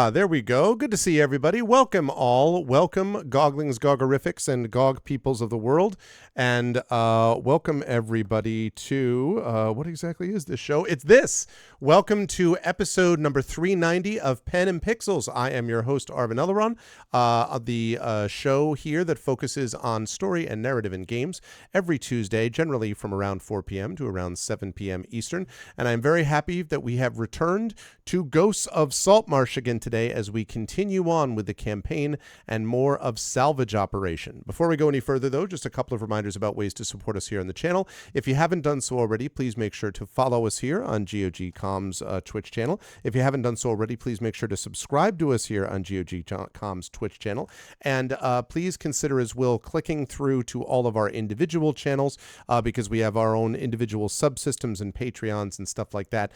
There we go. Good to see everybody. Welcome all. Welcome Goglings, Gogorifics, and Gog peoples of the world. And welcome everybody to, what exactly is this show? It's this. Welcome to episode number 390 of Pen and Pixels. I am your host, Arvin Eleron, the show here that focuses on story and narrative in games every Tuesday, generally from around 4 p.m. to around 7 p.m. Eastern. And I'm very happy that we have returned to Ghosts of Saltmarsh again today as we continue on with the campaign and more of Salvage Operation. Before we go any further, though, just a couple of reminders about ways to support us here on the channel. If you haven't done so already, please make sure to follow us here on GOG.com's Twitch channel. If you haven't done so already, please make sure to subscribe to us here on GOG.com's Twitch channel. And please consider as well clicking through to all of our individual channels because we have our own individual subsystems and Patreons and stuff like that,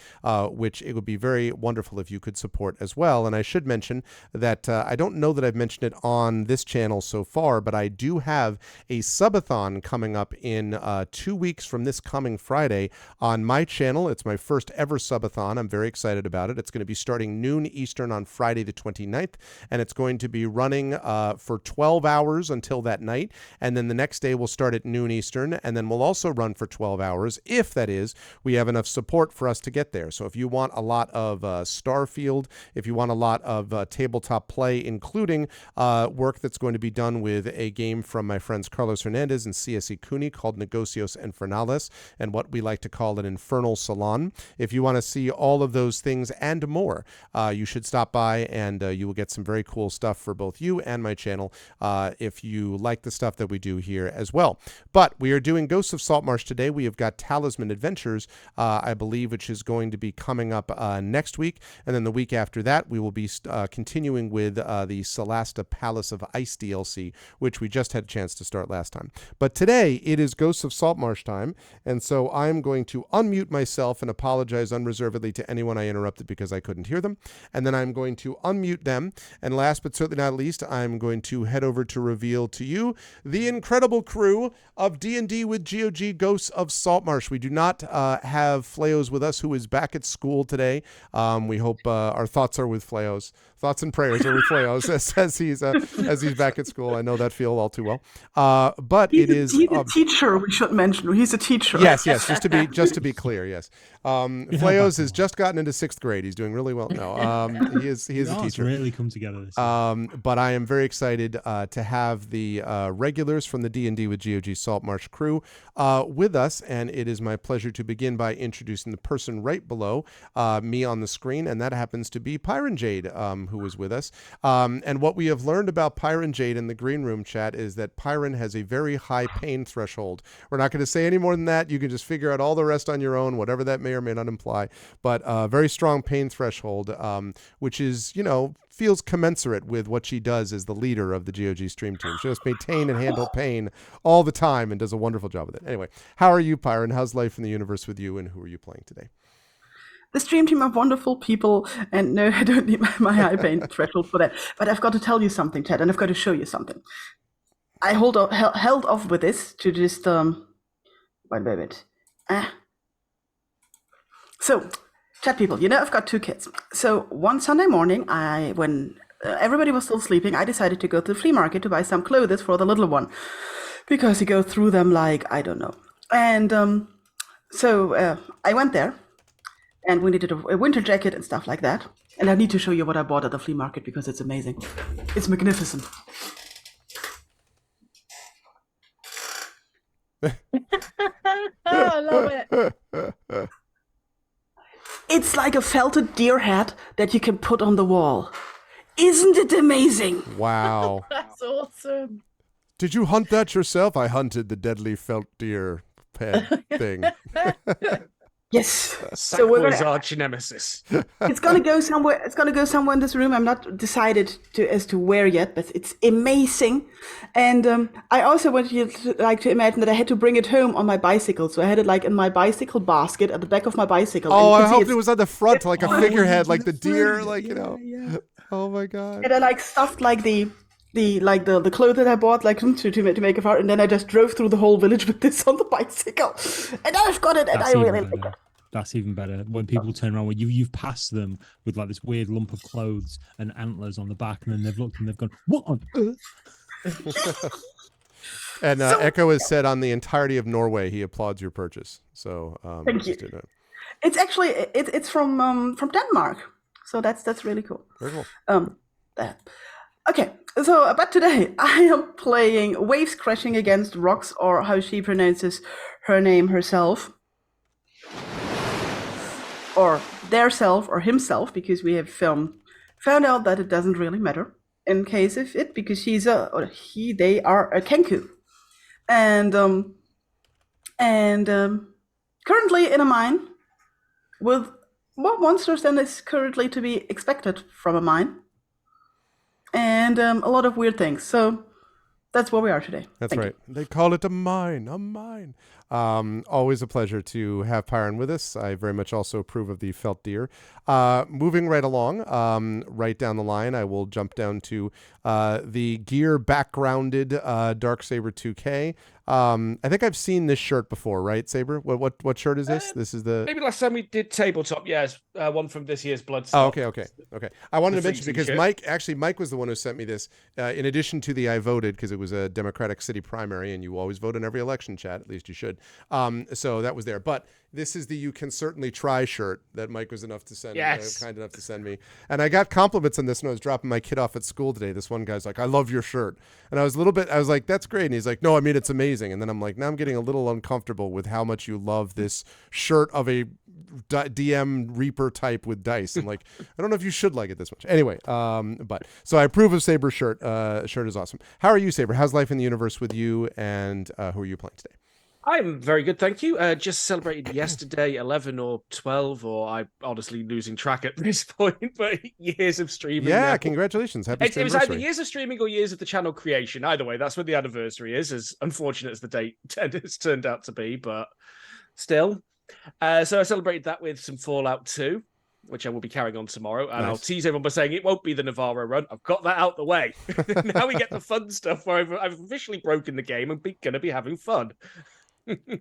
which it would be very wonderful if you could support as well. And I should mention that I don't know that I've mentioned it on this channel so far, but I do have a subathon coming up in 2 weeks from this coming Friday on my channel. It's my first ever subathon. I'm very excited about it. It's going to be starting noon Eastern on Friday the 29th, and it's going to be running for 12 hours until that night. And then the next day we'll start at noon Eastern, and then we'll also run for 12 hours, if that is, we have enough support for us to get there. So if you want a lot of Starfield, if you want a lot of tabletop play, including work that's going to be done with a game from my friends Carlos Hernandez and C.S.E. Cooney called Negocios Infernales, and what we like to call an Infernal Salon. If you want to see all of those things and more, you should stop by, and you will get some very cool stuff for both you and my channel if you like the stuff that we do here as well. But we are doing Ghosts of Saltmarsh today. We have got Talisman Adventures, I believe, which is going to be coming up next week, and then the week after that we will be continuing with the Celasta Palace of Ice DLC, which we just had a chance to start last time. But today it is Ghosts of Saltmarsh time, and so I'm going to unmute myself and apologize unreservedly to anyone I interrupted because I couldn't hear them, and then I'm going to unmute them, and last but certainly not least, I'm going to head over to reveal to you the incredible crew of D&D with GOG Ghosts of Saltmarsh. We do not have Fleos with us, who is back at school today. We hope our thoughts are with Fleos. Thoughts and prayers are with Fleos as he's back at school. I know that feel all too well. But he's a teacher. We should mention he's a teacher. Yes. Just to be clear. Yes. Fleos has just gotten into 6th grade. He's doing really well. No, he is a teacher. It's really come together. But I am very excited to have the regulars from the D&D with GOG Saltmarsh crew with us, and it is my pleasure to begin by introducing the person right below me on the screen, and that happens to be Pyra Pyron Jade, who was with us. And what we have learned about Pyron Jade in the green room chat is that Pyron has a very high pain threshold. We're not going to say any more than that. You can just figure out all the rest on your own, whatever that may or may not imply. But very strong pain threshold, which is, feels commensurate with what she does as the leader of the GOG stream team. She just maintain and handle pain all the time and does a wonderful job with it. Anyway, how are you, Pyron? How's life in the universe with you, and who are you playing today? The stream team of wonderful people, and no, I don't need my high pain threshold for that. But I've got to tell you something, Ted, and I've got to show you something. I held off with this to just wait a minute. So, chat people, I've got 2 kids. So one Sunday morning, when everybody was still sleeping, I decided to go to the flea market to buy some clothes for the little one, because you go through them like I don't know. And so I went there, and we needed a winter jacket and stuff like that. And I need to show you what I bought at the flea market because it's amazing. It's magnificent. I love it. It's like a felted deer hat that you can put on the wall. Isn't it amazing? Wow. That's awesome. Did you hunt that yourself? I hunted the deadly felt deer head thing. Yes. So we're going arch nemesis. It's gonna go somewhere. It's gonna go somewhere in this room. I'm not decided as to where yet, but it's amazing. And I also want you to imagine that I had to bring it home on my bicycle. So I had it like in my bicycle basket at the back of my bicycle. Oh, I hoped it was on the front, like a figurehead, like the deer, like Yeah. Oh my god. And I stuffed like the clothes that I bought to make a fire, and then I just drove through the whole village with this on the bicycle, and I've got it, and I really like it. That's even better. When people turn around, when you've passed them with like this weird lump of clothes and antlers on the back, and then they've looked and they've gone, "What on earth?" And Echo has said on the entirety of Norway, he applauds your purchase. So thank you. It's actually it's from Denmark, so that's really cool. Very cool. Okay, so but today I am playing Waves Crashing Against Rocks, or how she pronounces her name herself, or their self, or himself, because we have found out that it doesn't really matter in case of it, because they are a Kenku, and currently in a mine with more monsters than is currently to be expected from a mine. And a lot of weird things. So that's where we are today. That's Thank right. you. They call it a mine, a mine. Always a pleasure to have Pyron with us. I very much also approve of the felt deer. Moving right along, right down the line, I will jump down to the gear backgrounded Darksaber 2K. I think I've seen this shirt before, right, Saber? What shirt is this? This is the maybe last time we did tabletop. Yes, one from this year's Bloodstock. Oh, okay. I wanted to mention because Mike was the one who sent me this. In addition to the I voted, because it was a Democratic city primary, and you always vote in every election, chat. At least you should. So that was there. But this is the "You Can Certainly Try" shirt that Mike was enough to send. Yes. Kind enough to send me, and I got compliments on this when I was dropping my kid off at school today. This one guy's like, "I love your shirt," and I was like, "That's great," and he's like, "No, I mean it's amazing." And then I'm like, now I'm getting a little uncomfortable with how much you love this shirt of a DM Reaper type with dice. I'm like, I don't know if you should like it this much. Anyway, but so I approve of Saber's shirt. Shirt is awesome. How are you, Saber? How's life in the universe with you, and who are you playing today? I'm very good, thank you. Just celebrated yesterday, 11 or 12, or I'm honestly losing track at this point, but years of streaming. Yeah, now. Congratulations. Happy It was anniversary. either years of streaming or years of the channel creation. Either way, that's what the anniversary is, as unfortunate as the date has turned out to be, but still. So I celebrated that with some Fallout 2, which I will be carrying on tomorrow. And I'll tease everyone by saying it won't be the Navarro run. I've got that out the way. Now we get the fun stuff where I've officially broken the game and going to be having fun.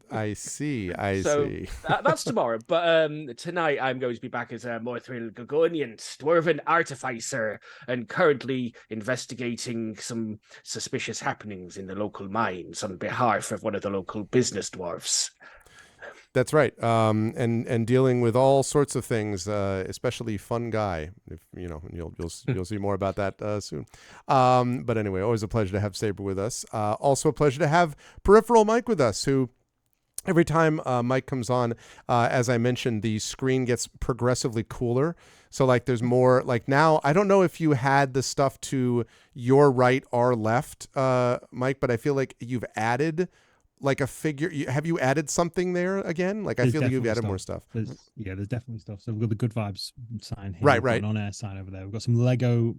I see. That's tomorrow. But tonight I'm going to be back as a Morthril Gogonian Dwarven Artificer and currently investigating some suspicious happenings in the local mines on behalf of one of the local business dwarfs. That's right. And dealing with all sorts of things, especially fun guy. If you'll see more about that soon. But anyway, always a pleasure to have Saber with us. Also a pleasure to have Peripheral Mike with us, who every time Mike comes on, as I mentioned, the screen gets progressively cooler. So like there's more like now, I don't know if you had the stuff to your right or left, Mike, but I feel like you've added like a figure. Have you added something there again? Like I There's feel like you've definitely added more stuff. There's definitely stuff. So we've got the Good Vibes sign here. Right, We've got right. an on-air sign over there. We've got some Lego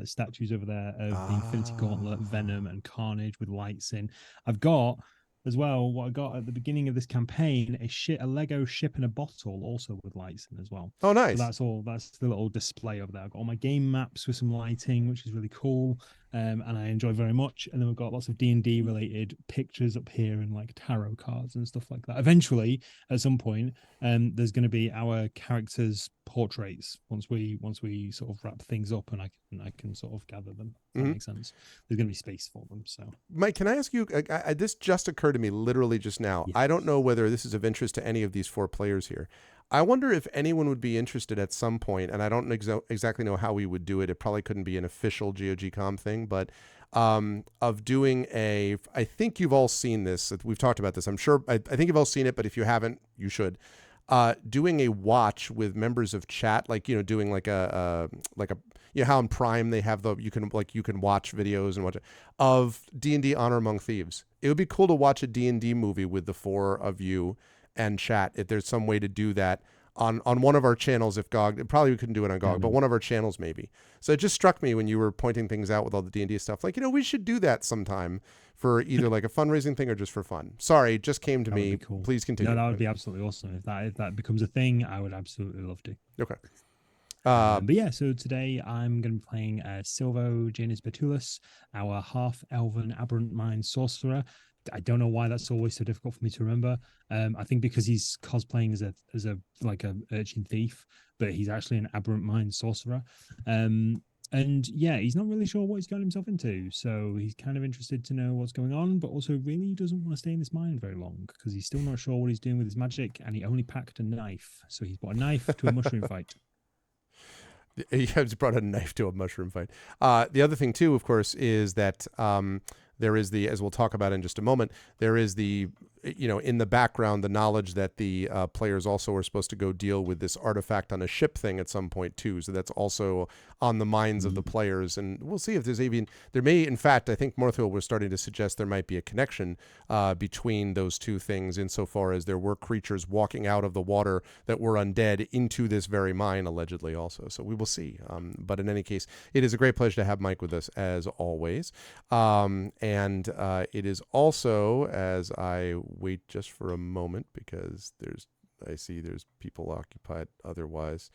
statues over there of the Infinity Gauntlet, Ah. Venom, and Carnage with lights in. I've got as well what I got at the beginning of this campaign, a Lego ship in a bottle, also with lights in as well. Oh, So nice. that's the little display over there. I've got all my game maps with some lighting, which is really cool. And I enjoy very much. And then we've got lots of D&D related pictures up here and like tarot cards and stuff like that. Eventually, at some point, there's going to be our characters' portraits once we sort of wrap things up, and I can sort of gather them. If that makes sense. There's going to be space for them. So, Mike, can I ask you? This just occurred to me literally just now. yes. I don't know whether this is of interest to any of these 4 players here. I wonder if anyone would be interested at some point, and I don't exactly know how we would do it. It probably couldn't be an official GOG.com thing, but of doing a. I think you've all seen this. We've talked about this. I'm sure. I think you've all seen it, but if you haven't, you should. Doing a watch with members of chat, like doing like a how in Prime they have you can watch videos and watch it, of D&D Honor Among Thieves. It would be cool to watch a D&D movie with the 4 of you and chat. If there's some way to do that on one of our channels, if GOG, probably we couldn't do it on GOG, but one of our channels maybe. So it just struck me when you were pointing things out with all the D&D stuff, like we should do that sometime for either like a fundraising thing or just for fun. Sorry, it just came to me. Cool. Please continue. No, that would be absolutely awesome. If that becomes a thing, I would absolutely love to. Okay. But yeah, so today I'm going to be playing Silvo Janus Betulus, our half-elven aberrant mind sorcerer. I don't know why that's always so difficult for me to remember. I think because he's cosplaying as a urchin thief, but he's actually an aberrant mind sorcerer. And yeah, he's not really sure what he's gotten himself into. So he's kind of interested to know what's going on, but also really doesn't want to stay in this mine very long because he's still not sure what he's doing with his magic, and he only packed a knife. So he's brought a knife to a mushroom fight. He has brought a knife to a mushroom fight. The other thing too, of course, is that there is as we'll talk about in just a moment, there is in the background, the knowledge that the players also are supposed to go deal with this artifact on a ship thing at some point too. So that's also on the minds of the players. And we'll see if there may, in fact, I think Morthwell was starting to suggest there might be a connection between those two things insofar as there were creatures walking out of the water that were undead into this very mine, allegedly also. So we will see. But in any case, it is a great pleasure to have Mike with us as always. And it is also, as I wait just for a moment, because I see there's people occupied otherwise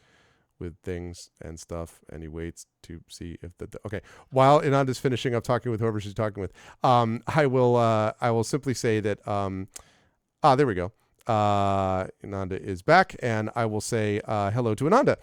with things and stuff, and he waits to see if okay. While Inanda's finishing up talking with whoever she's talking with, I will simply say that there we go. Inanda is back, and I will say hello to Inanda.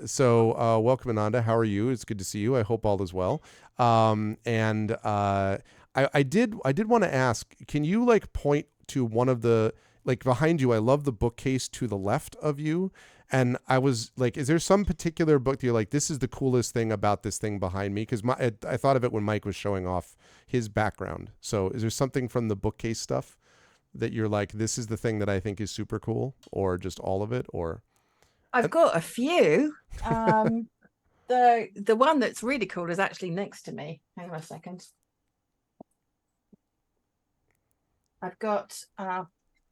So welcome, Inanda. How are you? It's good to see you. I hope all is well. And I did want to ask, can you point to one of the behind you? I love the bookcase to the left of you. And I was like, is there some particular book that you're like, this is the coolest thing about this thing behind me? Because I thought of it when Mike was showing off his background. So is there something from the bookcase stuff that you're like, this is the thing that I think is super cool, or just all of it? Or I've got a few. The one that's really cool is actually next to me. Hang on a second. I've got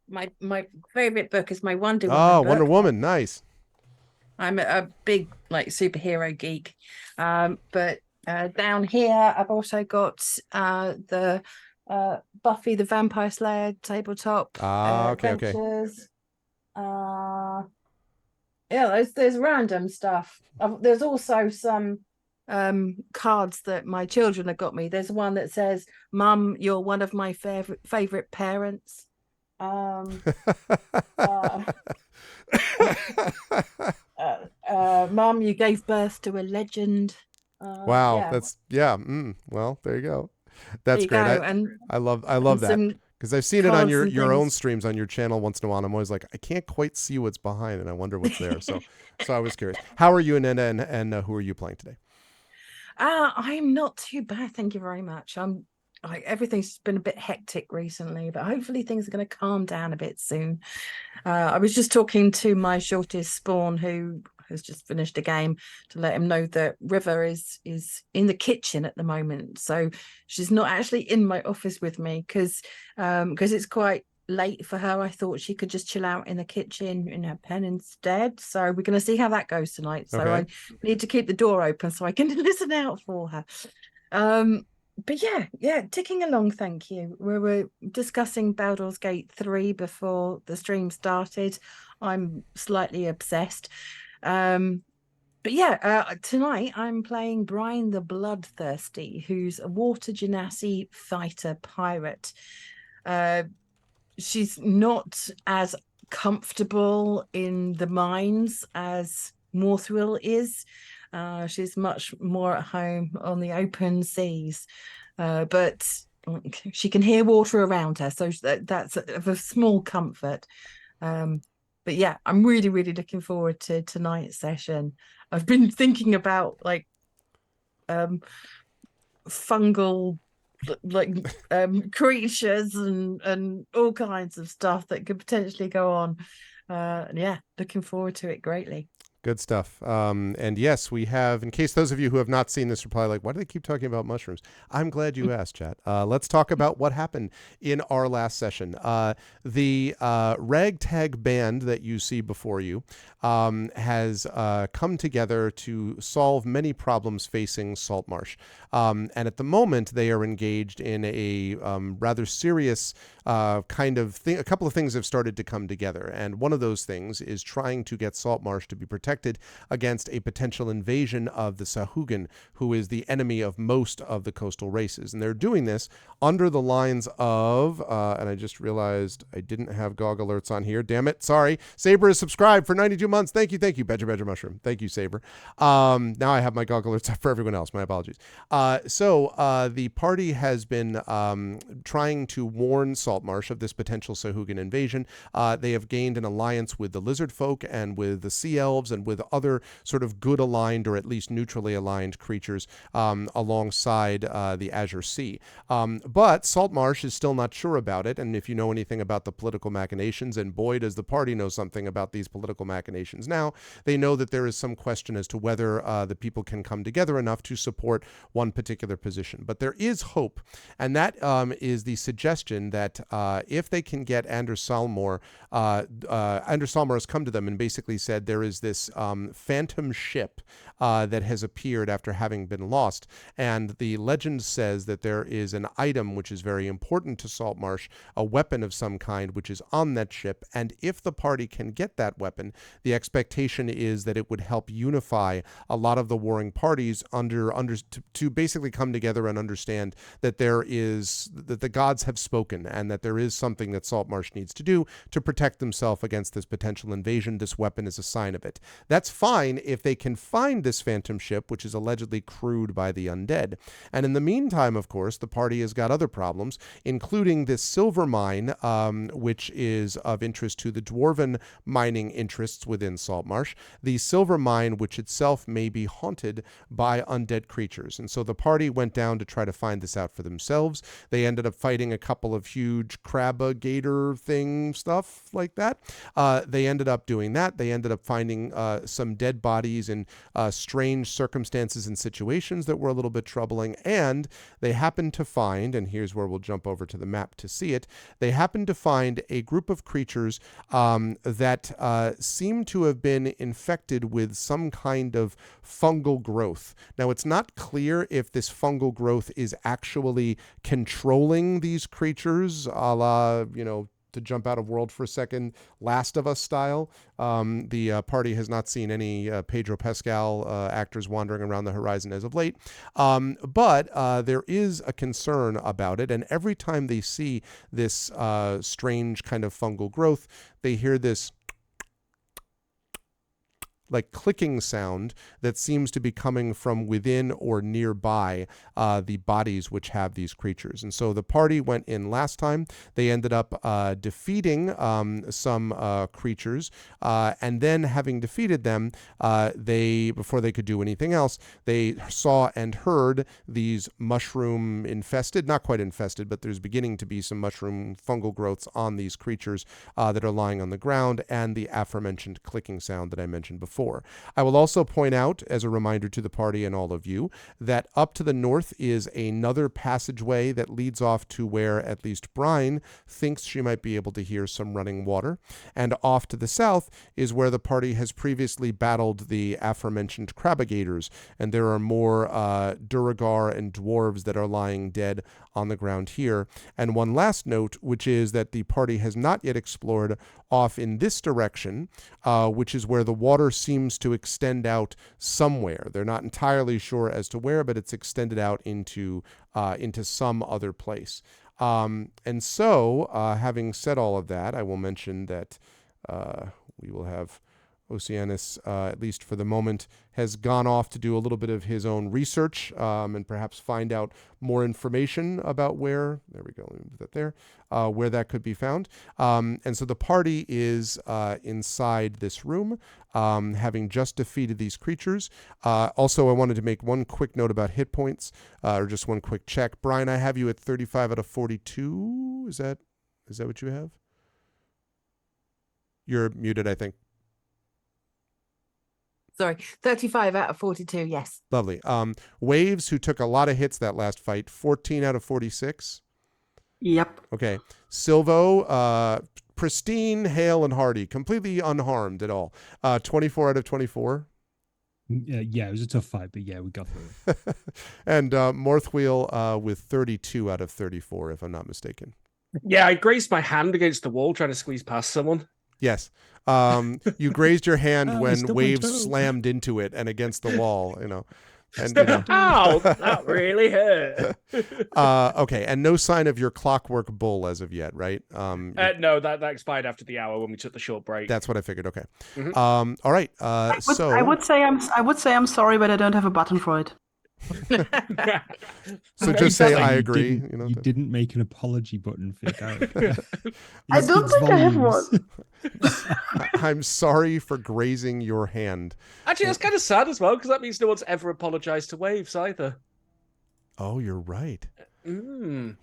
my favorite book is my Wonder Woman. Oh, book. Wonder Woman, nice. I'm a big superhero geek. But down here I've also got the Buffy the Vampire Slayer tabletop. Okay. Adventures. Yeah, there's random stuff. There's also some cards that my children have got me. There's one that says, "Mum, you're one of my favorite parents." Mum, you gave birth to a legend. Wow, yeah. Well, there you go. That's there you great. go. And I love that, because I've seen it on your own streams on your channel once in a while. And I'm always like, I can't quite see what's behind, and I wonder what's there. So I was curious. How are you, Ananda, and who are you playing today? I'm not too bad, thank you very much. everything's been a bit hectic recently, but hopefully things are going to calm down a bit soon. I was just talking to my shortest spawn, who has just finished a game, to let him know that River is in the kitchen at the moment, so she's not actually in my office with me because it's quite late for her. I thought she could just chill out in the kitchen in her pen instead, so we're going to see how that goes tonight. So I need to keep the door open so I can listen out for her. But yeah, ticking along, thank you. We were discussing Baldur's Gate 3 before the stream started. I'm slightly obsessed. But yeah, tonight I'm playing Brian the Bloodthirsty, who's a water genasi fighter pirate. She's not as comfortable in the mines as Morthrill is. She's much more at home on the open seas, but she can hear water around her, so that's of a small comfort. But yeah, I'm really, really looking forward to tonight's session. I've been thinking about like fungal creatures and all kinds of stuff that could potentially go on. And yeah, looking forward to it greatly. Good stuff. And yes, we have, in case those of you who have not seen this are probably like, why do they keep talking about mushrooms? I'm glad you asked, chat. Let's talk about what happened in our last session. The ragtag band that you see before you has come together to solve many problems facing Saltmarsh. And at the moment, they are engaged in a rather serious kind of thing. A couple of things have started to come together. And one of those things is trying to get Saltmarsh to be protected against a potential invasion of the Sahuagin, who is the enemy of most of the coastal races. And they're doing this under the lines of, and I just realized I didn't have GOG alerts on here. Damn it. Sorry. Saber is subscribed for 92 months. Thank you. Badger Mushroom. Thank you, Saber. Now I have my GOG alerts up for everyone else. My apologies. So the party has been trying to warn Saltmarsh of this potential Sahuagin invasion. They have gained an alliance with the lizard folk and with the sea elves and with other sort of good aligned or at least neutrally aligned creatures alongside the Azure Sea. But Saltmarsh is still not sure about it. And if you know anything about the political machinations, and boy, does the party know something about these political machinations now, they know that there is some question as to whether the people can come together enough to support one particular position. But there is hope. And that is the suggestion that if they can get Anders Salmor has come to them and basically said there is this phantom ship that has appeared after having been lost. And the legend says that there is an item which is very important to Saltmarsh, a weapon of some kind which is on that ship. And if the party can get that weapon, the expectation is that it would help unify a lot of the warring parties to basically come together and understand that that the gods have spoken and that there is something that Saltmarsh needs to do to protect themselves against this potential invasion. This weapon is a sign of it. That's fine if they can find this phantom ship, which is allegedly crewed by the undead. And in the meantime, of course, the party has got other problems, including this silver mine, which is of interest to the dwarven mining interests within Saltmarsh. The silver mine, which itself may be haunted by undead creatures. And so the party went down to try to find this out for themselves. They ended up fighting a couple of huge crab-gator thing stuff like that. They ended up doing that. They ended up finding some dead bodies in strange circumstances and situations that were a little bit troubling. And they happened to find, and here's where we'll jump over to the map to see it, they happened to find a group of creatures that seem to have been infected with some kind of fungal growth. Now, it's not clear if this fungal growth is actually controlling these creatures, a la, to jump out of world for a second, Last of Us style. The party has not seen any Pedro Pascal actors wandering around the horizon as of late. But there is a concern about it. And every time they see this strange kind of fungal growth, they hear this like clicking sound that seems to be coming from within or nearby the bodies which have these creatures. And so the party went in last time. They ended up defeating some creatures, and then having defeated them, before they could do anything else, they saw and heard these mushroom infested, not quite infested, but there's beginning to be some mushroom fungal growths on these creatures that are lying on the ground, and the aforementioned clicking sound that I mentioned before. I will also point out, as a reminder to the party and all of you, that up to the north is another passageway that leads off to where at least Brine thinks she might be able to hear some running water, and off to the south is where the party has previously battled the aforementioned crabigators, and there are more Duragar and dwarves that are lying dead on the ground here. And one last note, which is that the party has not yet explored off in this direction, which is where the water seems to extend out somewhere. They're not entirely sure as to where, but it's extended out into some other place. And so, having said all of that, I will mention that we will have Oceanus, at least for the moment, has gone off to do a little bit of his own research and perhaps find out more information about where, there we go, let me move that there, where that could be found. And so the party is inside this room, having just defeated these creatures. Also, I wanted to make one quick note about hit points, or just one quick check. Brian, I have you at 35 out of 42. Is that what you have? You're muted, I think. Sorry, 35 out of 42, yes. Lovely. Waves, who took a lot of hits that last fight, 14 out of 46. Yep. Okay. Silvo, pristine, hale, and hearty, completely unharmed at all. 24 out of 24. Yeah, it was a tough fight, but yeah, we got through it. And Morthwheel with 32 out of 34, if I'm not mistaken. Yeah, I grazed my hand against the wall trying to squeeze past someone. Yes. You grazed your hand when stubbed my waves toe. slammed into it and against the wall, And, Ow, that really hurt. Okay, and no sign of your clockwork bull as of yet, right? No, that expired after the hour when we took the short break. That's what I figured. Okay. Mhm. All right. I would say I'm sorry, but I don't have a button for it. So just say I You agree. You didn't make an apology button for your character. I don't think I have one. I'm sorry for grazing your hand. Actually, that's kind of sad as well, because that means no one's ever apologized to Waves either. Oh, you're right. Mm.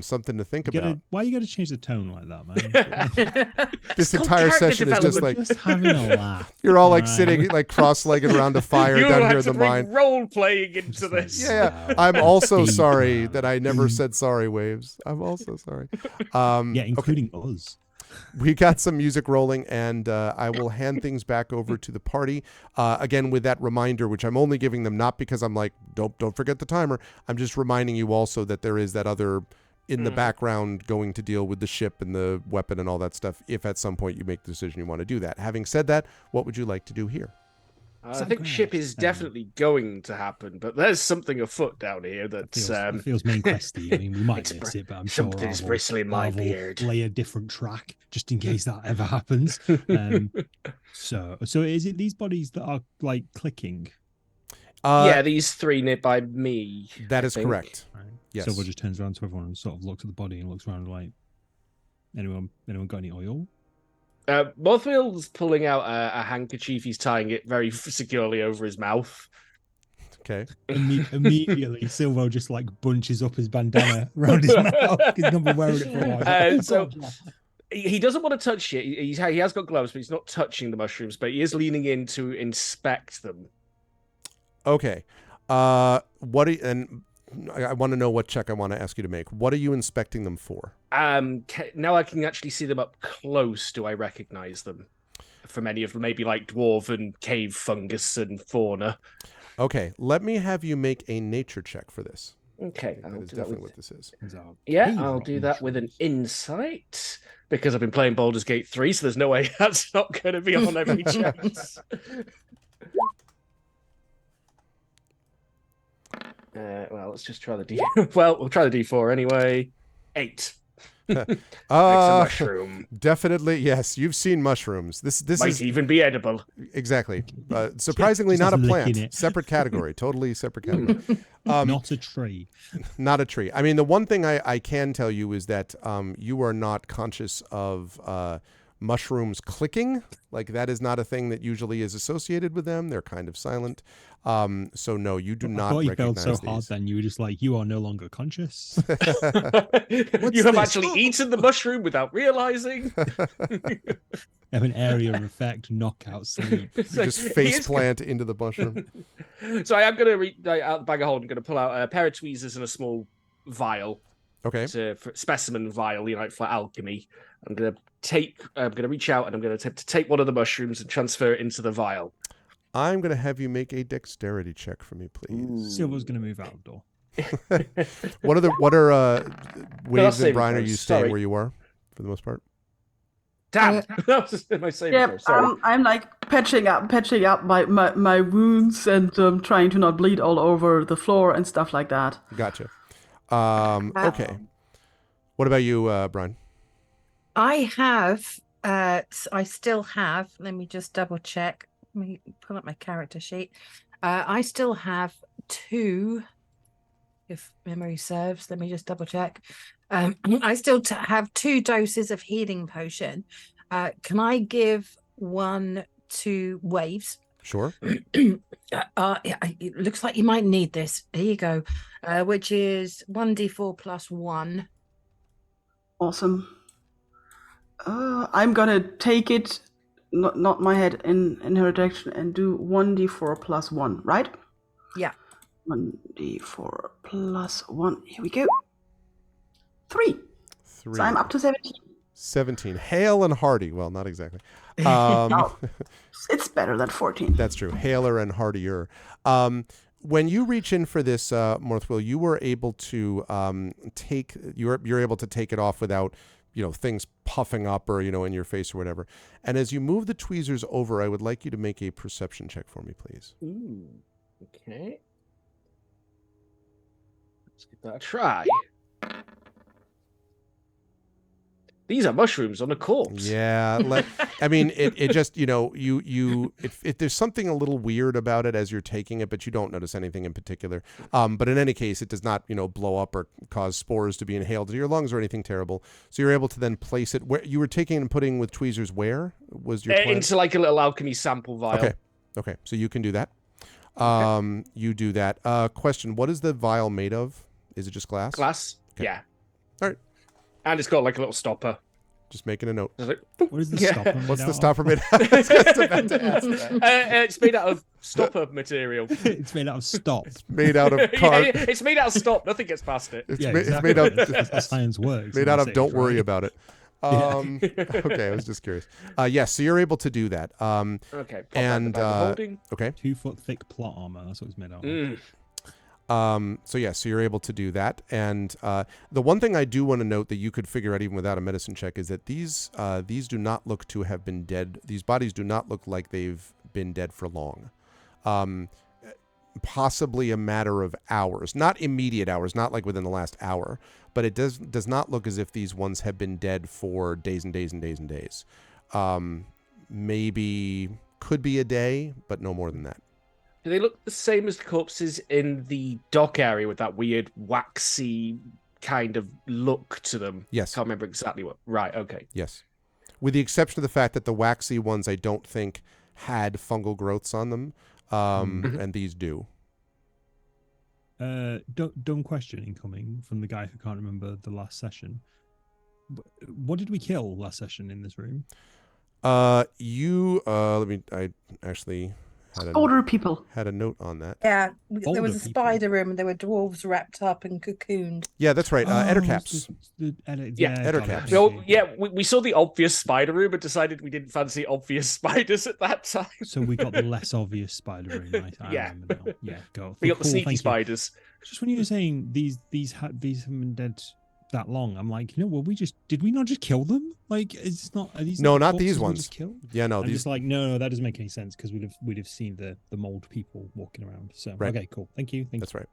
Something to think about. Why you got to change the tone like that, man? This entire session is just like just having a laugh. you're all like sitting like cross-legged around a fire You down had here in to the bring mine. role playing into this. Yeah, I'm also sorry that I never said sorry, Waves. I'm also sorry. Yeah, including us. We got some music rolling, and I will hand things back over to the party. Again, with that reminder, which I'm only giving them not because I'm like, don't forget the timer. I'm just reminding you also that there is that other in the background going to deal with the ship and the weapon and all that stuff, if at some point you make the decision you want to do that. Having said that, what would you like to do here? I think ship is definitely going to happen, but there's something afoot down here that's It feels main questy. I mean, we might miss it, but I'm sure something's Arvel- bristling my Arvel beard. lay a different track just in case that ever happens. So is it these bodies that are like clicking? Yeah, these three nearby me. That I is think. correct. Right. Yes. Silver just turns around to everyone and sort of looks at the body and looks around like, anyone got any oil? Morthwheel's pulling out a handkerchief. He's tying it very securely over his mouth. Okay. Immediately, Silvo just like bunches up his bandana around his mouth. He's not been wearing it for a while. So he doesn't want to touch it. He has got gloves, but he's not touching the mushrooms. But he is leaning in to inspect them. Okay. And I want to know what check I want to ask you to make. What are you inspecting them for? Now I can actually see them up close. Do I recognize them from any of them? Maybe like dwarf and cave fungus and fauna. Okay, let me have you make a nature check for this. Okay, That is definitely what this is. Yeah, I'll do that with an insight because I've been playing Baldur's Gate 3, so there's no way that's not going to be on every chance. Well, let's just try the D. Well, we'll try the D4 anyway. 8. It's a mushroom. Definitely, yes. You've seen mushrooms. This Might is even be edible. exactly. Surprisingly, Just not a like plant. licking it. Separate category. Totally separate category. Not a tree. Not a tree. I mean, the one thing I can tell you is that you are not conscious of mushrooms clicking. Like that is not a thing that usually is associated with them. They're kind of silent. So no, you do I not thought you felt recognize so hard these. then. You were just like, you are no longer conscious. You have this? actually eaten the mushroom without realizing. Have an area of effect, knockout, sleep. You just face plant into the mushroom. So I am going to read out the bag of holding. I'm going to pull out a pair of tweezers and a small vial. Okay. For specimen vial, for alchemy. I'm going to reach out and I'm going to attempt to take one of the mushrooms and transfer it into the vial. I'm going to have you make a dexterity check for me, please. Silver's going to move out the door. What are Waves and Brian? Are you staying Sorry. where you are for the most part? Damn! That was my saving Yeah, throw. Sorry. I'm like patching up my wounds and trying to not bleed all over the floor and stuff like that. Gotcha. Okay. What about you, Brian? I have, I still have, let me just double check. Let me pull up my character sheet. I still have 2, if memory serves. Let me just double check. I still have 2 doses of healing potion. Can I give one to Waves? Sure. It looks like you might need this. Here you go. Which is 1d4 plus 1. Awesome. I'm gonna take it, not my head in her direction, and do 1d4 plus 1, right? Yeah. 1d4 plus 1. Here we go. 3. 3. So I'm up to 17. 17. Hale and hearty. Well, not exactly. Oh, it's better than 14. That's true. Haler and heartier. When you reach in for this, Morthwill, you were able to you're able to take it off without, things puffing up or, in your face or whatever. And as you move the tweezers over, I would like you to make a perception check for me, please. Ooh, okay. Let's give that a try. These are mushrooms on a corpse. Yeah, I mean, it just, if there's something a little weird about it as you're taking it, but you don't notice anything in particular. But in any case, it does not, blow up or cause spores to be inhaled into your lungs or anything terrible. So you're able to then place it where you were taking and putting with tweezers. Where was your plan? Into like a little alchemy sample vial. Okay. So you can do that. You do that. Question: what is the vial made of? Is it just glass? Glass. Okay. Yeah. All right. And it's got like a little stopper. Just making a note. What is the stopper? What's the stopper made? I was just about to ask that. It's made out of stopper material. It's made out of stop. It's made out of car. It's made out of stop. Nothing gets past it. It's Exactly. made out. That's how science works. Made in out the of. Don't cities, worry right? about it. Okay, I was just curious. Yes, so you're able to do that. Okay. Pop that in the bag of holding. Okay. 2 foot thick plot armor. That's what it's made out of. Mm. So you're able to do that. And the one thing I do want to note that you could figure out even without a medicine check is that these do not look to have been dead. These bodies do not look like they've been dead for long. Possibly a matter of hours, not immediate hours, not like within the last hour, but it does not look as if these ones have been dead for days and days and days and days. Maybe could be a day, but no more than that. Do they look the same as the corpses in the dock area with that weird waxy kind of look to them? Yes. Can't remember exactly what. Right. Okay. Yes. With the exception of the fact that the waxy ones I don't think had fungal growths on them, and these do. Dumb question incoming from the guy who can't remember the last session. What did we kill last session in this room? I actually Older people. had a note on that. Yeah, there Older was a people. spider room and there were dwarves wrapped up and cocooned. Yeah, that's right. Oh, Ettercaps. Yeah, Edder got it. caps. So yeah, we saw the obvious spider room and decided we didn't fancy obvious spiders at that time. So we got the less obvious spider room. I Yeah. remember now. Yeah, go. We got the Cool, sneaky thank you. spiders. Just when you were saying these haven't been dead that long, I'm like, did we not just kill them? Like, it's not. Are these No, not corpses these we ones. just killed? Yeah, no, I'm these. just like, no, that doesn't make any sense because we'd have seen the mold people walking around. So Right. okay, cool. Thank you. That's right.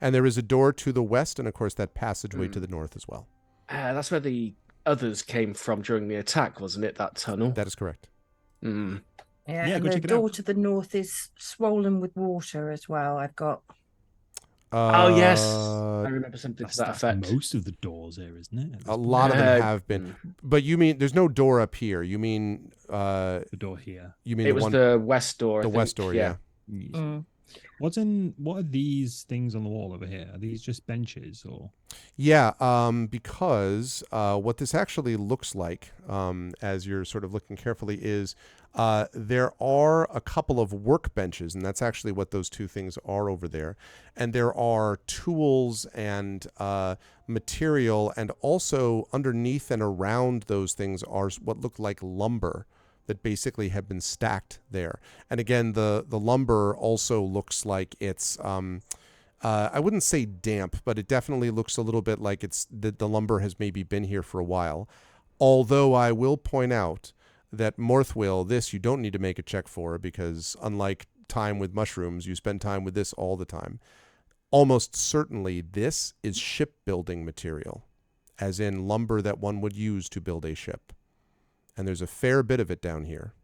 And there is a door to the west, and of course that passageway to the north as well. That's where the others came from during the attack, wasn't it? That tunnel. That is correct. Mm. Yeah, Yeah, and go the check it door out. to the north is swollen with water as well. I've got. Oh yes, I remember something to that That's effect. most of the doors here, isn't it? At A this point? lot of them have been. Mm. But you mean there's no door up here? You mean The door here. you mean It the was one the west door. the I west think. door? Yeah. Mm. What are these things on the wall over here? Are these just benches or? Yeah, because what this actually looks like, as you're sort of looking carefully, is there are a couple of workbenches, and that's actually what those two things are over there. And there are tools and material, and also underneath and around those things are what look like lumber that basically have been stacked there. And again, the lumber also looks like it's I wouldn't say damp, but it definitely looks a little bit like the lumber has maybe been here for a while. Although I will point out that Morthwill, this you don't need to make a check for, because unlike time with mushrooms, you spend time with this all the time. Almost certainly this is shipbuilding material, as in lumber that one would use to build a ship. And there's a fair bit of it down here.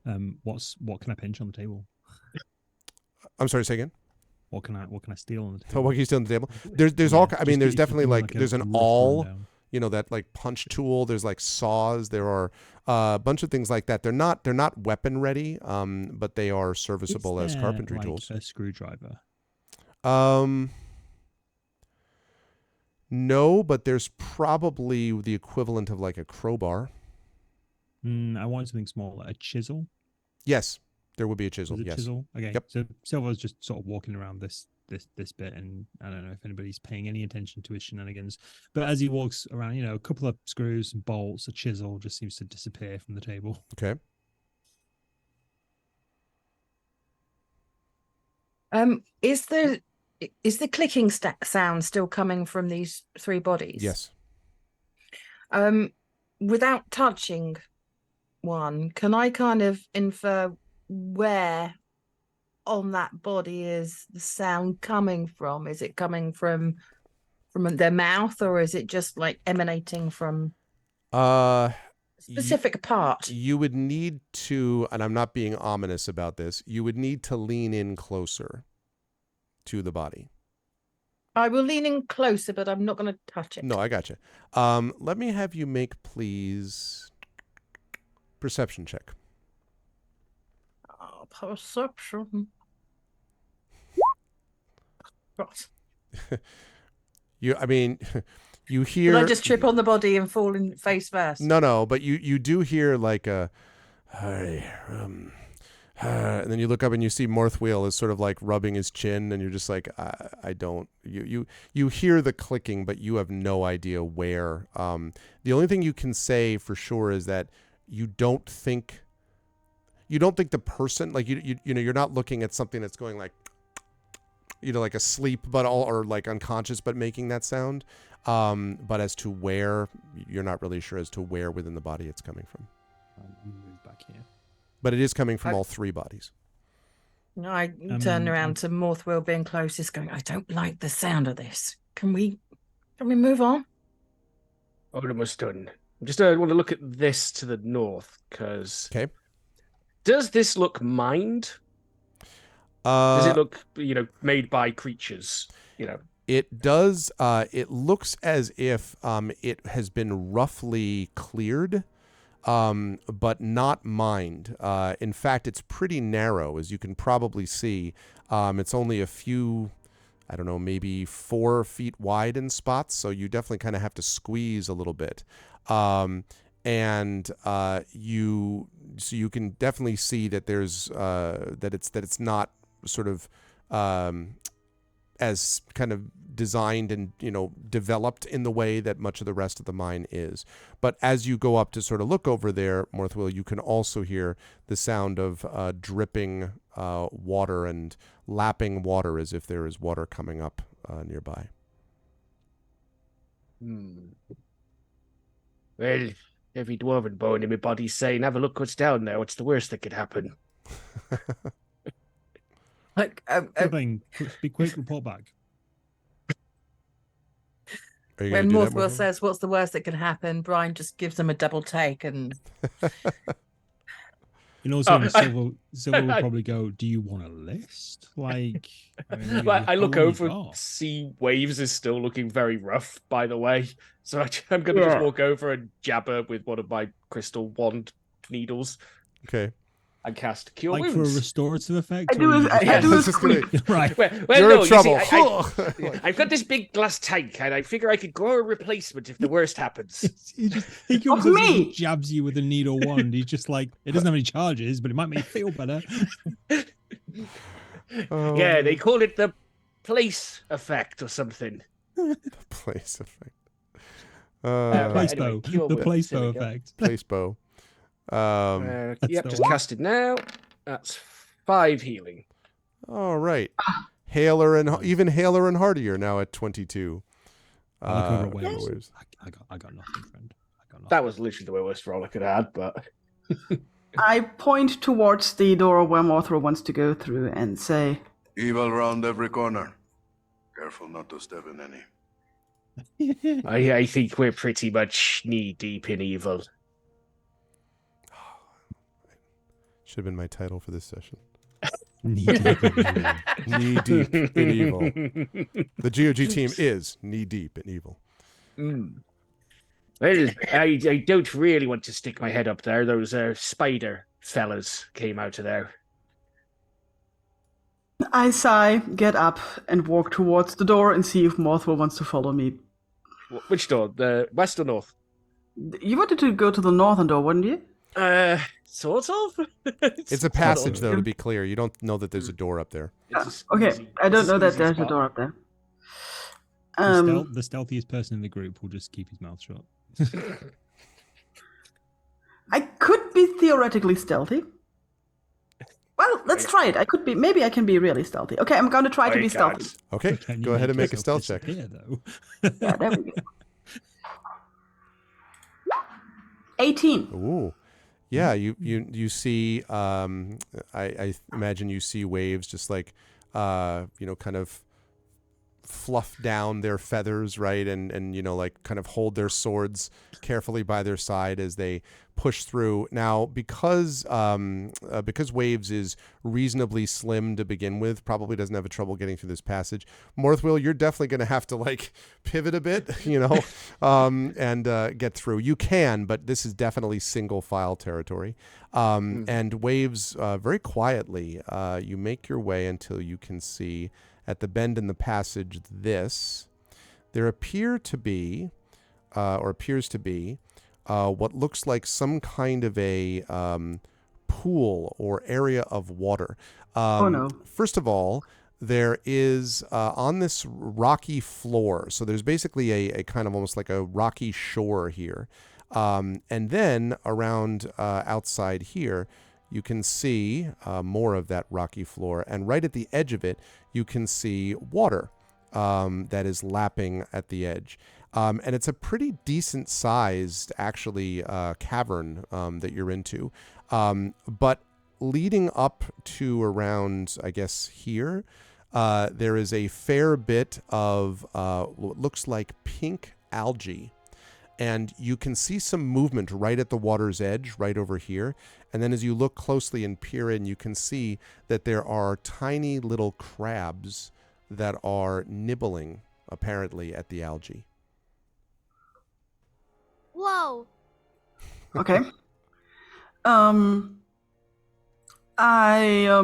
What can I pinch on the table? I'm sorry, say again? What can I steal on the So table? what can you still on the table? There's all. I mean, there's definitely like there's an awl. You know, that like punch tool. There's like saws. There are a bunch of things like that. They're not weapon ready, but they are serviceable as carpentry tools. A screwdriver. No, but there's probably the equivalent of like a crowbar. I want something smaller. A chisel. Yes, there would be a chisel. Is it Yes. chisel? Okay. Yep. So Silver's just sort of walking around this bit, and I don't know if anybody's paying any attention to his shenanigans. But as he walks around, you know, a couple of screws, some bolts, a chisel just seems to disappear from the table. Okay. Is the clicking sound still coming from these three bodies? Yes. Without touching one, can I kind of infer where on that body is the sound coming from? Is it coming from their mouth, or is it just like emanating from a specific part? You would need to, and I'm not being ominous about this, you would need to lean in closer to the body. I will lean in closer, but I'm not going to touch it. No, I got you. Let me have you make, please, perception check. Perception. Right. I mean, you hear. Will I just trip on the body and fall in face first? No, but you do hear like a, hi, and then you look up and you see Morthwill is sort of like rubbing his chin, and you're just like, I don't. You hear the clicking, but you have no idea where. The only thing you can say for sure is that you don't think the person, like you know, you're not looking at something that's going like, you know, like asleep but or like unconscious but making that sound. But as to where, you're not really sure as to where within the body it's coming from. Move back here. But it is coming from all three bodies. No, I turn around to Morthwill being closest, going, I don't like the sound of this. Can we move on? Almost done. Just want to look at this to the north, because Okay. Does this look mined? Does it look, you know, made by creatures? You know, it does. It looks as if it has been roughly cleared, but not mined. In fact, it's pretty narrow, as you can probably see. It's only a few, I don't know, maybe 4 feet wide in spots. So you definitely kind of have to squeeze a little bit. And you can definitely see that there's that it's not sort of as kind of designed and, you know, developed in the way that much of the rest of the mine is. But as you go up to sort of look over there, Morthwill, you can also hear the sound of dripping water and lapping water, as if there is water coming up nearby. Well, every dwarven bone in my body's saying, have a look what's down there. What's the worst that could happen? Like, Good thing. Be quick, report back. Are you gonna When do that, Morthwell Morphle? says, "What's the worst that can happen?" Brian just gives him a double take, and In all seriousness, Silver would I- probably go, "Do you want a list?" Like, I mean, Well, I how look long you over, got? see Waves is still looking very rough, by the way. So I'm going to just Yeah. walk over and jab her with one of my crystal wand needles Okay. and cast Cure Like for a Wounds. restorative effect? I or do you a- I Yeah, do I a was just gonna- squeak. right. Well, You're no, in you trouble. see, I've got this big glass tank, and I figure I could grow a replacement if the worst happens. He comes Of up and me? just jabs you with a needle wand. He's just like, it doesn't have any charges, but it might make you feel better. Yeah, they call it the place effect or something. Place effect. Right, Placebo. anyway, Cure The Wounds, placebo here we go. effect. place bow. Yep, the just one. cast it now. That's 5 healing. All right. Haler and even Haler and Hardier now at 22. I look over at Waves. Waves. I got nothing, friend. I got nothing. That was literally the worst roll I could have had, but I point towards the door where Morthwell wants to go through and say, Evil round every corner. Careful not to step in any. I think we're pretty much knee deep in evil. Should have been my title for this session. Knee deep in evil. Knee deep in evil. The GOG team is knee deep in evil. Mm. Well, I don't really want to stick my head up there. Those spider fellas came out of there. I sigh, get up, and walk towards the door and see if Morthwell wants to follow me. Which door? The west or north? You wanted to go to the northern door, wouldn't you? Sort of. It's a passage, though, to be clear. You don't know that there's a door up there. Okay, I don't know that there's a door up there. The stealthiest person in the group will just keep his mouth shut. I could be theoretically stealthy. Well, let's try it. Maybe I can be really stealthy. Okay, I'm going to try to be stealthy. Okay, Can you go ahead and make a yourself stealth check. disappear, though? Yeah, there we go. 18. Ooh. Yeah, you see, I imagine you see Waves just like, kind of fluff down their feathers, right? And like kind of hold their swords carefully by their side as they push through. Now, because Waves is reasonably slim to begin with, probably doesn't have a trouble getting through this passage. Morthwell, you're definitely going to have to like pivot a bit, and get through. You can, but this is definitely single file territory. And Waves, very quietly, you make your way until you can see at the bend in the passage there appears to be what looks like some kind of a pool or area of water. Oh no. First of all, there is on this rocky floor, so there's basically a kind of almost like a rocky shore here. And then around outside here, you can see more of that rocky floor. And right at the edge of it, you can see water that is lapping at the edge. And it's a pretty decent sized, actually, cavern that you're into. But leading up to around, I guess, here, there is a fair bit of what looks like pink algae. And you can see some movement right at the water's edge, right over here. And then as you look closely and peer in, you can see that there are tiny little crabs that are nibbling, apparently, at the algae. Whoa. Okay. I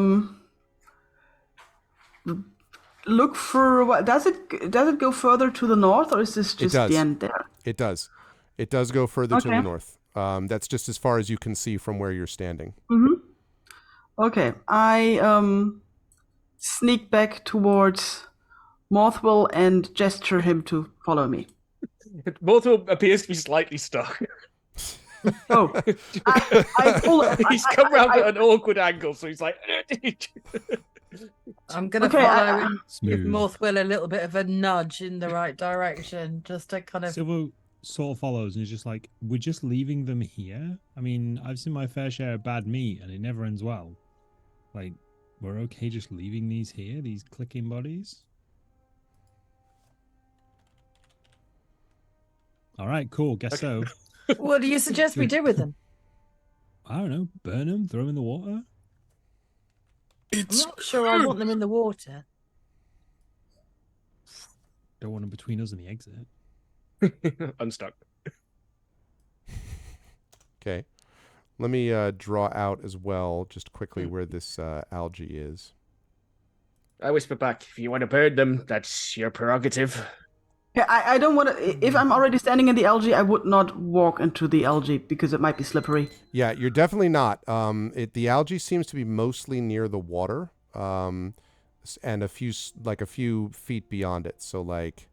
look for what does it go further to the north, or is this just does. the end there? It does. It does go further to the Okay. north. That's just as far as you can see from where you're standing. Mm-hmm. Okay. I sneak back towards Morthwell and gesture him to follow me. Morthwell appears to be slightly stuck. Oh, I pull. He's come round at an awkward angle, so he's like. I'm going to Okay, follow and give Smooth. Morthwell a little bit of a nudge in the right direction, just to kind of. Silver sort of follows and is just like, we're just leaving them here? I mean, I've seen my fair share of bad meat and it never ends well. Like, we're okay just leaving these here, these clicking bodies? All right, cool. Guess so. What do you suggest we do with them? I don't know. Burn them, throw them in the water. I'm not sure I want them in the water. Don't want them between us and the exit. Unstuck. Okay. Let me draw out as well, just quickly, where this algae is. I whisper back, if you want to burn them, that's your prerogative. Yeah, I don't want to. If I'm already standing in the algae, I would not walk into the algae because it might be slippery. Yeah, you're definitely not. The algae seems to be mostly near the water, and a few feet beyond it. So like,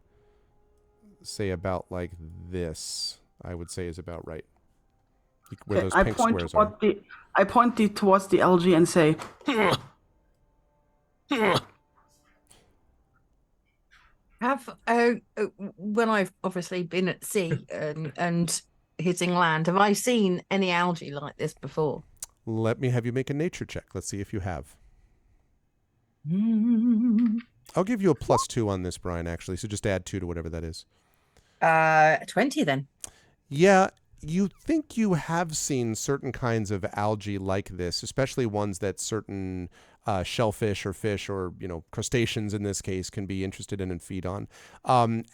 say about like this, I would say is about right. Where those pink squares are. I point towards the algae and say, when I've obviously been at sea and hitting land, have I seen any algae like this before? Let me have you make a nature check. Let's see if you have. I'll give you a +2 on this, Brian, actually. So just add 2 to whatever that is. 20 then. Yeah, you think you have seen certain kinds of algae like this, especially ones that certain shellfish or fish or, crustaceans in this case can be interested in and feed on.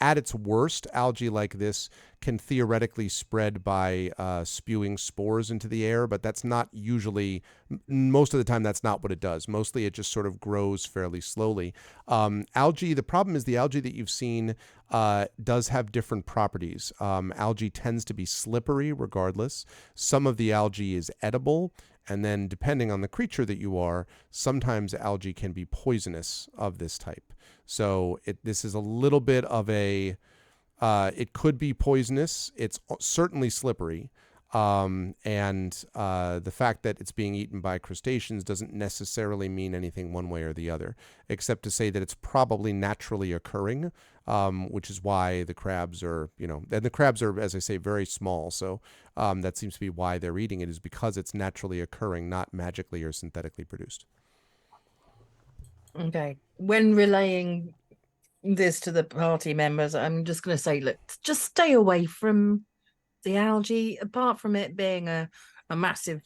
At its worst, algae like this can theoretically spread by spewing spores into the air, but that's not usually, most of the time, that's not what it does. Mostly it just sort of grows fairly slowly. Algae, the problem is the algae that you've seen does have different properties. Algae tends to be slippery regardless. Some of the algae is edible. And then depending on the creature that you are, sometimes algae can be poisonous of this type. So this is a little bit of it could be poisonous. It's certainly slippery. And the fact that it's being eaten by crustaceans doesn't necessarily mean anything one way or the other, except to say that it's probably naturally occurring, which is why the crabs are, and the crabs are, as I say, very small. So that seems to be why they're eating it, is because it's naturally occurring, not magically or synthetically produced. Okay. When relaying this to the party members, I'm just going to say, look, just stay away from the algae. Apart from it being a massive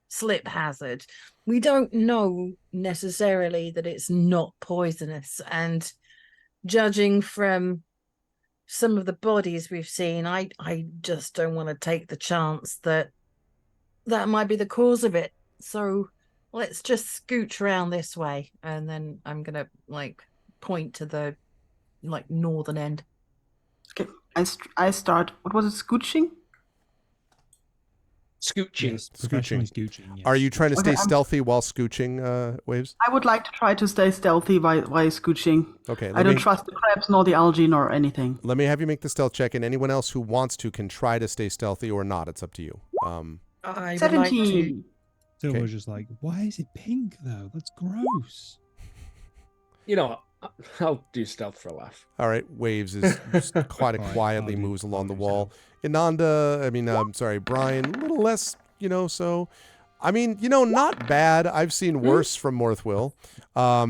slip hazard, we don't know necessarily that it's not poisonous. And judging from some of the bodies we've seen, I just don't want to take the chance that might be the cause of it. So let's just scooch around this way, and then I'm gonna point to the northern end. Okay, I start. What was it? Scooching? Scooching. Yes, professionally scooching. Yes. Are you trying to stay stealthy while scooching, Waves? I would like to try to stay stealthy while scooching. Okay. I don't trust the crabs nor the algae nor anything. Let me have you make the stealth check, and anyone else who wants to can try to stay stealthy or not. It's up to you. I 17. So we're just like, why is it pink though? That's gross. You know what? I'll do stealth for a laugh. All right, Waves is just quietly moves along the wall. Brian, a little less, so... not bad. I've seen worse from Morthwill.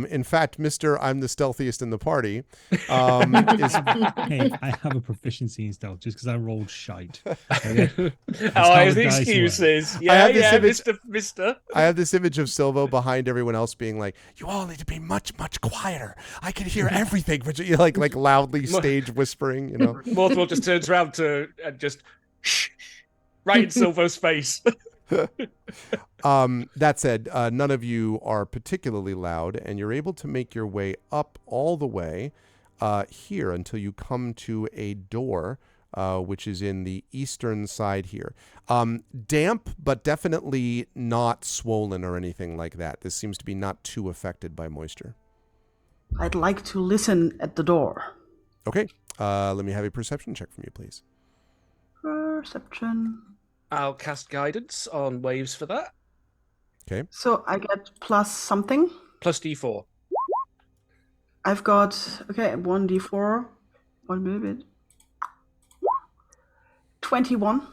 In fact, Mr. I'm the stealthiest in the party. Hey, I have a proficiency in stealth just because I rolled shite. Okay? The excuses. Mister. I have this image of Silvo behind everyone else being like, you all need to be much, much quieter. I can hear everything. But like loudly stage whispering, Morthwill just turns around to just shh, right in Silvo's face. That said, none of you are particularly loud, and you're able to make your way up all the way here until you come to a door, which is in the eastern side here. Damp, but definitely not swollen or anything like that. This seems to be not too affected by moisture. I'd like to listen at the door. Okay. Let me have a perception check from you, please. Perception. I'll cast guidance on Waves for that. Okay. So I get plus something. Plus D4. I've got 1d4. 1 minute. 21.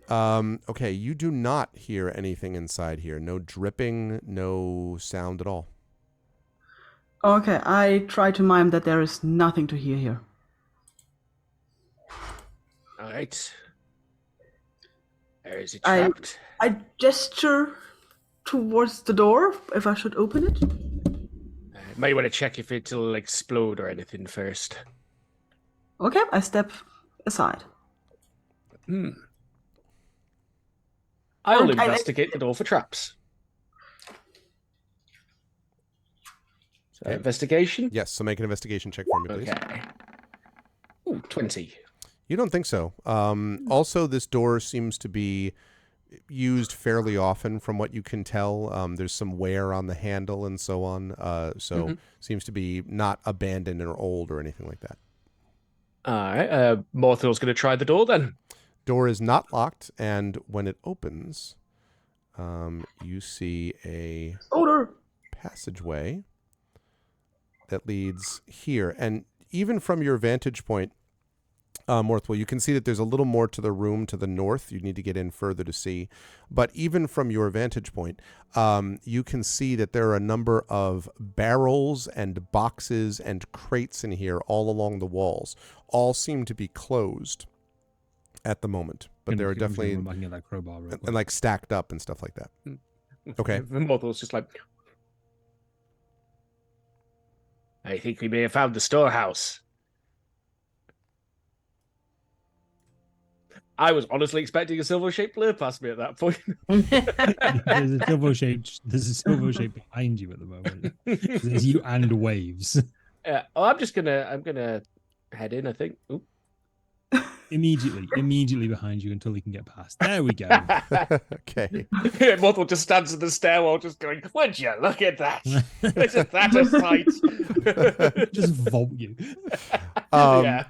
Okay, you do not hear anything inside here. No dripping, no sound at all. Okay, I try to mime that there is nothing to hear here. All right. Where is it I- trapped? I gesture towards the door if I should open it. Might want to check if it'll explode or anything first. Okay, I step aside. I'll I- investigate the door for traps. So, Okay. investigation? Yes, so make an investigation check for me, please. Okay. Ooh, 20. You don't think so. Also, this door seems to be used fairly often from what you can tell. There's some wear on the handle and so on. Seems to be not abandoned or old or anything like that. All right. Morthil's going to try the door then. Door is not locked, and when it opens, you see a Odor. passageway that leads here. And even from your vantage point, Morthwell, you can see that there's a little more to the room to the north. You need to get in further to see. But even from your vantage point, you can see that there are a number of barrels and boxes and crates in here all along the walls. All seem to be closed at the moment. But there are definitely... I can get that crowbar real quick. and like stacked up and stuff like that. Okay. Morthil's just like, I think we may have found the storehouse. I was honestly expecting a silver-shaped blur past me at that point. There's a silver shape behind you at the moment. There's you and waves. I'm gonna head in, I think. Ooh. Immediately behind you until he can get past. There we go. Okay. Morthil just stands in the stairwell, just going, "Would you look at that? Isn't that a sight?" Just vault you. Yeah.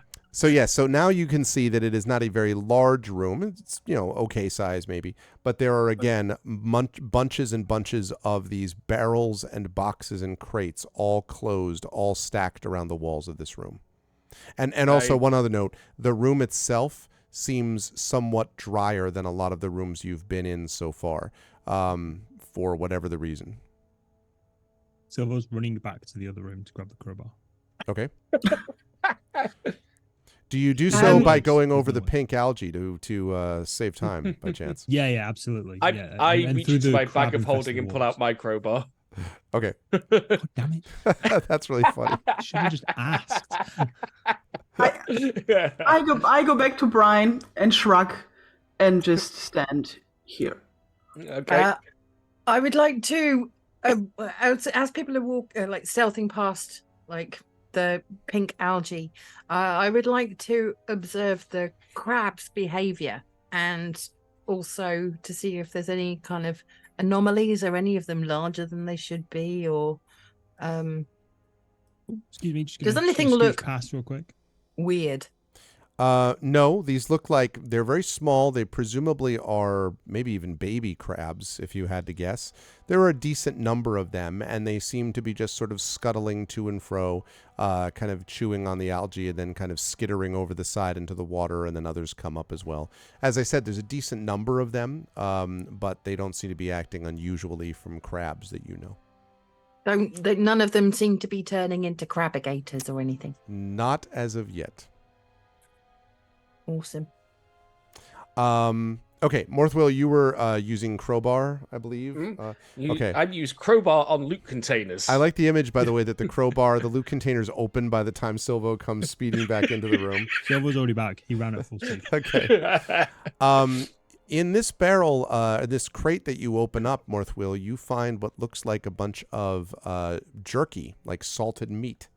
So now you can see that it is not a very large room. It's, okay size maybe. But there are, again, bunches and bunches of these barrels and boxes and crates, all closed, all stacked around the walls of this room. And also, one other note, the room itself seems somewhat drier than a lot of the rooms you've been in so far, for whatever the reason. Silver's running back to the other room to grab the crowbar. Okay. Do you do so by going over the pink algae to save time, by chance? Yeah, absolutely. I reach into my bag of holding and pull out my crowbar. Okay. God damn it. That's really funny. Should have just asked. I go back to Brian and shrug and just stand here. Okay. I would like to, as people are stealthing past, the pink algae, I would like to observe the crab's behavior and also to see if there's any kind of anomalies. Are any of them larger than they should be, or Excuse me, just does gonna anything scoot look past real quick? weird? No, these look like they're very small. They presumably are maybe even baby crabs, if you had to guess. There are a decent number of them, and they seem to be just sort of scuttling to and fro, kind of chewing on the algae and then kind of skittering over the side into the water, and then others come up as well. As I said, there's a decent number of them, but they don't seem to be acting unusually from crabs that you know. None of them seem to be turning into crabigators or anything. Not as of yet. Awesome. Okay, Morthwell, you were using crowbar, I believe. Okay. I've used crowbar on loot containers. I like the image, by the way, that the crowbar, the loot container's open by the time Silvo comes speeding back into the room. Silver's already back. He ran at full speed. Okay. In this barrel, this crate that you open up, Morthwell, you find what looks like a bunch of jerky, like salted meat,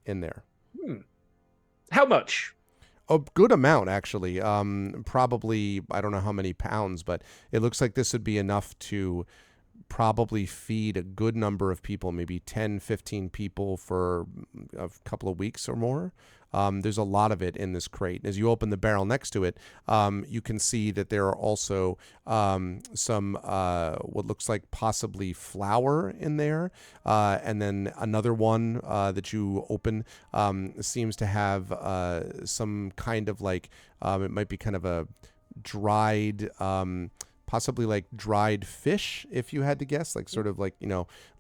in there. How much? A good amount, actually. Probably, I don't know how many pounds, but it looks like this would be enough to probably feed a good number of people, maybe 10, 15 people for a couple of weeks or more. There's a lot of it in this crate. As you open the barrel next to it, you can see that there are also some what looks like possibly flour in there. And then another one that you open seems to have some kind of it might be kind of a dried possibly like dried fish, if you had to guess, like sort of like,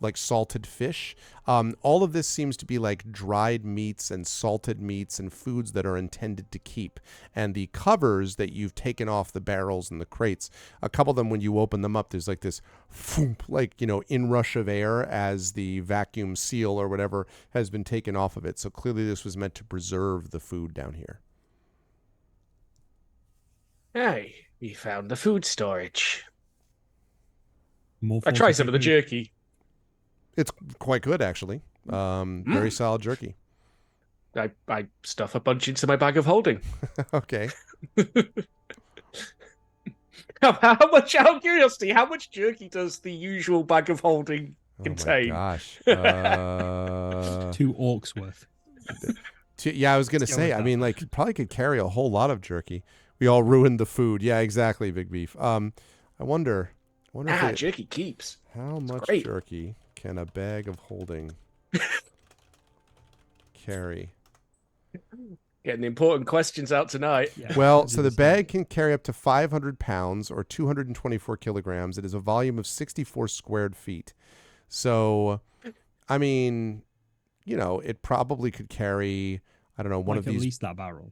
like salted fish. All of this seems to be like dried meats and salted meats and foods that are intended to keep. And the covers that you've taken off the barrels and the crates, a couple of them, when you open them up, there's like this foomp, like, inrush of air as the vacuum seal or whatever has been taken off of it. So clearly this was meant to preserve the food down here. Hey, we found the food storage. More I tried some of the fortified jerky. It's quite good, actually. Very solid jerky. I stuff a bunch into my bag of holding. Okay. How much, out of curiosity, how much jerky does the usual bag of holding contain? Oh my gosh. 2 orcs worth. Yeah, I was going to Let's go say, with I that. mean, like, probably could carry a whole lot of jerky. We all ruined the food. Yeah, exactly, Big Beef. I wonder if Jerky keeps. how much great. jerky can a bag of holding carry? Getting the important questions out tonight. Yeah, Well, so the bag can carry up to 500 pounds or 224 kilograms. It is a volume of 64 squared feet. So, I mean, it probably could carry, I don't know, one like of at these. least that barrel.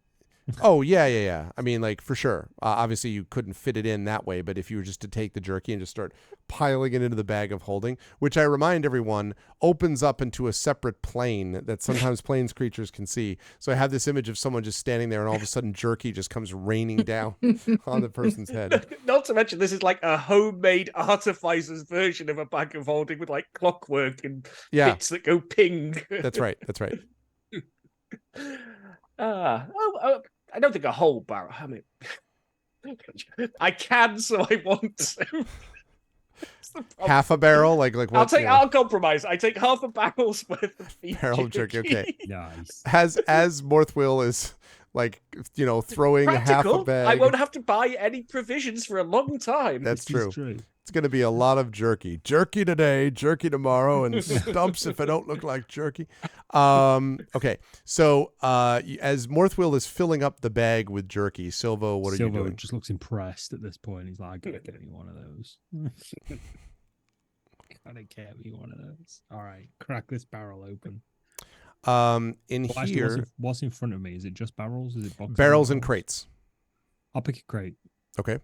Oh, yeah. I mean, like, for sure. Obviously, you couldn't fit it in that way, but if you were just to take the jerky and just start piling it into the bag of holding, which I remind everyone opens up into a separate plane that sometimes planes creatures can see. So I have this image of someone just standing there and all of a sudden jerky just comes raining down on the person's head. Not to mention, this is like a homemade artificer's version of a bag of holding with like clockwork and Yeah, bits that go ping. that's right. I don't think a whole barrel. I mean, I can, so I want to. That's the problem. Half a barrel? Like what? I'll compromise. I take half a barrel's worth of beef Barrel of jerky, okay. Nice. As Morthwill is like, throwing half a Practical. bag. I won't have to buy any provisions for a long time. That's This is true. It's going to be a lot of jerky. Jerky today, jerky tomorrow, and stumps if I don't look like jerky. Okay, so as Morthwill is filling up the bag with jerky, Silvo, what are you doing? Just looks impressed at this point. He's like, I gotta get me one of those. Gotta get me one of those. All right, crack this barrel open. In Well, actually, here, what's in front of me? Is it just barrels? Is it boxes? barrels and crates. I'll pick a crate. Okay.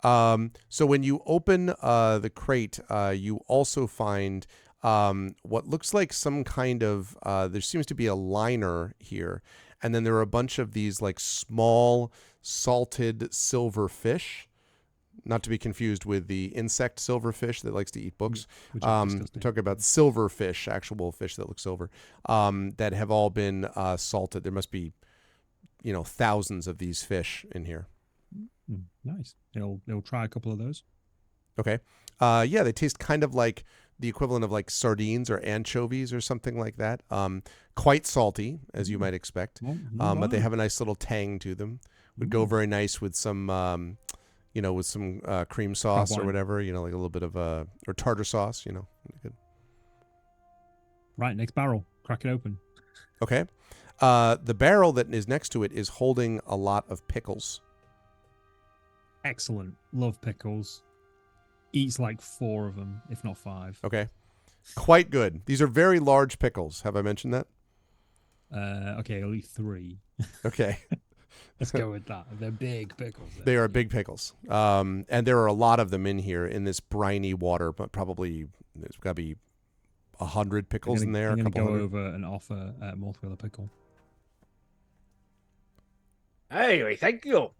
So when you open the crate, you also find what looks like some kind of there seems to be a liner here, and then there are a bunch of these like small salted silver fish, not to be confused with the insect silverfish that likes to eat books. Which is I'm disgusting. talking about silverfish, actual fish that look silver, that have all been salted. There must be, thousands of these fish in here. Nice. They'll try a couple of those. Okay. Yeah, they taste kind of like the equivalent of like sardines or anchovies or something like that. Quite salty, as you might expect. But they have a nice little tang to them. Would go very nice with some, with some cream sauce or wine. whatever, like a little bit of or tartar sauce, Good. Right, next barrel. Crack it open. Okay. The barrel that is next to it is holding a lot of pickles. Excellent. Love pickles. Eats like 4 of them, if not 5. Okay. Quite good. These are very large pickles. Have I mentioned that? Okay, I'll eat 3. Okay. Let's go with that. They're big pickles. They are big pickles. And there are a lot of them in here in this briny water, but probably there's got to be 100 pickles in there. I'm going to go 100. over and offer Morthwill a pickle. Hey, thank you.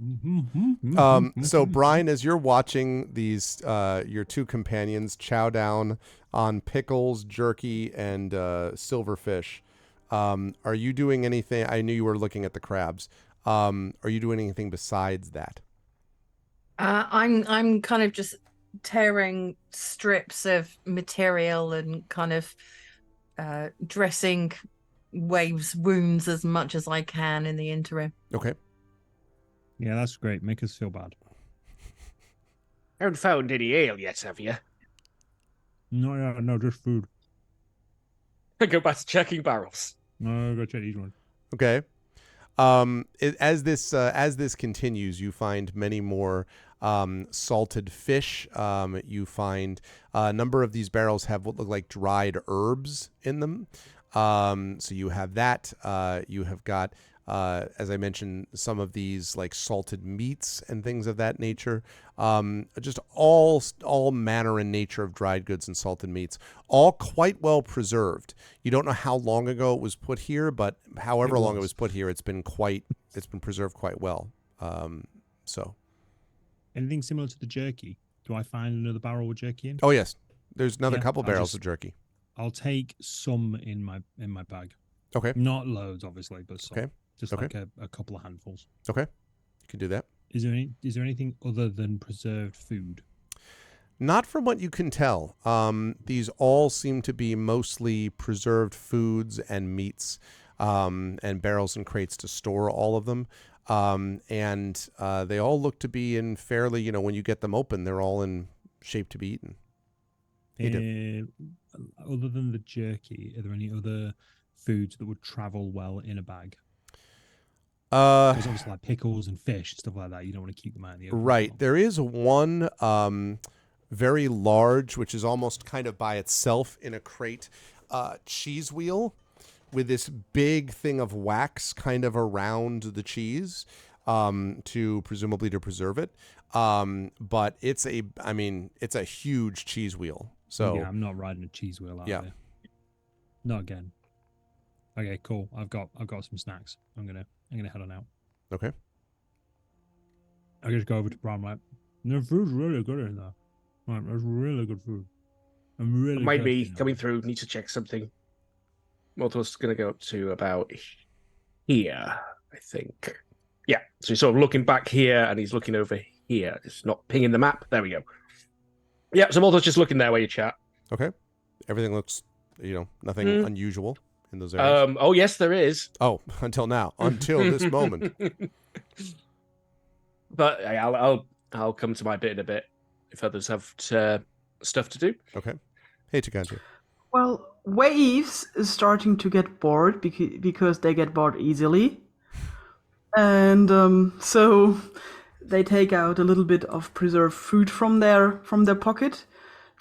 So Brian, as you're watching these, your 2 companions chow down on pickles, jerky, and silverfish, are you doing anything? I knew you were looking at the crabs. Are you doing anything besides that? I'm kind of just tearing strips of material and kind of dressing Wave's wounds as much as I can in the interim. Okay. Yeah, that's great. Make us feel bad. Haven't found any ale yet, have you? No, just food. I go back to checking barrels. No, go check each one. Okay. As this continues, you find many more salted fish. You find a number of these barrels have what look like dried herbs in them. So you have that. You have got, as I mentioned, some of these like salted meats and things of that nature. Just all manner in nature of dried goods and salted meats, all quite well preserved. You don't know how long ago it was put here, but however long it was put here, it's been preserved quite well. So Anything similar to the jerky? Do I find another barrel with jerky in? oh yes, there's another Yeah, couple I'll barrels just- of jerky. I'll take some in my bag. Okay, Not loads, obviously, but some. Okay. Just Okay. like a couple of handfuls. okay, you can do that. Is there anything other than preserved food? Not from what you can tell. These all seem to be mostly preserved foods and meats, and barrels and crates to store all of them. And they all look to be in fairly, when you get them open, they're all in shape to be eaten. Other than the jerky, are there any other foods that would travel well in a bag? Because obviously, like pickles and fish and stuff like that, you don't want to keep them out in the open. Right. There is one very large, which is almost kind of by itself in a crate, cheese wheel with this big thing of wax kind of around the cheese to presumably to preserve it. But it's a huge cheese wheel. So yeah, I'm not riding a cheese wheel out Yeah. there. Not again. Okay, cool. I've got some snacks. I'm gonna head on out. okay. I just go over to Bram like, the food's really good in there. Right, that's really good food. I'm really Might be thirsty now. coming through. Need to check something. Mortal's going to go up to about here, I think. Yeah, so he's sort of looking back here, and he's looking over here. It's not pinging the map. There we go. Yeah, so Mortal's just looking there where you chat. Okay. Everything looks, nothing unusual in those areas. Oh yes, there is. Oh, until now, until this moment. But I'll come to my bit in a bit if others have stuff to do. Okay. Hey, Takanji. Well, Waves is starting to get bored because they get bored easily. And so they take out a little bit of preserved food from their pocket,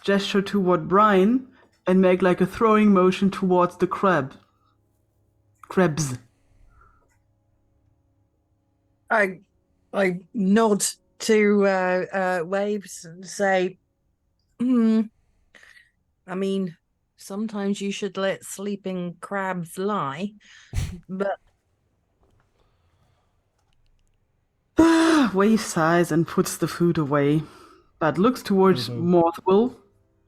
gesture toward Brian, and make like a throwing motion towards the crabs. I nod to Waves and say, I mean, sometimes you should let sleeping crabs lie, but Wave sighs and puts the food away, but looks towards Although- Mothwill,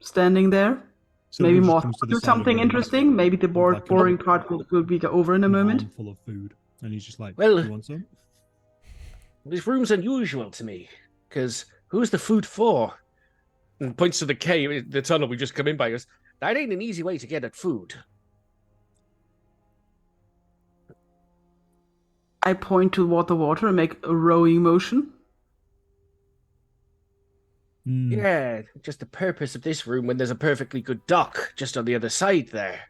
standing there. So Maybe it just Moth comes to will the do side of something him interesting. Maybe the with like a boring part will be over in a moment. armful of food, and he's just like, Well- you want some? This room's unusual to me, because who's the food for? And points to the cave, the tunnel we just come in by. Goes, that ain't an easy way to get at food. I point toward the water and make a rowing motion. Mm, Yeah, just the purpose of this room when there's a perfectly good dock just on the other side there.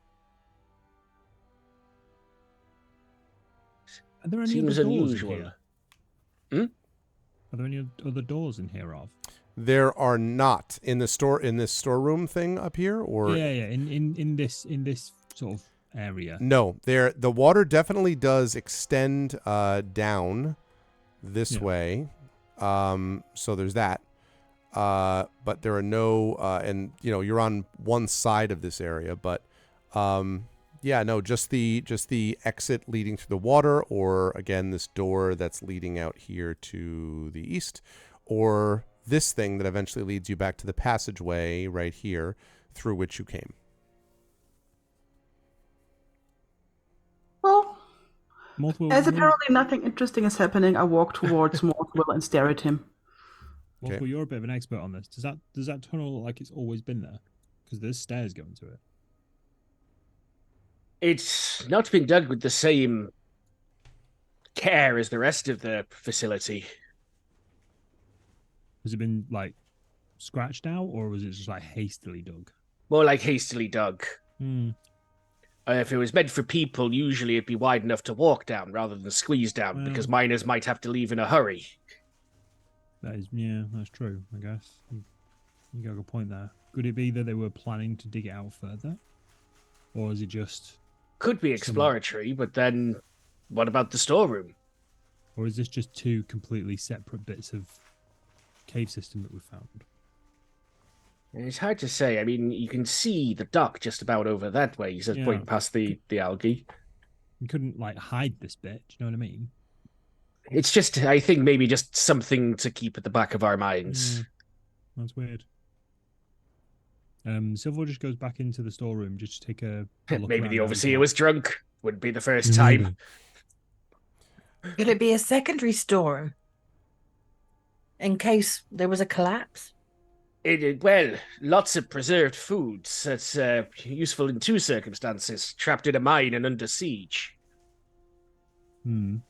Are there any Seems other doors unusual. in here? Hmm? Are there any other doors in here? Of There are not in this storeroom thing up here, or yeah. In this sort of area. no. The water definitely does extend down this Yeah. way. So there's that. But there are no, and you're on one side of this area, but just the exit leading to the water, or again this door that's leading out here to the east, or this thing that eventually leads you back to the passageway right here through which you came. Well, Mothwell, as apparently nothing interesting is happening, I walk towards Mothwill and stare at him. Mothwell, you're a bit of an expert on this. Does that tunnel look like it's always been there? Because there's stairs going to it. It's not been dug with the same care as the rest of the facility. Has it been like scratched out, or was it just like hastily dug? More like hastily dug. Hmm. If it was meant for people, usually it'd be wide enough to walk down rather than squeeze down, because miners might have to leave in a hurry. That's true. I guess you got a good point there. Could it be that they were planning to dig it out further, or is it just, Could be exploratory, but then what about the storeroom? or is this just two completely separate bits of cave system that we found? It's hard to say. I mean, you can see the dock just about over that way. He says, Yeah. pointing past the algae. You couldn't like hide this bit. Do you know what I mean? It's just, I think, maybe just something to keep at the back of our minds. That's weird. Silver just goes back into the storeroom just to take a look Maybe around the now as overseer well. was drunk. Wouldn't be the first Yeah, time. maybe. Could it be a secondary storeroom in case there was a collapse? Well, lots of preserved foods. That's useful in two circumstances: trapped in a mine and under siege. Maybe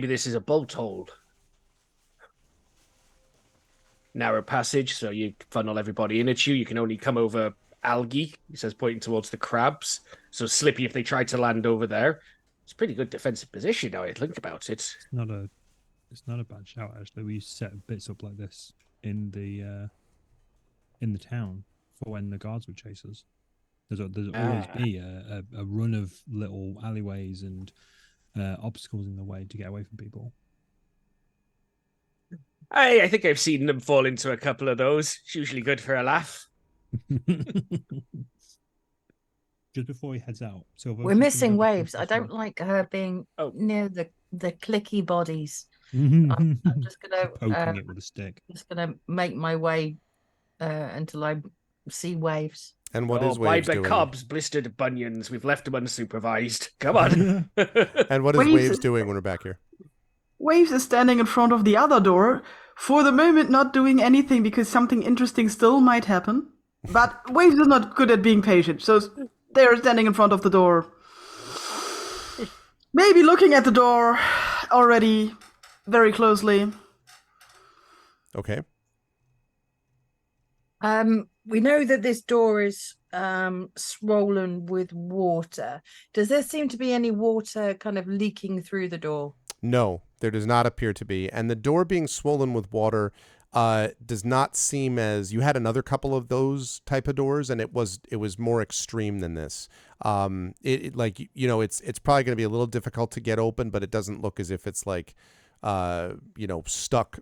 this is a bolt hole. Narrow passage, so you funnel everybody in at you. You can only come over algae, he says, pointing towards the crabs. So slippy if they try to land over there. It's a pretty good defensive position now I think about it. It's not a bad shout actually. We used to set bits up like this in the town for when the guards would chase us. There's always be a run of little alleyways and obstacles in the way to get away from people. I think I've seen them fall into a couple of those. It's usually good for a laugh. Just before he heads out, Silver. We're missing Waves. I don't like her being near the clicky bodies. I'm just gonna poking it with a stick. Just gonna make my way until I see Waves. And what is Waves by doing? Cobb's blistered bunions. We've left him unsupervised. Come on. And what is Waves doing when we're back here? Waves is standing in front of the other door, for the moment not doing anything because something interesting still might happen. But Waves is not good at being patient, so they're standing in front of the door. Maybe looking at the door already very closely. Okay. We know that this door is swollen with water. Does there seem to be any water kind of leaking through the door? No, there does not appear to be. And the door being swollen with water does not seem as... You had another couple of those type of doors, and it was more extreme than this. It's probably going to be a little difficult to get open, but it doesn't look as if it's like, stuck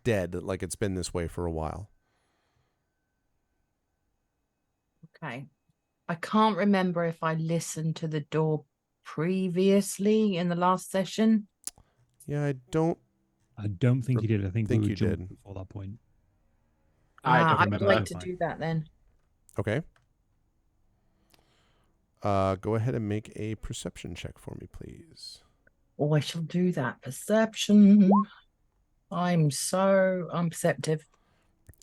dead, like it's been this way for a while. Okay. I can't remember if I listened to the door previously in the last session. Yeah, I don't think you did. I think we you did before that point. I would like to do that then. Okay. Go ahead and make a perception check for me, please. Oh, I shall do that. Perception. I'm perceptive.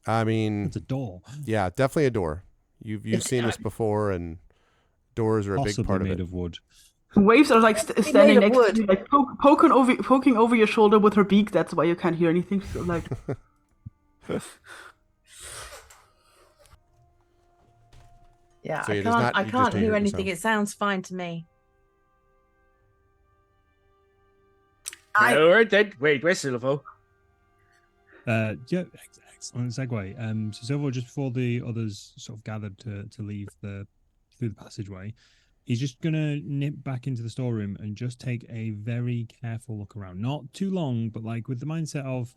I mean, it's a door. Yeah, definitely a door. You've seen this before, and doors are a big part of it. Made of wood. Waves are like standing next to you, like poking over your shoulder with her beak. That's why you can't hear anything. So like, yeah, so I can't hear anything. It sounds fine to me. All right then. Wait, where's Silvo? Yeah, excellent segue. So Silvo, just before the others sort of gathered to leave through the passageway, he's just gonna nip back into the storeroom and just take a very careful look around. Not too long, but like with the mindset of,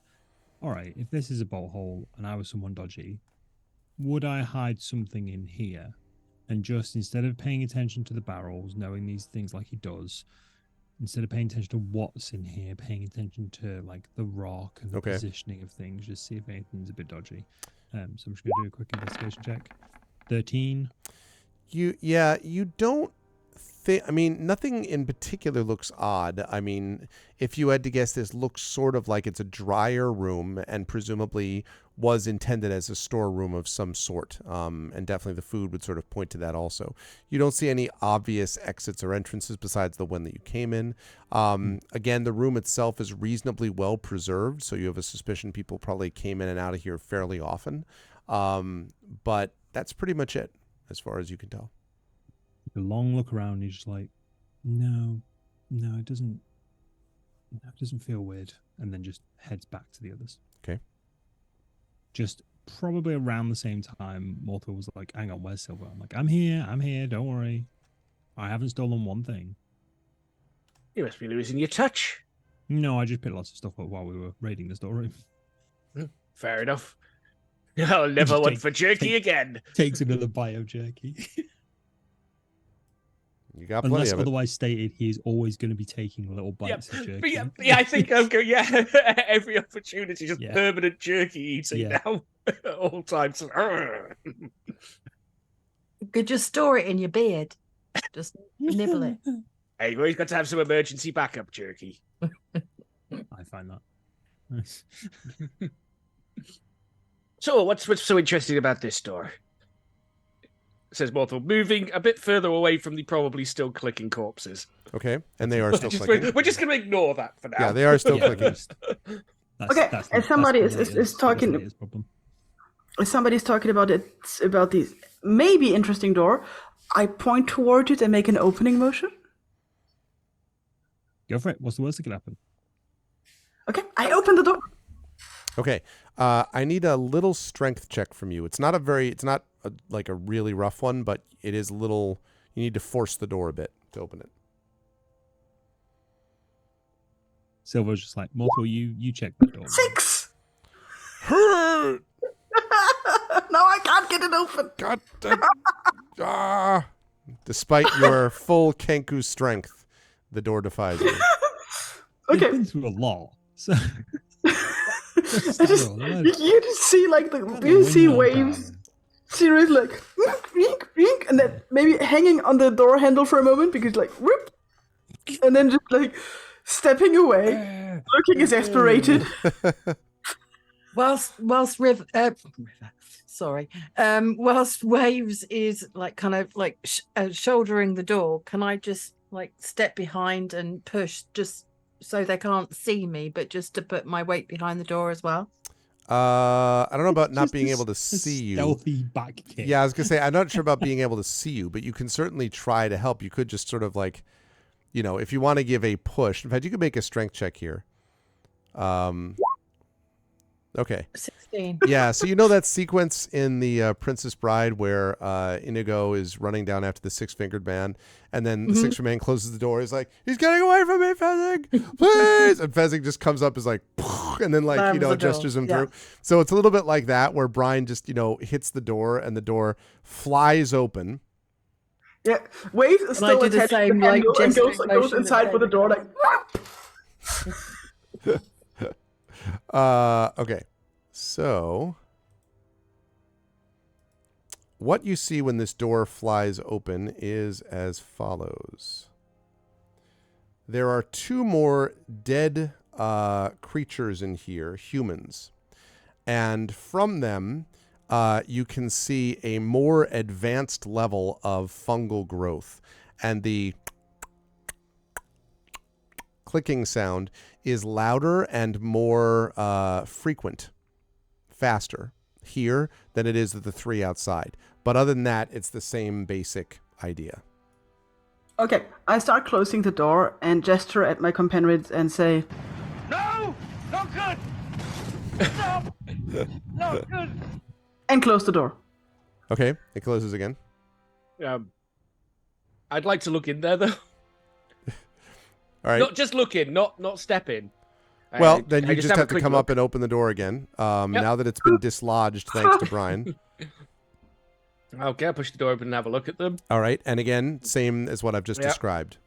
all right, if this is a bolt hole and I was someone dodgy, would I hide something in here? And just instead of paying attention to the barrels, knowing these things like he does, instead of paying attention to what's in here, paying attention to like the rock and the positioning of things, just see if anything's a bit dodgy. So I'm just gonna do a quick investigation check. 13. You don't think... I mean, nothing in particular looks odd. I mean, if you had to guess, this looks sort of like it's a drier room and presumably was intended as a storeroom of some sort. And definitely the food would sort of point to that also. You don't see any obvious exits or entrances besides the one that you came in. Again, the room itself is reasonably well preserved, so you have a suspicion people probably came in and out of here fairly often. But that's pretty much it, as far as you can tell. A long look around, he's just like, no, it doesn't That doesn't feel weird. And then just heads back to the others. Okay. Just probably around the same time, Mortal was like, hang on, where's Silver? I'm like, I'm here, don't worry. I haven't stolen one thing. You must be losing your touch. No, I just picked lots of stuff up while we were raiding the storeroom. Fair enough. I'll never Just want for jerky again. Takes another bite of jerky. You got plenty Unless of it. otherwise stated, he is always going to be taking little bites of jerky. But yeah, I think I'll go, every opportunity, just Yeah. permanent jerky eating Yeah. now. At all times. You could just store it in your beard. Just nibble it. Hey, you've always got to have some emergency backup jerky. I find that nice. So, what's so interesting about this door? Says Mortal, moving a bit further away from the probably still clicking corpses. Okay, and they are still clicking. We're just going to ignore that for now. Yeah, they are still Yeah. clicking. Okay, and somebody that's the is latest talking. problem. Somebody's talking about it, about this maybe interesting door. I point toward it and make an opening motion. Go for it. What's the worst that could happen? Okay, I open the door. Okay, I need a little strength check from you. It's not like a really rough one, but it is a little. You need to force the door a bit to open it. Silver's just like, Mortal, you check the door. 6. Hurt! No, I can't get it open. God. Despite your full Kenku strength, the door defies you. They've Okay. been through a lot. So I just, you just see like you see waves. Seriously, like wink, wink, and then maybe hanging on the door handle for a moment because like whoop, and then just like stepping away, looking exasperated. Whilst Waves is like kind of like shouldering the door, can I just like step behind and push just so they can't see me, but just to put my weight behind the door as well? I don't know about not Just being a able to s- see you. Stealthy back kick. Yeah, I was gonna say I'm not sure about being able to see you, but you can certainly try to help. You could just sort of like, if you want to give a push. In fact, you could make a strength check here. Okay. 16. Yeah, so you know that sequence in the Princess Bride where Inigo is running down after the six-fingered man, and then the six-fingered man closes the door. He's like, "He's getting away from me, Fezzing, please!" And Fezzing just comes up, is like, and then like Slams the door. gestures him Yeah. through. So it's a little bit like that, where Brian just hits the door, and the door flies open. Yeah, Waves is And I still do the attached to same, the like, handle and goes gesturing motion inside that with the they door do. like. Okay. So, what you see when this door flies open is as follows. There are 2 more dead creatures in here, humans. And from them, you can see a more advanced level of fungal growth. And the clicking sound is louder and more frequent. Faster here than it is at the 3 outside. But other than that, it's the same basic idea. Okay, I start closing the door and gesture at my comrades and say, No! Not good! Stop! Not good! and close the door. Okay, it closes again. I'd like to look in there, though. All right. Not just look in, not step in. Well, then you just have to quick come look. up and open the door again. Now that it's been dislodged, thanks to Brian. Okay, I'll push the door open and have a look at them. All right, and again, same as what I've just described.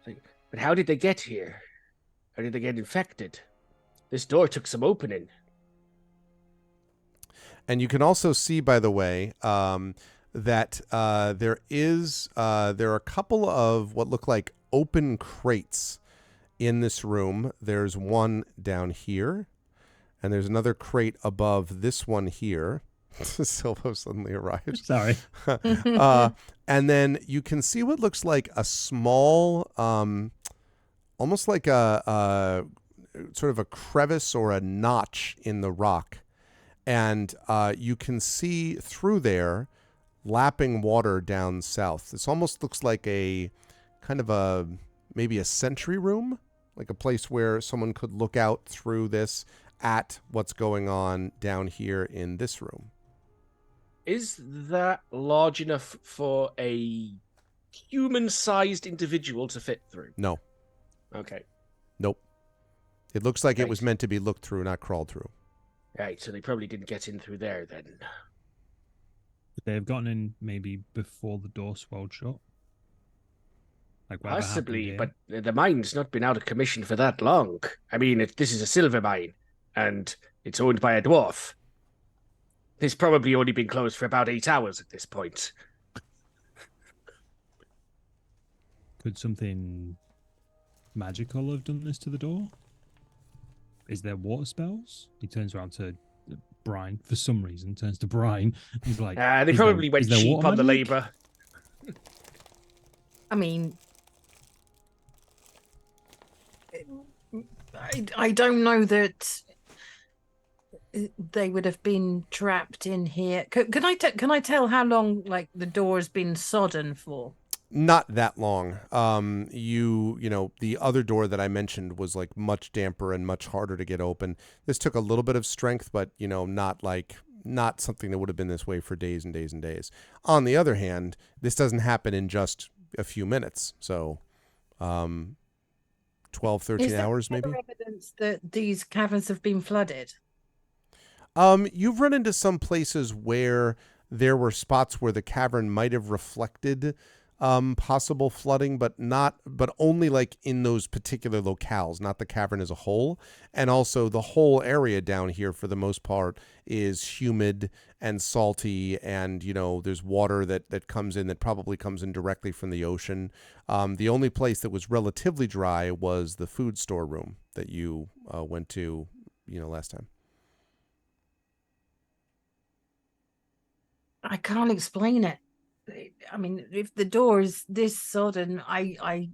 But how did they get here? How did they get infected? This door took some opening. And you can also see, by the way, that there are a couple of what look like open crates in this room. There's one down here, and there's another crate above this one here. Silvo suddenly arrives. Sorry. And then you can see what looks like a small, almost like a sort of a crevice or a notch in the rock. And you can see through there lapping water down south. This almost looks like a kind of a maybe a sentry room, like a place where someone could look out through this at what's going on down here in this room. Is that large enough for a human-sized individual to fit through? No. Okay. Nope. It looks like it was Right. meant to be looked through, not crawled through. Right, so they probably didn't get in through there then. Could they have gotten in maybe before the door swelled shut? Like whatever happened Possibly, here? but the mine's not been out of commission for that long. I mean, this is a silver mine, and it's owned by a dwarf. It's probably only been closed for about 8 hours at this point. Could something magical have done this to the door? Is there water spells? He turns around to Brian for some reason. Turns to Brian. He's like, They "Is probably there- went is there cheap water on the magic?" labor. I mean, I don't know that they would have been trapped in here. Can I tell how long like the door has been sodden for? Not that long. You know, the other door that I mentioned was like much damper and much harder to get open. This took a little bit of strength, but you know, not something that would have been this way for days and days and days. On the other hand, this doesn't happen in just a few minutes. So, 12, 13 Is there hours maybe. other evidence that these caverns have been flooded? You've run into some places where there were spots where the cavern might have reflected possible flooding, but only like in those particular locales, not the cavern as a whole. And also the whole area down here for the most part is humid and salty, and you know, there's water that comes in that probably comes in directly from the ocean. The only place that was relatively dry was the food store room that you went to, you know, last time. I can't explain it. I mean, if the door is this sodden, I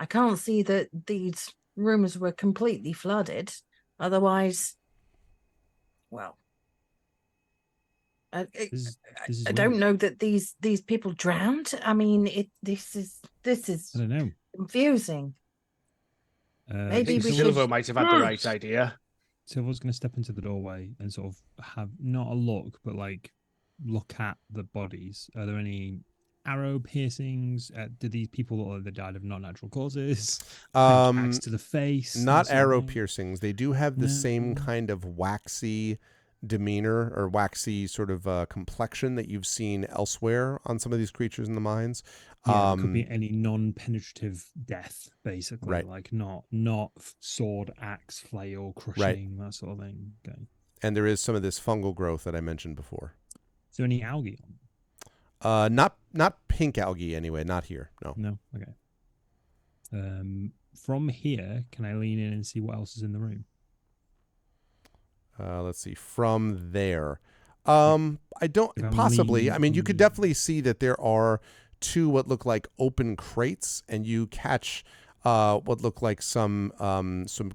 can't see that these rooms were completely flooded. Otherwise, well, I This is I don't weird. know that these people drowned. I mean, this is I don't know. confusing. I Maybe think we should- Silver might have had the right idea. Silver's going to step into the doorway and sort of have not a look, but like look at the bodies. Are there any arrow piercings? Do these people look like they died of non-natural causes? Axe to the face? Not that sort of arrow thing? piercings. They do have the same No. kind of waxy demeanor or waxy sort of complexion that you've seen elsewhere on some of these creatures in the mines. Yeah, it could be any non-penetrative death, basically. Right. Like not sword, axe, flail, crushing, that sort of thing. Okay. And there is some of this fungal growth that I mentioned before. Is there any algae on? Not pink algae anyway. Not here. No. No. Okay. From here, can I lean in and see what else is in the room? Let's see. From there, I don't If I'm possibly. leaning I mean, you could on- definitely see that there are two what look like open crates, and you catch what look like some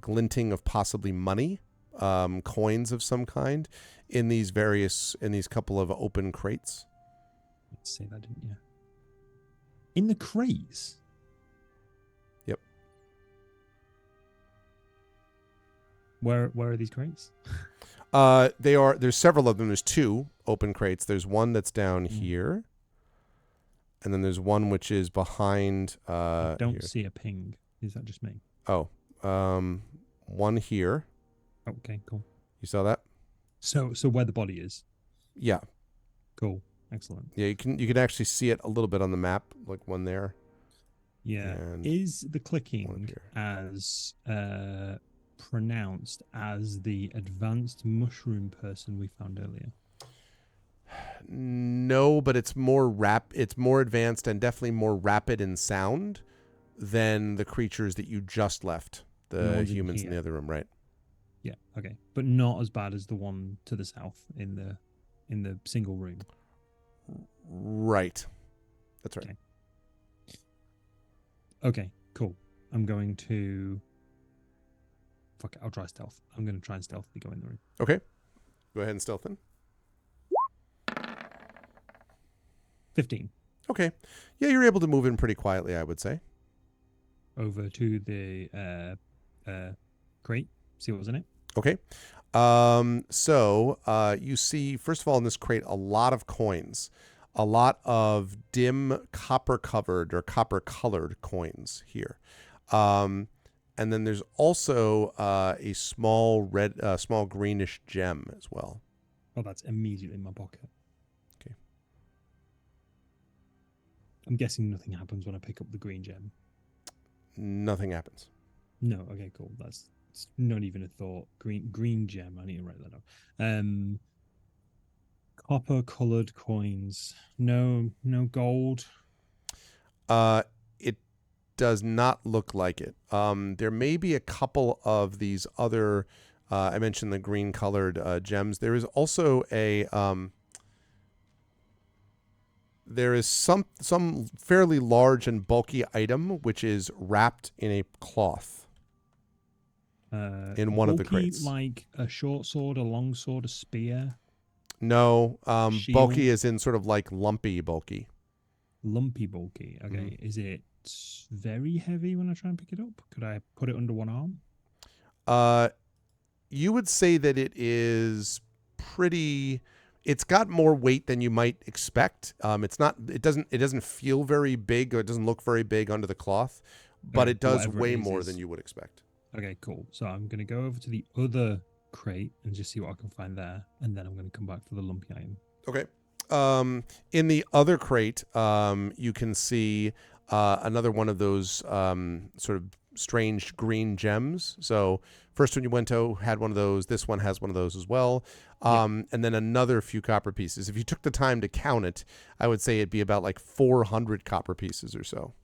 glinting of possibly money, coins of some kind in these couple of open crates. Let's say that, didn't you? In the crates? Yep. Where are these crates? There's several of them. There's two open crates. There's one that's down here, and then there's one which is behind. I don't here. see a ping. Is that just me? Oh, one here. Okay, cool. You saw that? So where the body is. Yeah. Cool. Excellent. Yeah, you can actually see it a little bit on the map, like one there. Yeah. And Is the one clicking up here. as pronounced as the advanced mushroom person we found earlier? No, but it's more it's more advanced and definitely more rapid in sound than the creatures that you just left, The the ones in humans in the here. other room, right? Yeah. Okay. But not as bad as the one to the south in the single room. Right. That's right. Okay. Okay, cool. I'm going to... Fuck it, I'll try stealth. I'm going to try and stealthily go in the room. Okay. Go ahead and stealth in. 15. Okay. Yeah, you're able to move in pretty quietly, I would say. over to the crate, see what was in it. Okay. So you see, first of all, in this crate, a lot of coins, a lot of dim copper-covered or copper-colored coins here. And then there's also a small small greenish gem as well. Oh, that's immediately in my pocket. Okay. I'm guessing nothing happens when I pick up the green gem. Nothing happens. No, okay, cool. That's not even a thought. Green gem. I need to write that down. Copper colored coins. No gold. It does not look like it. There may be a couple of these other. I mentioned the green colored gems. There is also there is some fairly large and bulky item which is wrapped in a cloth. In one of the Bulky, crates. like a short sword, a long sword, a spear. No, Shield. bulky is in sort of like lumpy bulky. Lumpy bulky. Okay. Is it very heavy when I try and pick it up? Could I put it under one arm? You would say that it is pretty. It's got more weight than you might expect. It's not. It doesn't feel very big, or it doesn't look very big under the cloth, but Okay, it does whatever it weigh is, more is- than you would expect. Okay, cool. So I'm going to go over to the other crate and just see what I can find there. And then I'm going to come back for the lumpy item. Okay. In the other crate, you can see another one of those sort of strange green gems. So first one you went to had one of those. This one has one of those as well. And then another few copper pieces. If you took the time to count it, I would say it'd be about like 400 copper pieces or so.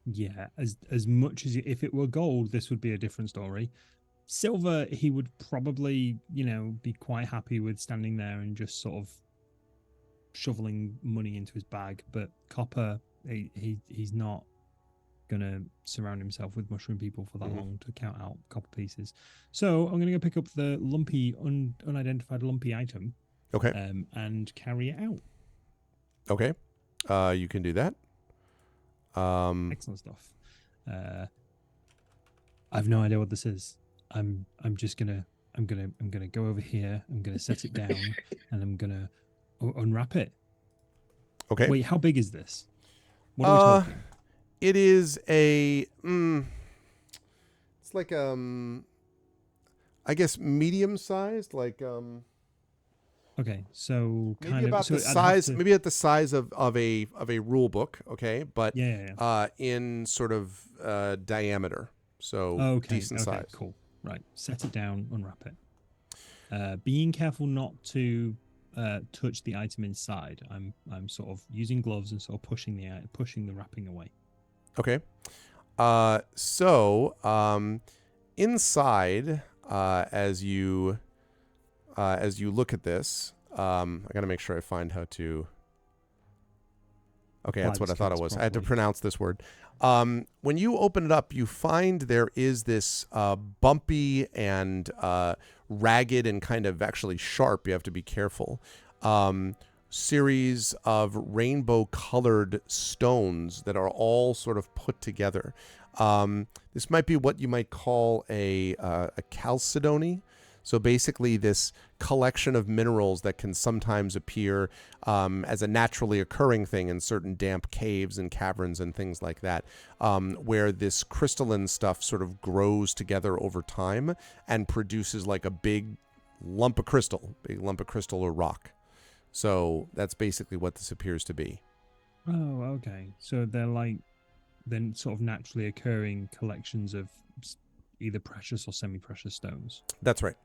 Yeah, as much as if it were gold, this would be a different story. Silver, he would probably, be quite happy with standing there and just sort of shoveling money into his bag. But copper, he's not gonna surround himself with mushroom people for that long to count out copper pieces. So I'm gonna go pick up the lumpy, unidentified lumpy item. Okay. And carry it out. Okay. You can do that. Excellent stuff. I have no idea what this is. I'm gonna go over here. I'm gonna set it down, and I'm gonna unwrap it. Okay. Wait, how big is this? What are we talking? It is a. It's like I guess medium sized, like Okay, so maybe kind about of the size, maybe at the size of a rule book. Okay, but yeah. in sort of diameter, so Okay, decent okay, size. cool. Right, set it down, unwrap it. Being careful not to touch the item inside. I'm sort of using gloves and sort of pushing the wrapping away. Okay. So inside, as you look at this, I got to make sure I find how to. Okay, that's what I thought it was. I had to pronounce this word. When you open it up, you find there is this bumpy and ragged and kind of actually sharp. You have to be careful. Series of rainbow-colored stones that are all sort of put together. This might be what you might call a chalcedony. So basically this collection of minerals that can sometimes appear as a naturally occurring thing in certain damp caves and caverns and things like that, where this crystalline stuff sort of grows together over time and produces like a big lump of crystal or rock. So that's basically what this appears to be. Oh, okay. So they're then sort of naturally occurring collections of either precious or semi-precious stones. That's right.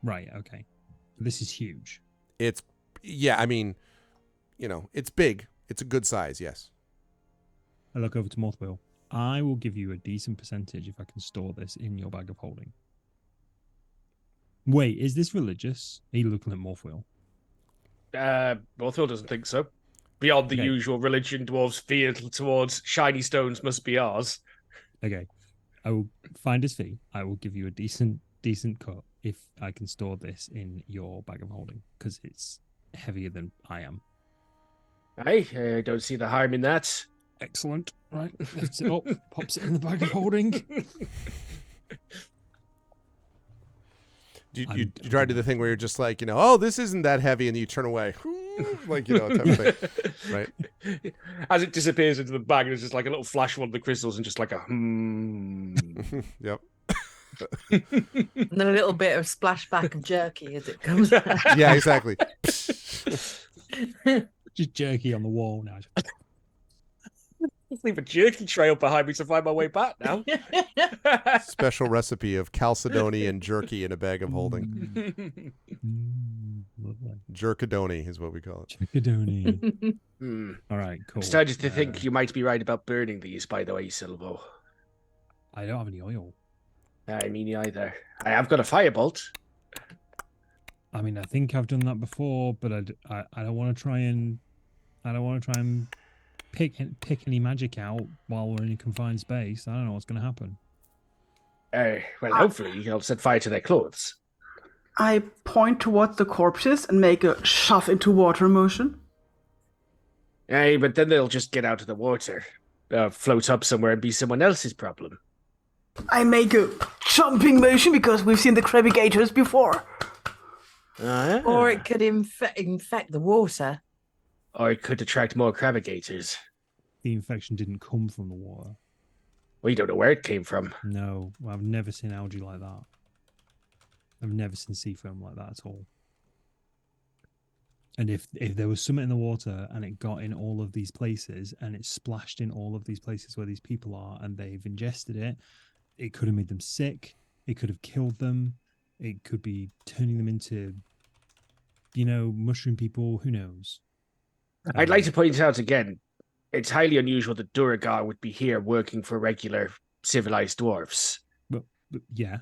Right, okay. This is huge. It's big. It's a good size, yes. I look over to Morthwheel. I will give you a decent percentage if I can store this in your bag of holding. Wait, is this religious? Are you looking at Morthwheel? Morthwheel doesn't think so. Beyond the Okay. usual religion dwarves feel towards shiny stones must be ours. Okay. I will find his fee. I will give you a decent cut if I can store this in your bag of holding, because it's heavier than I am. I don't see the harm in that. Excellent. Right, lifts it up, pops it in the bag of holding. You try to do the thing where you're just like, oh, this isn't that heavy, and you turn away, like, type of thing, right? As it disappears into the bag, there's just like a little flash of one of the crystals and just like a Yep. And then a little bit of splashback of jerky as it comes out. Yeah, exactly. Just jerky on the wall now. Just leave a jerky trail behind me to find my way back now. Special recipe of chalcedony and jerky in a bag of holding. Jerkadoni is what we call it. Jerkadoni. All right, cool. I started to think you might be right about burning these, by the way, Silvo. I don't have any oil. Me neither. I have got a firebolt. I mean, I think I've done that before, but I don't want to try and pick any magic out while we're in a confined space. I don't know what's going to happen. Well, hopefully you'll set fire to their clothes. I point towards the corpses and make a shove into water motion. But then they'll just get out of the water, float up somewhere and be someone else's problem. I make a jumping motion because we've seen the crabby-gators before. Or it could infect the water. Or it could attract more crabbigators. The infection didn't come from the water. We don't know where it came from. No, I've never seen algae like that. I've never seen sea foam like that at all. And if there was something in the water and it got in all of these places and it splashed in all of these places where these people are and they've ingested it, it could have made them sick. It could have killed them. It could be turning them into, mushroom people. Who knows? I'd like to point out again, it's highly unusual that Duragar would be here working for regular civilized dwarves. But yeah.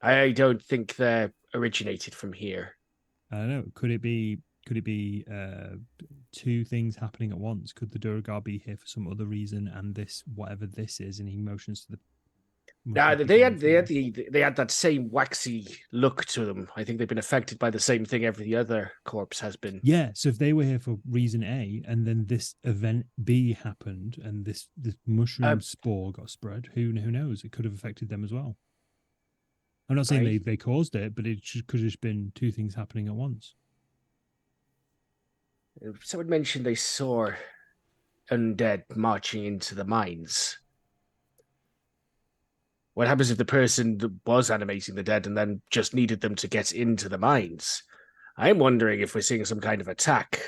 I don't think they originated from here. I don't know. Could it be two things happening at once? Could the Duragar be here for some other reason, and this, whatever this is, and he motions to the? They had that same waxy look to them. I think they've been affected by the same thing every other corpse has been. Yeah. So if they were here for reason A, and then this event B happened, and this mushroom spore got spread, who knows? It could have affected them as well. I'm not saying they caused it, but it could have just been two things happening at once. Someone mentioned they saw undead marching into the mines. What happens if the person that was animating the dead and then just needed them to get into the mines? I'm wondering if we're seeing some kind of attack.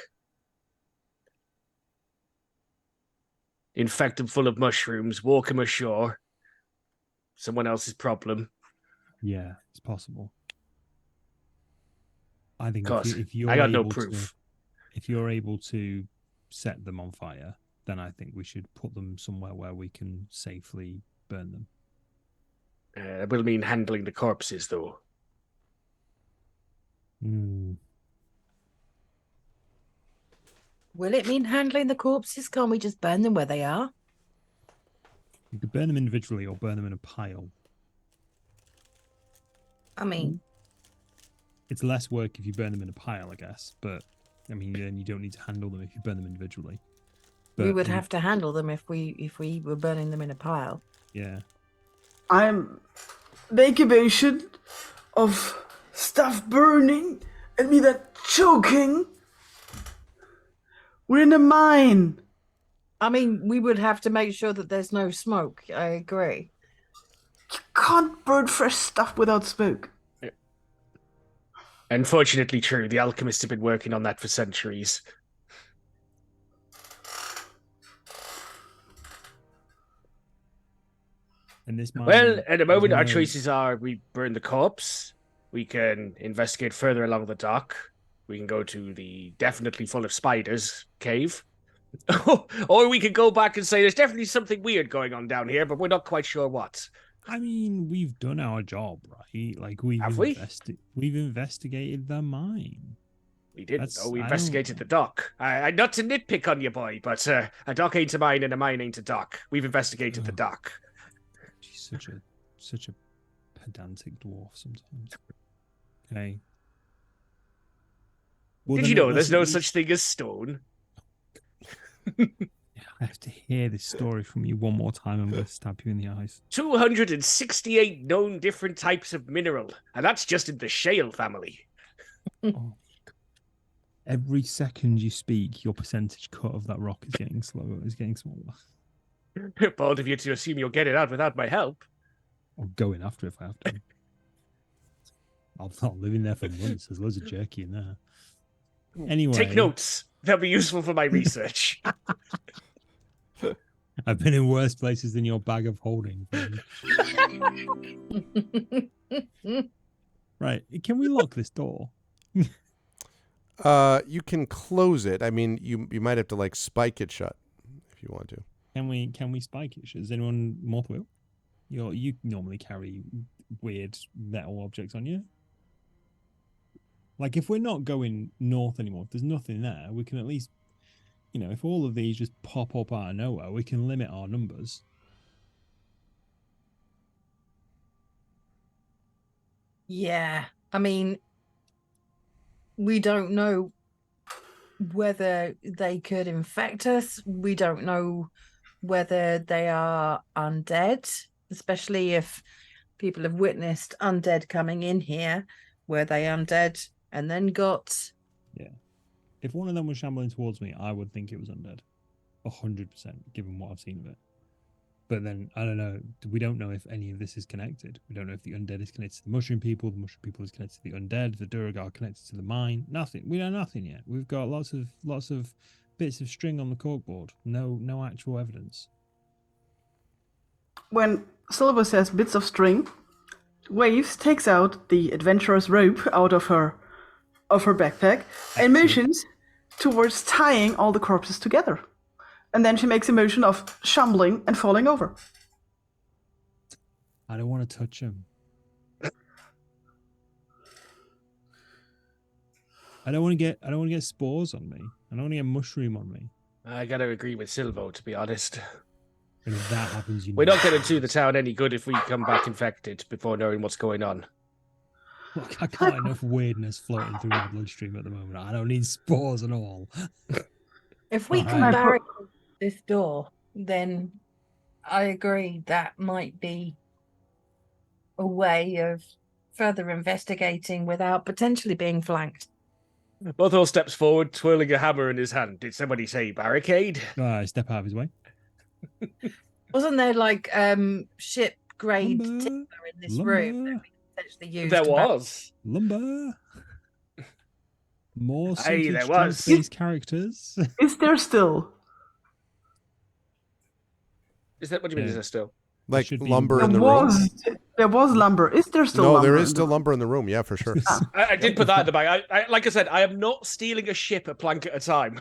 Infect them full of mushrooms, walk them ashore. Someone else's problem. Yeah, it's possible. I think if you're I got no able proof. If you're able to set them on fire, then I think we should put them somewhere where we can safely burn them. It will mean handling the corpses, though. Will it mean handling the corpses? Can't we just burn them where they are? You could burn them individually or burn them in a pile. I mean, it's less work if you burn them in a pile, I guess. But I mean, then you don't need to handle them if you burn them individually. But we would have to handle them if we were burning them in a pile. Yeah. I'm making a motion of stuff burning and me then choking. We're in a mine. I mean, we would have to make sure that there's no smoke. I agree. You can't burn fresh stuff without smoke. Unfortunately true. The alchemists have been working on that for centuries. And this mine, well, at the moment, our choices are we burn the corpse, we can investigate further along the dock, we can go to the definitely full of spiders cave, or we could go back and say there's definitely something weird going on down here, but we're not quite sure what. I mean, we've done our job, right? Like we've investigated the mine. We didn't, though. We investigated the dock. Not to nitpick on you, boy, but a dock ain't a mine and a mine ain't a dock. We've investigated the dock. She's such a pedantic dwarf sometimes. Okay. Well, did you know there's no such thing as stone? I have to hear this story from you one more time. I'm going to stab you in the eyes. 268 known different types of mineral, and that's just in the shale family. Oh, every second you speak, your percentage cut of that rock is getting slower. Is getting smaller. Bold of you to assume you'll get it out without my help. I'll go in after if I have to. I'll live in there for months. There's loads of jerky in there. Anyway, Take notes. They'll be useful for my research. I've been in worse places than your bag of holding. Right. Can we lock this door? You can close it. I mean, you might have to like spike it shut if you want to. Can we spike it? Is anyone Morthwheel? You normally carry weird metal objects on you. Like if we're not going north anymore, if there's nothing there, we can at least, if all of these just pop up out of nowhere, we can limit our numbers. Yeah, I mean, we don't know whether they could infect us. We don't know whether they are undead, especially if people have witnessed undead coming in here. Were they undead and then got... Yeah. If one of them was shambling towards me, I would think it was undead. 100%, given what I've seen of it. But then, I don't know. We don't know if any of this is connected. We don't know if the undead is connected to the mushroom people is connected to the undead, the Duragar connected to the mine. Nothing. We know nothing yet. We've got lots of bits of string on the corkboard. No actual evidence. When Silver says bits of string, Waves takes out the adventurer's rope out of her backpack and motions towards tying all the corpses together. And then she makes a motion of shambling and falling over. I don't want to touch him. I don't want to get spores on me. I don't want to get mushroom on me. I gotta agree with Silvo, to be honest. And if that happens, We're not going to do the town any good if we come back infected before knowing what's going on. Look, I got enough weirdness floating through my bloodstream at the moment. I don't need spores at all. If we can barricade this door, then I agree that might be a way of further investigating without potentially being flanked. Bothwell steps forward, twirling a hammer in his hand. Did somebody say barricade? I step out of his way. Wasn't there like ship grade Lumber, timber in this room that lumber. we potentially used? There was. Lumber. More Aye, there was. strength-based characters. Is there still? Is that what do you mean? Is there still? Like should be lumber There in the room? was lumber. Is there still lumber? No, there in is the still room? lumber in the room. Yeah, for sure. I did put that in the bag. I like I said, I am not stealing a ship a plank at a time.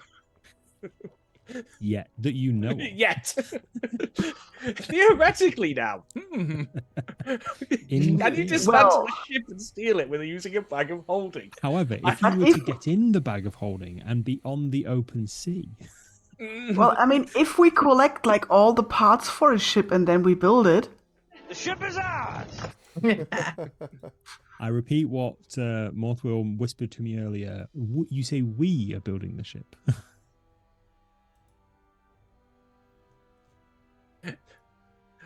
Yet that you know of. Yet. Theoretically now. Can you dismantle a ship and steal it with using a bag of holding? However, if you were to get in the bag of holding and be on the open sea, Well, I mean, if we collect like all the parts for a ship and then we build it. The ship is ours! I repeat what Morthwheel whispered to me earlier. You say we are building the ship.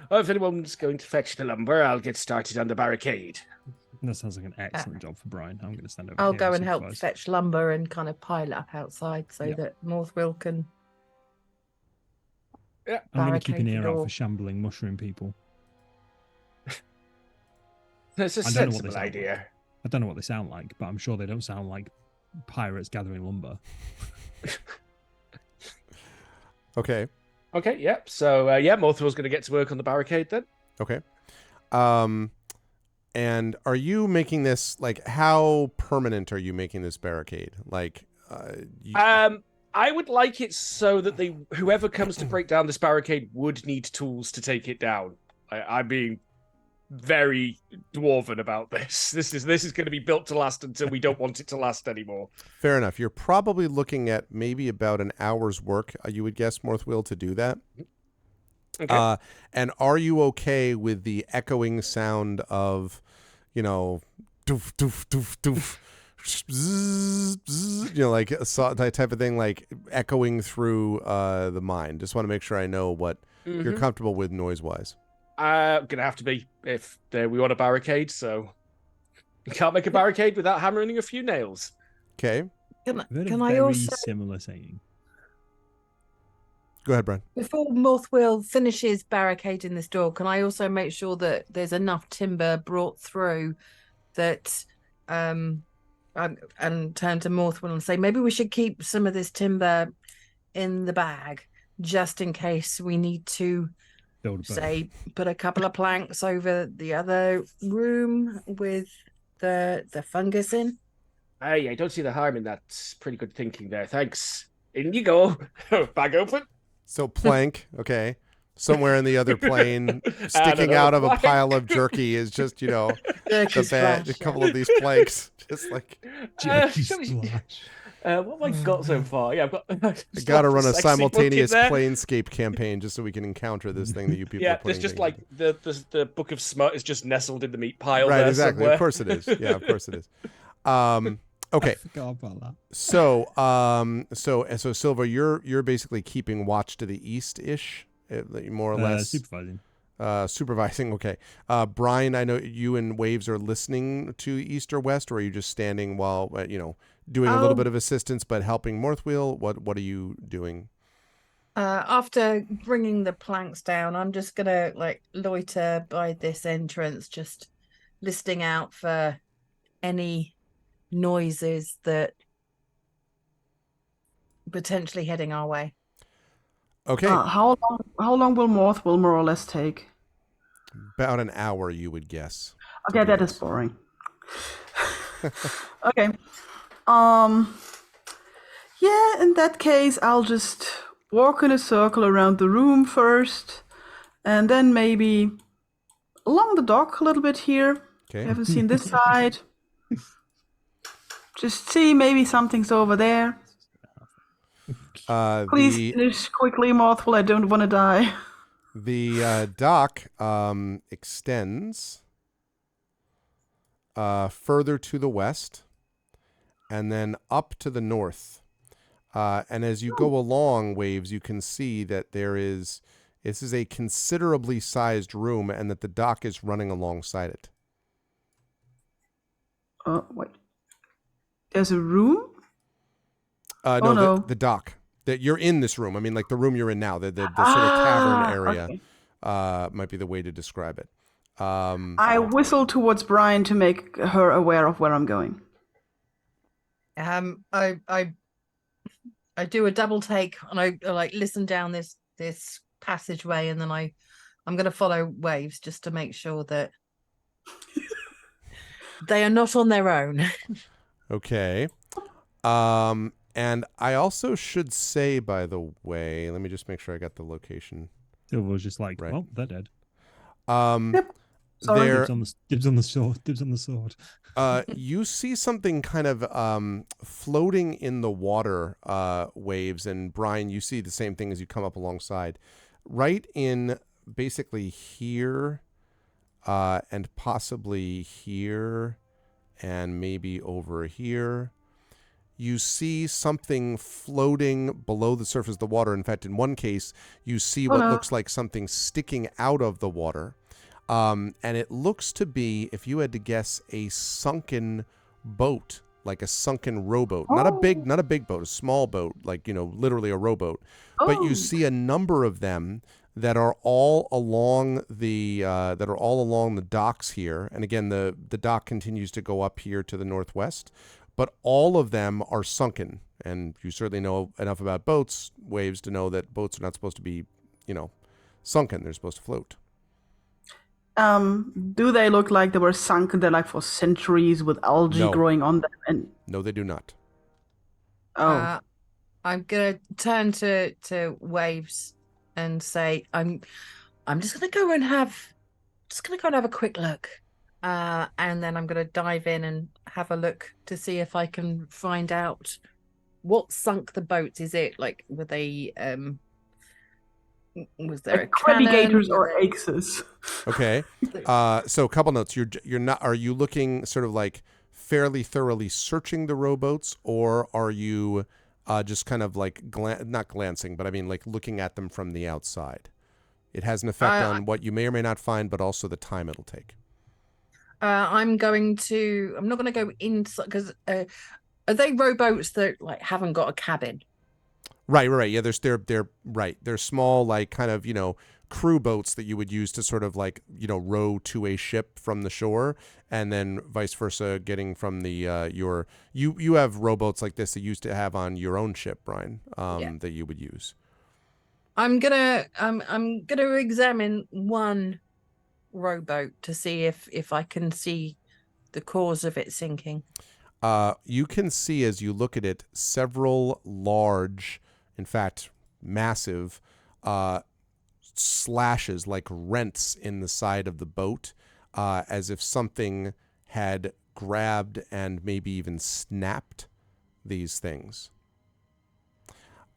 Well, if anyone's going to fetch the lumber, I'll get started on the barricade. That sounds like an excellent job for Brian. I'm going to stand over I'll here go and help supervise. fetch lumber and kind of pile it up outside so Yeah. that Northwill can. Yeah, I'm going to keep an barricade the ear out door. for shambling mushroom people. That's a I don't know what sensible they sound idea. I don't know what they sound like, but I'm sure they don't sound like pirates gathering lumber. Okay. Okay, yep. So, Morthwell's going to get to work on the barricade then. Okay. And are you making this, like, how permanent are you making this barricade? Like, I would like it so that whoever comes to break down this barricade would need tools to take it down. I'm being very dwarven about this. This is going to be built to last until we don't want it to last anymore. fair enough. You're probably looking at maybe about an hour's work, you would guess, Morthwheel, to do that. Okay. And are you okay with the echoing sound of, doof, doof, doof, doof, bzz, bzz, you know, like that type of thing, like echoing through the mind. Just want to make sure I know what you're comfortable with noise wise. Gonna have to be if we want a barricade, so you can't make a barricade without hammering a few nails. Okay. Can I've heard a I very also, similar saying. Go ahead, Brian. before Morthwheel finishes barricading this door, can I also make sure that there's enough timber brought through that and turn to Morthwheel and say maybe we should keep some of this timber in the bag just in case we need to Build a boat. say put a couple of planks over the other room with the fungus in. Hey, I don't see the harm in that. Pretty good thinking there. Thanks. In you go. Bag open. So plank, okay. Somewhere in the other plane, Add sticking another out of a plank. pile of jerky is just, you know, Jerky the bad. splash, A couple of these planks, just like Jerky shall we- splash. What have I got so far? Yeah, I've got. I got to run a simultaneous Planescape campaign just so we can encounter this thing that you people are Yeah, putting. there's just things like into. the book of smut is just nestled in the meat pile. Right, there exactly. somewhere. Of course it is. Yeah, of course it is. Okay. I forgot about that. So Silva, you're basically keeping watch to the east-ish, more or less. Supervising. Supervising. Okay. Brian, I know you and Waves are listening to east or west, or are you just standing while doing a little bit of assistance but helping Morthwheel? What are you doing? After bringing the planks down, I'm just gonna loiter by this entrance, just listening out for any noises that potentially heading our way. Okay. How long will Morthwheel more or less take? About an hour, you would guess. Okay, that is boring. Okay. Yeah, in that case, I'll just walk in a circle around the room first, and then maybe along the dock a little bit here. Okay. I haven't seen this side. Just see, maybe something's over there. Please finish quickly, Morthwheel. I don't want to die. The dock extends further to the west and then up to the north. And as you go along, Waves, you can see that this is a considerably sized room and that the dock is running alongside it. Wait. There's a room? No. The dock. That you're in this room. I mean, like the room you're in now, the sort of cavern area, okay. might be the way to describe it. I whistle towards Brian to make her aware of where I'm going. I do a double take and I listen down this passageway, and then I'm gonna follow Waves just to make sure that they are not on their own. Okay. And I also should say, by the way, let me just make sure I got the location. Silver was just like, Right. well, they're dead. Yep. Sorry. There, Dibs on the sword. Dibs on the sword. you see something kind of floating in the water, Waves, and Brian, you see the same thing as you come up alongside. Right in basically here, and possibly here, and maybe over here. You see something floating below the surface of the water. In fact, in one case, you see what looks like something sticking out of the water. And it looks to be, if you had to guess, a sunken boat, like a sunken rowboat. Not a big boat, a small boat, like, literally a rowboat. But you see a number of them that are all along the docks here. And again, the dock continues to go up here to the northwest. But all of them are sunken. And you certainly know enough about boats, Waves, to know that boats are not supposed to be, sunken. They're supposed to float. Do they look like they were sunken there for centuries with algae growing on them? And no, they do not. Oh. I'm gonna turn to Waves and say, I'm just gonna go and have a quick look. And then I'm going to dive in and have a look to see if I can find out what sunk the boats. Is it were they was there a Navigators cannon? or axes? Okay. So a couple notes. You're not. Are you looking sort of like fairly thoroughly searching the rowboats, or are you just kind of like not glancing, but I mean like looking at them from the outside? It has an effect on what you may or may not find, but also the time it'll take. I'm not going to go inside because are they rowboats that like haven't got a cabin? Right. Yeah, they're right. They're small, like kind of, crew boats that you would use to sort of like, row to a ship from the shore, and then vice versa, getting from the you have rowboats like this that you used to have on your own ship, Brian, that you would use. I'm gonna examine one rowboat to see if I can see the cause of it sinking. You can see as you look at it several large, in fact, massive slashes, like rents in the side of the boat, as if something had grabbed and maybe even snapped these things.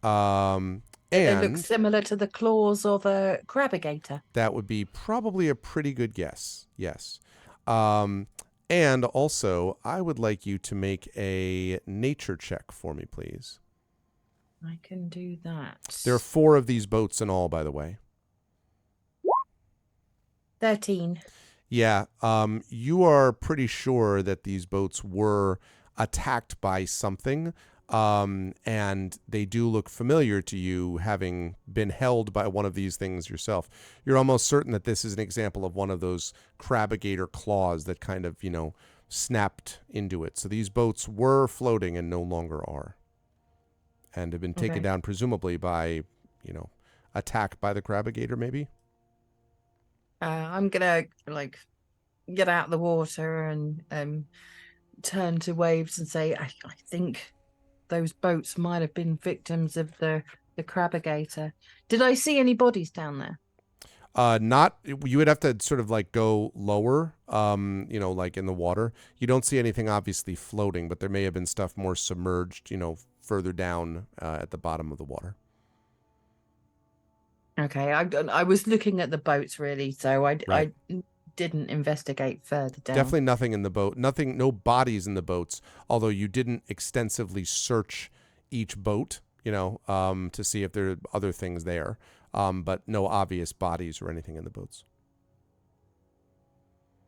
It looks similar to the claws of a crabbigator. That would be probably a pretty good guess. Yes. And also, I would like you to make a nature check for me, please. I can do that. There are 4 of these boats in all, by the way. 13. Yeah. You are pretty sure that these boats were attacked by something. And they do look familiar to you, having been held by one of these things yourself. You're almost certain that this is an example of one of those crabbigator claws that kind of, snapped into it. So these boats were floating and no longer are, and have been taken down presumably by, attack by the crabbigator, maybe. I'm gonna like get out of the water and turn to Waves and say, I think those boats might have been victims of the crabbigator. Did I see any bodies down there? Not, you would have to sort of like go lower, like in the water. You don't see anything obviously floating, but there may have been stuff more submerged, further down at the bottom of the water. Okay, I was looking at the boats really, so I didn't investigate further down. Definitely nothing in the boat. No bodies in the boats, although you didn't extensively search each boat, to see if there are other things there. But no obvious bodies or anything in the boats.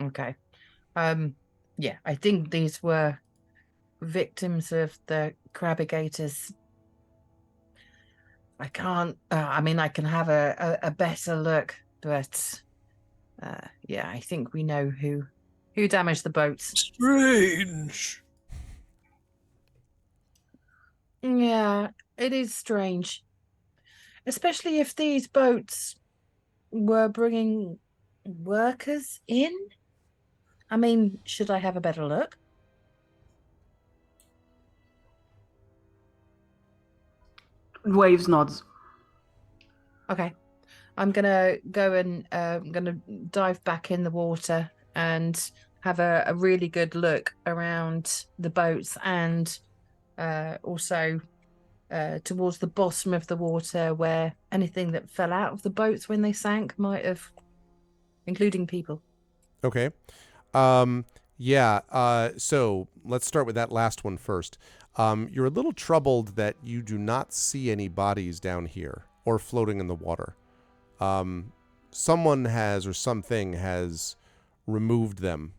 Okay. Yeah, I think these were victims of the crabbigators. I can't, I can have a better look, but yeah, I think we know who damaged the boats. Strange. Yeah, it is strange. Especially if these boats were bringing workers in. I mean, should I have a better look? Waves nods. Okay. I'm going to go and I'm going to dive back in the water and have a really good look around the boats and also towards the bottom of the water where anything that fell out of the boats when they sank might have, including people. Okay. Yeah. So let's start with that last one first. You're a little troubled that you do not see any bodies down here or floating in the water. Someone has, or something has removed them,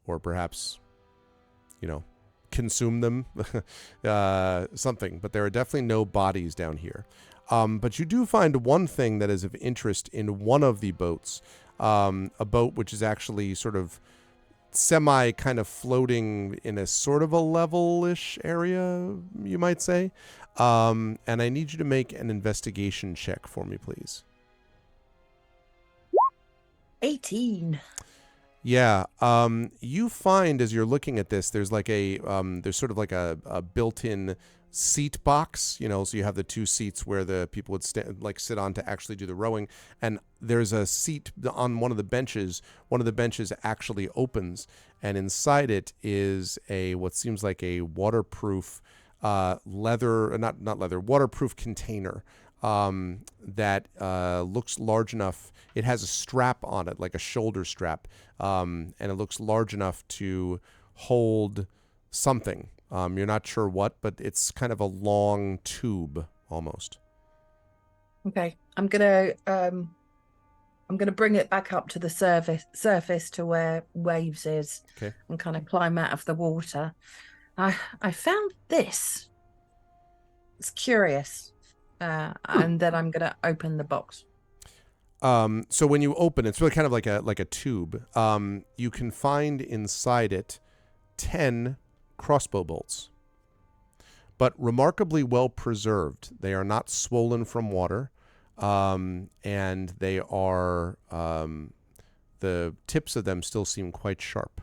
or perhaps, consumed them, something, but there are definitely no bodies down here. But you do find one thing that is of interest in one of the boats, a boat which is actually sort of semi kind of floating in a sort of a level-ish area, you might say. And I need you to make an investigation check for me, please. 18. Yeah. You find as you're looking at this, there's like there's sort of like a built-in seat box, so you have the 2 seats where the people would sit on to actually do the rowing. And there's a seat on one of the benches. One of the benches actually opens, and inside it is what seems like a waterproof waterproof container that looks large enough. It has a strap on it, like a shoulder strap, and it looks large enough to hold something. You're not sure what, but it's kind of a long tube almost. Okay, I'm gonna bring it back up to the surface to where Waves is. Okay. And kind of climb out of the water. I found this. It's curious. And then I'm gonna open the box. So when you open, it's really kind of like a tube. You can find inside it 10 crossbow bolts, but remarkably well preserved. They are not swollen from water, and they are the tips of them still seem quite sharp,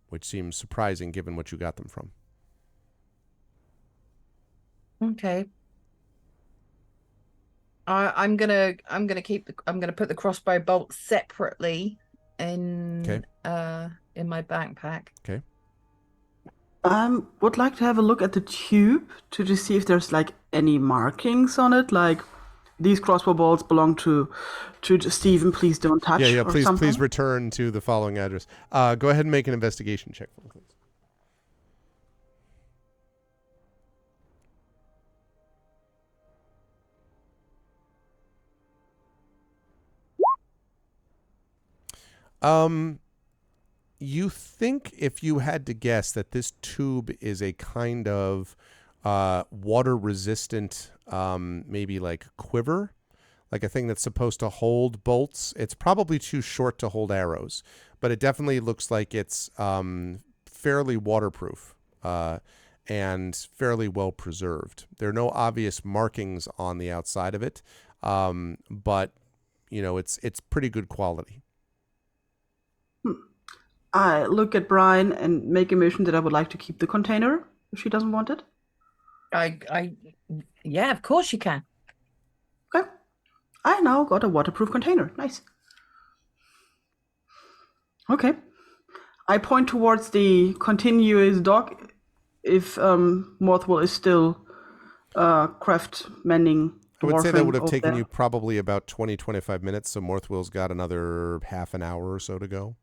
which seems surprising given what you got them from. Okay. I'm gonna put the crossbow bolt separately in my backpack. Okay. Would like to have a look at the tube to just see if there's like any markings on it, like these crossbow bolts belong to Stephen. Please don't touch. Yeah. or Please something. return to the following address. Go ahead and make an investigation check for me, please. You think, if you had to guess, that this tube is a kind of water resistant, maybe like quiver, like a thing that's supposed to hold bolts. It's probably too short to hold arrows, but it definitely looks like it's fairly waterproof and fairly well preserved. There are no obvious markings on the outside of it, but it's pretty good quality. I look at Brian and make a motion that I would like to keep the container if she doesn't want it. Yeah, of course you can. Okay. I now got a waterproof container. Nice. Okay. I point towards the continuous dock if Morthwell is still craft mending. I would say that would have over taken there. you probably about 20-25 minutes, so Morthwell's got another half an hour or so to go,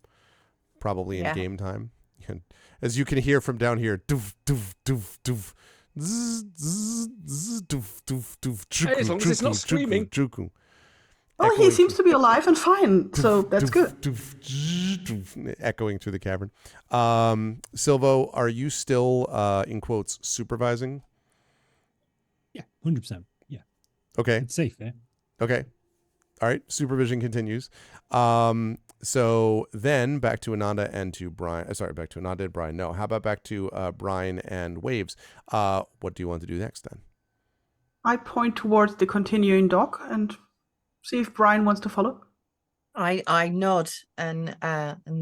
probably in game time. And as you can hear from down here, doof, doof, doof, doof, zzz, zzz, zzz, doof, doof, doof, Hey, as long as it's not screaming. Oh, he seems to be alive and fine, so that's good. Echoing through the cavern. Silvo, are you still, in quotes, supervising? Yeah, 100%. Yeah, Okay. it's safe there. Okay. All right. Supervision continues. So then back to Ananda and to Brian. Back to Ananda and Brian. No, how about back to Brian and Waves? What do you want to do next then? I point towards the continuing dock and see if Brian wants to follow. I nod and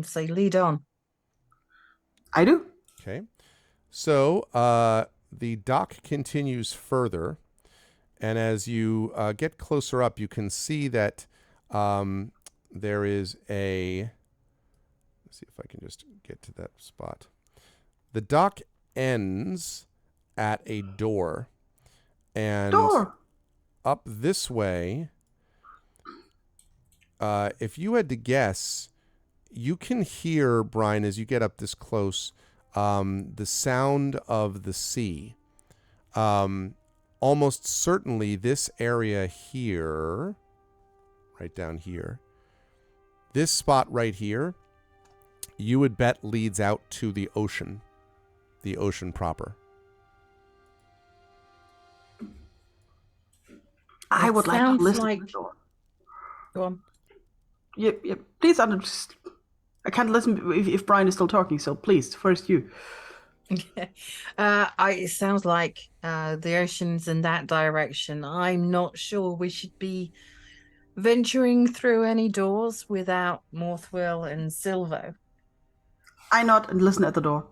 say, lead on. I do. Okay. So the dock continues further. And as you get closer up, you can see that there is a... Let's see if I can just get to that spot. The dock ends at a door. And Door. up this way, if you had to guess, you can hear, Brian, as you get up this close, the sound of the sea. Almost certainly this area here, right down here, this spot right here, you would bet leads out to the ocean proper. I would like to sounds listen like- to the door. Go on. Yep. Please, I can't listen if Brian is still talking, so please, first you. It sounds like the ocean's in that direction. I'm not sure we should be venturing through any doors without Morthwell and Silvo. I nod and listen at the door.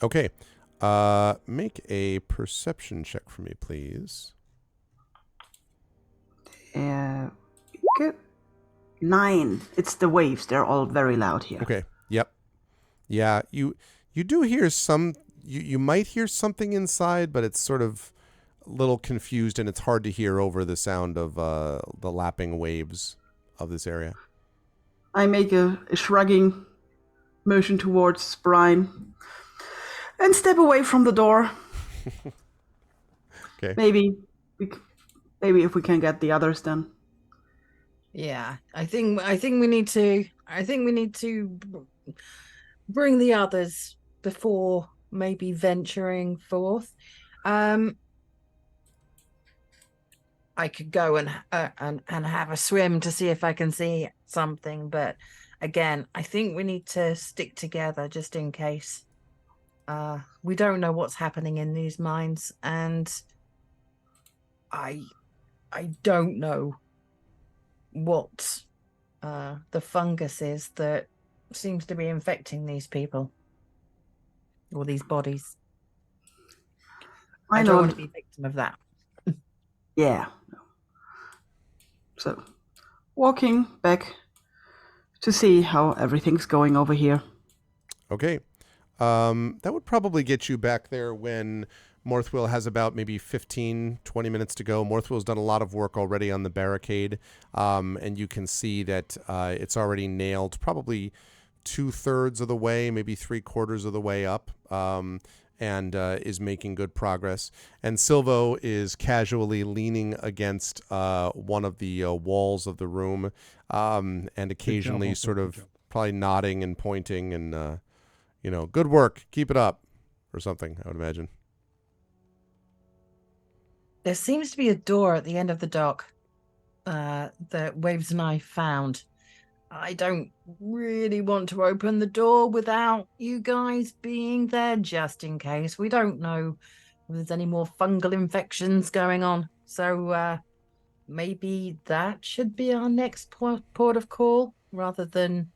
Okay. Make a perception check for me, please. Good. 9. It's the waves. They're all very loud here. Okay. Yep. Yeah, you do hear some... You might hear something inside, but it's sort of a little confused, and it's hard to hear over the sound of the lapping waves of this area. I make a shrugging motion towards Brian and step away from the door. Okay. Maybe if we can get the others then. Yeah, I think we need to bring the others before maybe venturing forth. I could go and have a swim to see if I can see something, but again, I think we need to stick together just in case. We don't know what's happening in these mines, and I don't know what the fungus is that seems to be infecting these people or these bodies. I don't want to be a victim of that. Yeah. So, walking back to see how everything's going over here. Okay. That would probably get you back there when Morthwill has about maybe 15, 20 minutes to go. Morthwill's done a lot of work already on the barricade, and you can see that it's already nailed probably 2/3 of the way, maybe 3/4 of the way up, and is making good progress. And Silvo is casually leaning against one of the walls of the room, and occasionally sort of probably nodding and pointing and, good work, keep it up, or something, I would imagine. There seems to be a door at the end of the dock that Waves and I found. I don't really want to open the door without you guys being there, just in case. We don't know if there's any more fungal infections going on. So maybe that should be our next port of call rather than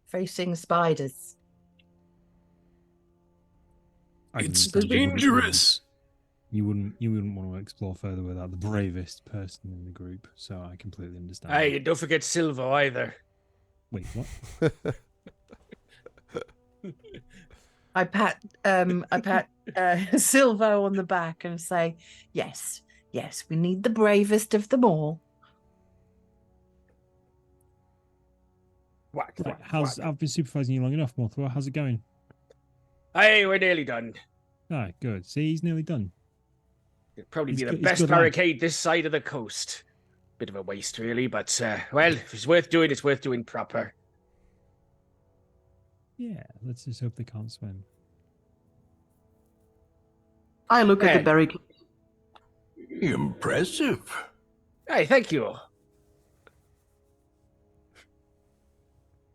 facing spiders. It's dangerous. You wouldn't want to explore further without the bravest person in the group, so I completely understand. Hey, don't forget Silvo either. Wait, what? I pat Silvo on the back and say, yes, we need the bravest of them all. Whack, Right, whack. I've been supervising you long enough, Morthwell. How's it going? Hey, we're nearly done. Ah, good. See, he's nearly done. It'd probably be the He's best good lad. barricade this side of the coast. Bit of a waste, really, but, well, if it's worth doing, it's worth doing proper. Yeah, let's just hope they can't swim. I look at the Hey. barricade. Impressive. Hey, thank you.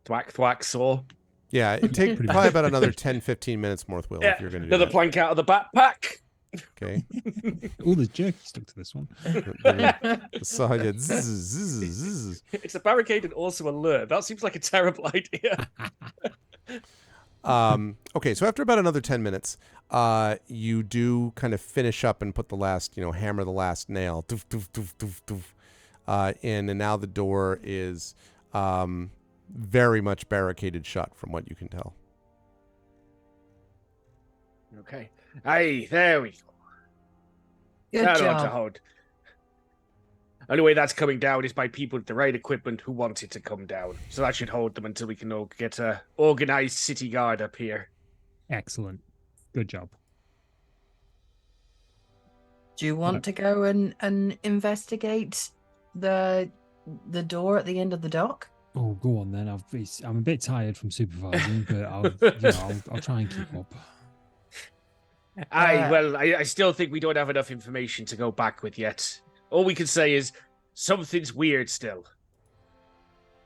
Thwack, thwack, saw. Yeah, it'd take Pretty probably much. about another 10, 15 minutes, Morthwill, Yeah, if you're going to do another that. plank out of the backpack. Okay. Oh, there's jerky stuck to this one. The saw did zzz, zzz, zzz. It's a barricade and also a lure. That seems like a terrible idea. Okay, so after about another 10 minutes, you do kind of finish up and put the last, hammer the last nail doof, doof, doof, doof, doof, in, and now the door is very much barricaded shut from what you can tell. Okay. Aye, there we go. Good That ought to job. hold. Only way that's coming down is by people with the right equipment who want it to come down. So that should hold them until we can all get a organized city guard up here. Excellent. Good job. Do you want to go and investigate the door at the end of the dock? Oh, go on then. I'm a bit tired from supervising, but I'll try and keep up. Aye, well, I still think we don't have enough information to go back with yet. All we can say is something's weird still.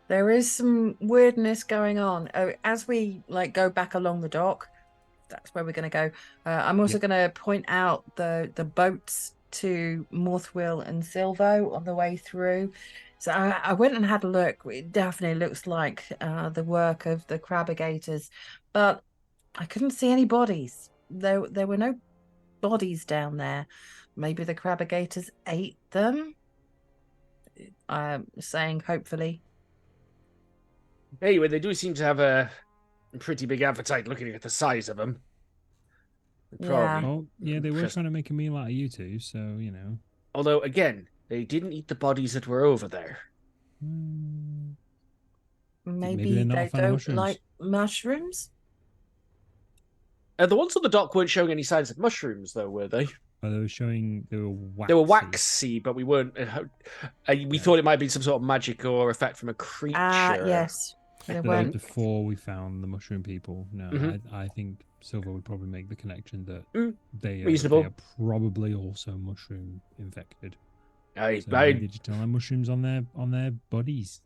There is some weirdness going on. As we go back along the dock, that's where we're going to go. I'm also going to point out the boats to Morthwill and Silvo on the way through. So I went and had a look. It definitely looks like the work of the Crabigators, but I couldn't see any bodies. There were no bodies down there. Maybe the Crabigators ate them. I'm saying hopefully. Anyway, they do seem to have a pretty big appetite looking at the size of them. Yeah. Oh, yeah, they were trying to make a meal out of you two, so, Although, again, they didn't eat the bodies that were over there. Hmm. Maybe they're not a they fan of don't mushrooms. like mushrooms? The ones on the dock weren't showing any signs of mushrooms, though, were they? They were showing they were waxy. They were waxy, but we weren't. We thought it might be some sort of magic or effect from a creature. Yes. They That was weren't. before we found the mushroom people. No, Mhm. I think Silver would probably make the connection that they Reasonable. are probably also mushroom infected. I'd So maybe they just don't have mushrooms on their bodies.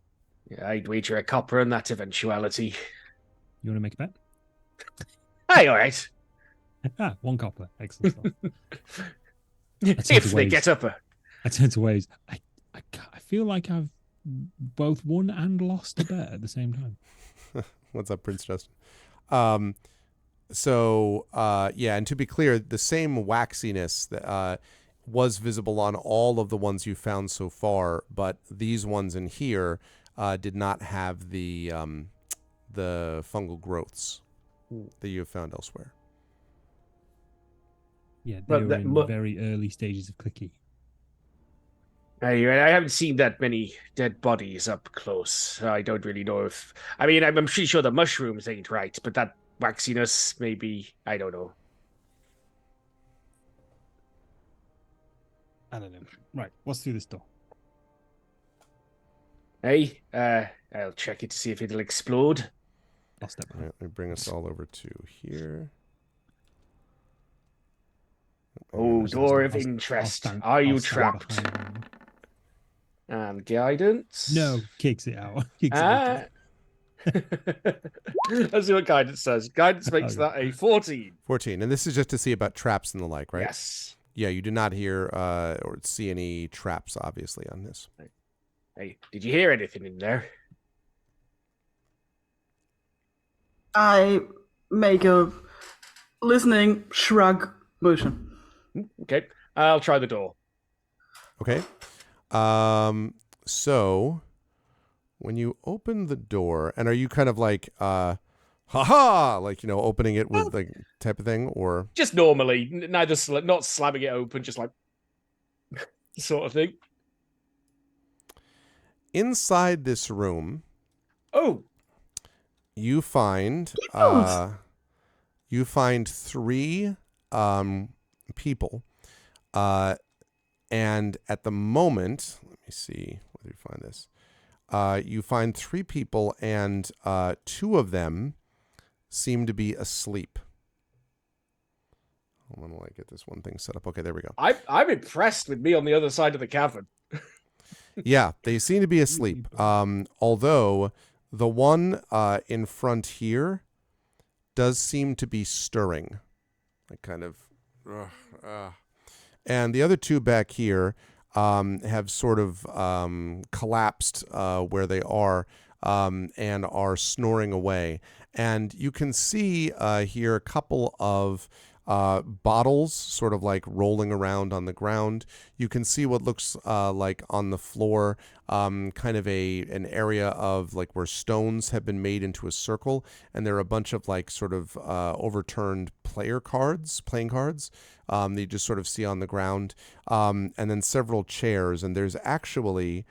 wager a copper on that eventuality. You want to make a bet? Hey, all right. One copper. Excellent stuff. If they get up. I turn to Waves. I feel like I've both won and lost a bet at the same time. What's up, Prince Justin? And to be clear, the same waxiness that was visible on all of the ones you found so far, but these ones in here did not have the fungal growths that you have found elsewhere. Yeah, they were in very early stages of clicky. I haven't seen that many dead bodies up close. I don't really know if... I mean, I'm pretty sure the mushrooms ain't right, but that waxiness, maybe... I don't know. I don't know. Right, what's through this door? Hey, I'll check it to see if it'll explode. I'll step All right, let me bring us all over to here. Oh, door of interest. Are you trapped? And guidance? No, kicks it out. Let's see what guidance says. Guidance makes that a 14. 14. And this is just to see about traps and the like, right? Yes. Yeah, you did not hear or see any traps, obviously, on this. Hey, did you hear anything in there? I make a listening shrug motion. Okay, I'll try the door. Okay. So when you open the door, and are you kind of like, ha-ha, like, opening it with like type of thing, or? Just normally, neither not slamming it open, just like sort of thing. Inside this room, you find three people, and at the moment, let me see where you find this. You find three people, and two of them seem to be asleep. Hold on while I get this one thing set up. Okay, there we go. I'm impressed with me on the other side of the cavern. Yeah, they seem to be asleep. Although the one in front here does seem to be stirring, like kind of. And the other two back here have sort of collapsed where they are and are snoring away. And you can see here a couple of bottles sort of like rolling around on the ground. You can see what looks like on the floor kind of an area of like where stones have been made into a circle, and there are a bunch of like sort of overturned playing cards that you just sort of see on the ground, and then several chairs. And there's actually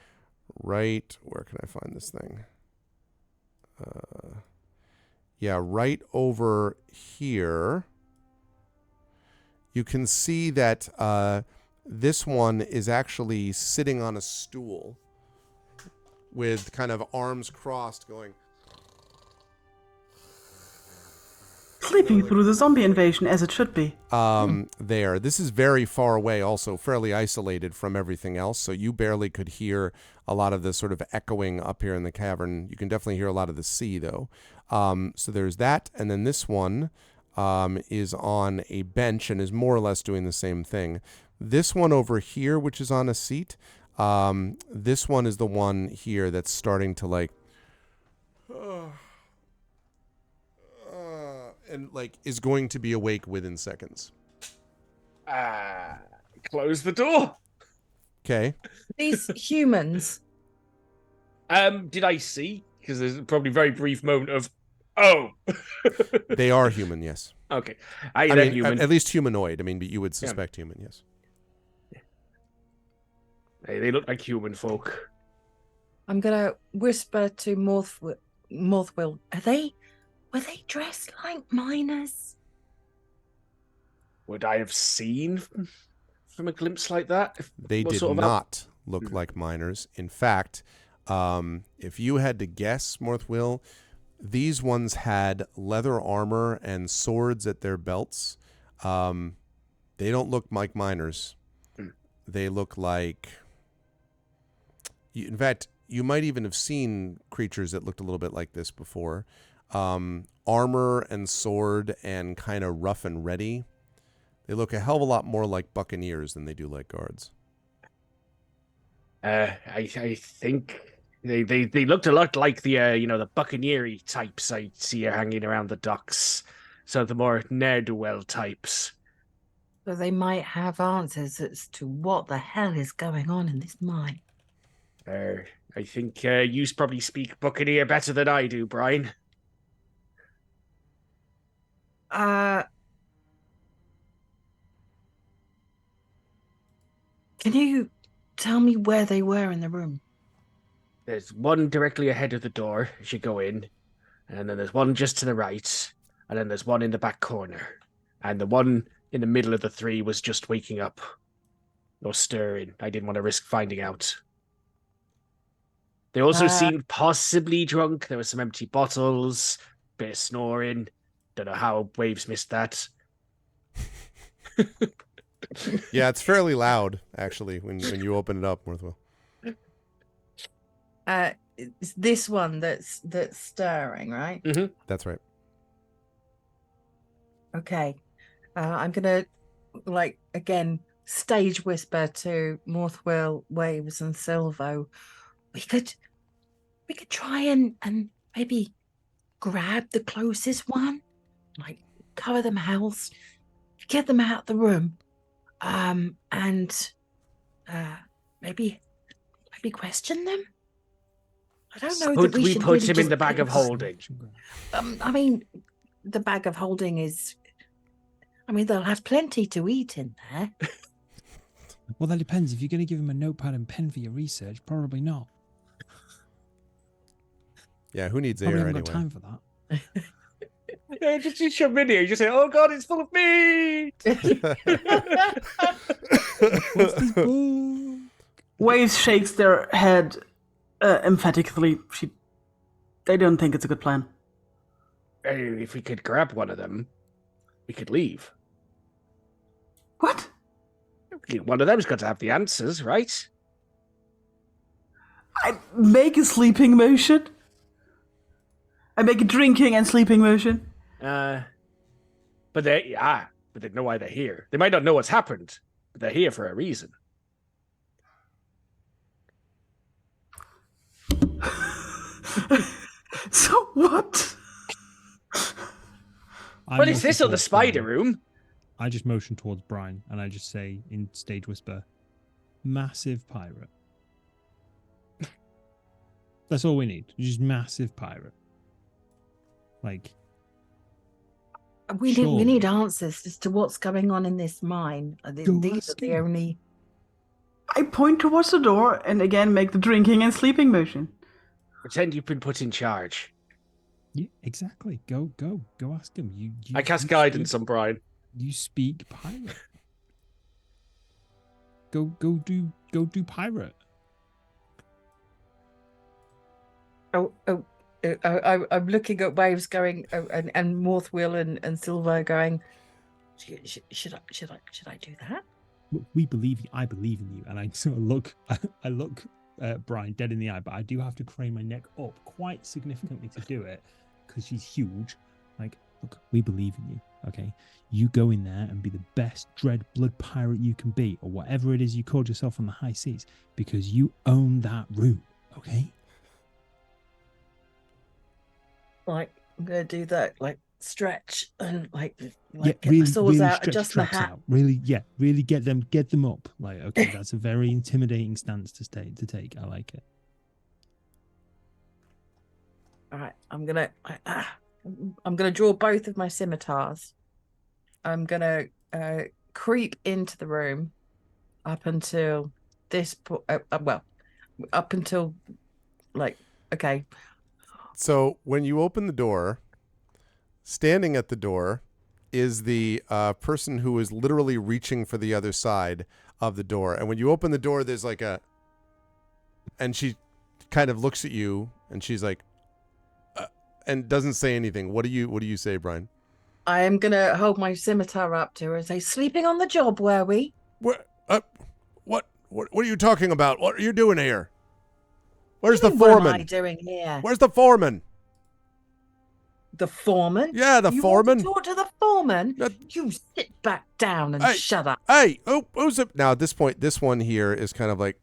where can I find this thing? Right over here. You can see that this one is actually sitting on a stool with kind of arms crossed going. Sleeping through the zombie invasion as it should be. There. This is very far away, also fairly isolated from everything else, so you barely could hear a lot of the sort of echoing up here in the cavern. You can definitely hear a lot of the sea, though. So there's that, and then this one is on a bench and is more or less doing the same thing. This one over here, which is on a seat, this one is the one here that's starting to like and like is going to be awake within seconds. Close the door. Okay. These humans. Did I see? Because there's probably a very brief moment of, oh. They are human, yes. Okay. I mean, human. at least humanoid. I mean, but you would suspect human, yes. Hey, they look like human folk. I'm gonna whisper to Morthwill. Are they Were they dressed like miners? Would I have seen from a glimpse like that? They What did sort of not look like miners. In fact, if you had to guess, Morthwill, these ones had leather armor and swords at their belts. They don't look like miners. They look like... In fact, you might even have seen creatures that looked a little bit like this before. Armor and sword and kind of rough and ready. They look a hell of a lot more like buccaneers than they do like guards. I think they looked a lot like the the buccaneer types I see hanging around the docks. So the more ne'er-do-well types. So they might have answers as to what the hell is going on in this mine. I think you probably speak buccaneer better than I do, Brian. Can you tell me where they were in the room? There's one directly ahead of the door as you go in, and then there's one just to the right, and then there's one in the back corner. And the one in the middle of the three was just waking up. Or stirring. I didn't want to risk finding out. They also seemed possibly drunk. There were some empty bottles, bit of snoring. Don't know how Waves missed that. Yeah, it's fairly loud, actually, when you open it up, Morthwill. It's this one that's stirring, right? Mm-hmm. That's right. Okay. I'm gonna again stage whisper to Morthwill, Waves, and Silvo. We could try and maybe grab the closest one, like cover the mouths, get them out of the room, and maybe question them. I don't know. Could that we we should put really him in just the bag of let holding? I mean, the bag of holding is. I mean, they'll have plenty to eat in there. Well, that depends. If you're going to give him a notepad and pen for your research, probably not. Yeah, who needs Probably air haven't anyway? got time for that. Yeah, just you shove in here. You just say, "Oh God, it's full of meat." What's this book? Waves shakes their head emphatically. They don't think it's a good plan. If we could grab one of them, we could leave. What? One of them's got to have the answers, right? I make a sleeping motion. I make a drinking and sleeping motion. But they know why they're here. They might not know what's happened, but they're here for a reason. So what? Well, it's this or the spider room. I just motion towards Brian and I just say in stage whisper, massive pirate. That's all we need. Just massive pirate. Like, we need answers as to what's going on in this mine. These are the only. I point towards the door and again make the drinking and sleeping motion. Pretend you've been put in charge. Yeah, exactly. Go ask him. You I cast guidance on Brian. You speak pirate. Go do pirate. I'm looking at Waves going, and Morthwill and Silver going. Should I do that? We believe you. I believe in you, and I sort of look. I look Brian dead in the eye, but I do have to crane my neck up quite significantly to do it because she's huge. Like, look, we believe in you. Okay, you go in there and be the best dread blood pirate you can be, or whatever it is you called yourself on the high seas, because you own that room. Okay. Like, I'm gonna do that, like stretch and like yeah, get really, my swords really out, adjust my hat. Out. Really get them up. Like, okay, that's a very intimidating stance to take. I like it. All right, I'm gonna draw both of my scimitars. I'm gonna creep into the room up until this up until like, okay. So when you open the door, standing at the door is the person who is literally reaching for the other side of the door. And when you open the door, there's like and she kind of looks at you and she's like, and doesn't say anything. What do you say, Brian? I am going to hold my scimitar up to her and say, sleeping on the job, were we? What are you talking about? What are you doing here? Where's the What am foreman? I doing here? Where's the foreman? The foreman? Yeah, the foreman. You want to talk to the foreman? You sit back down and shut up. Hey, who's up? Now, at this point, this one here is kind of like,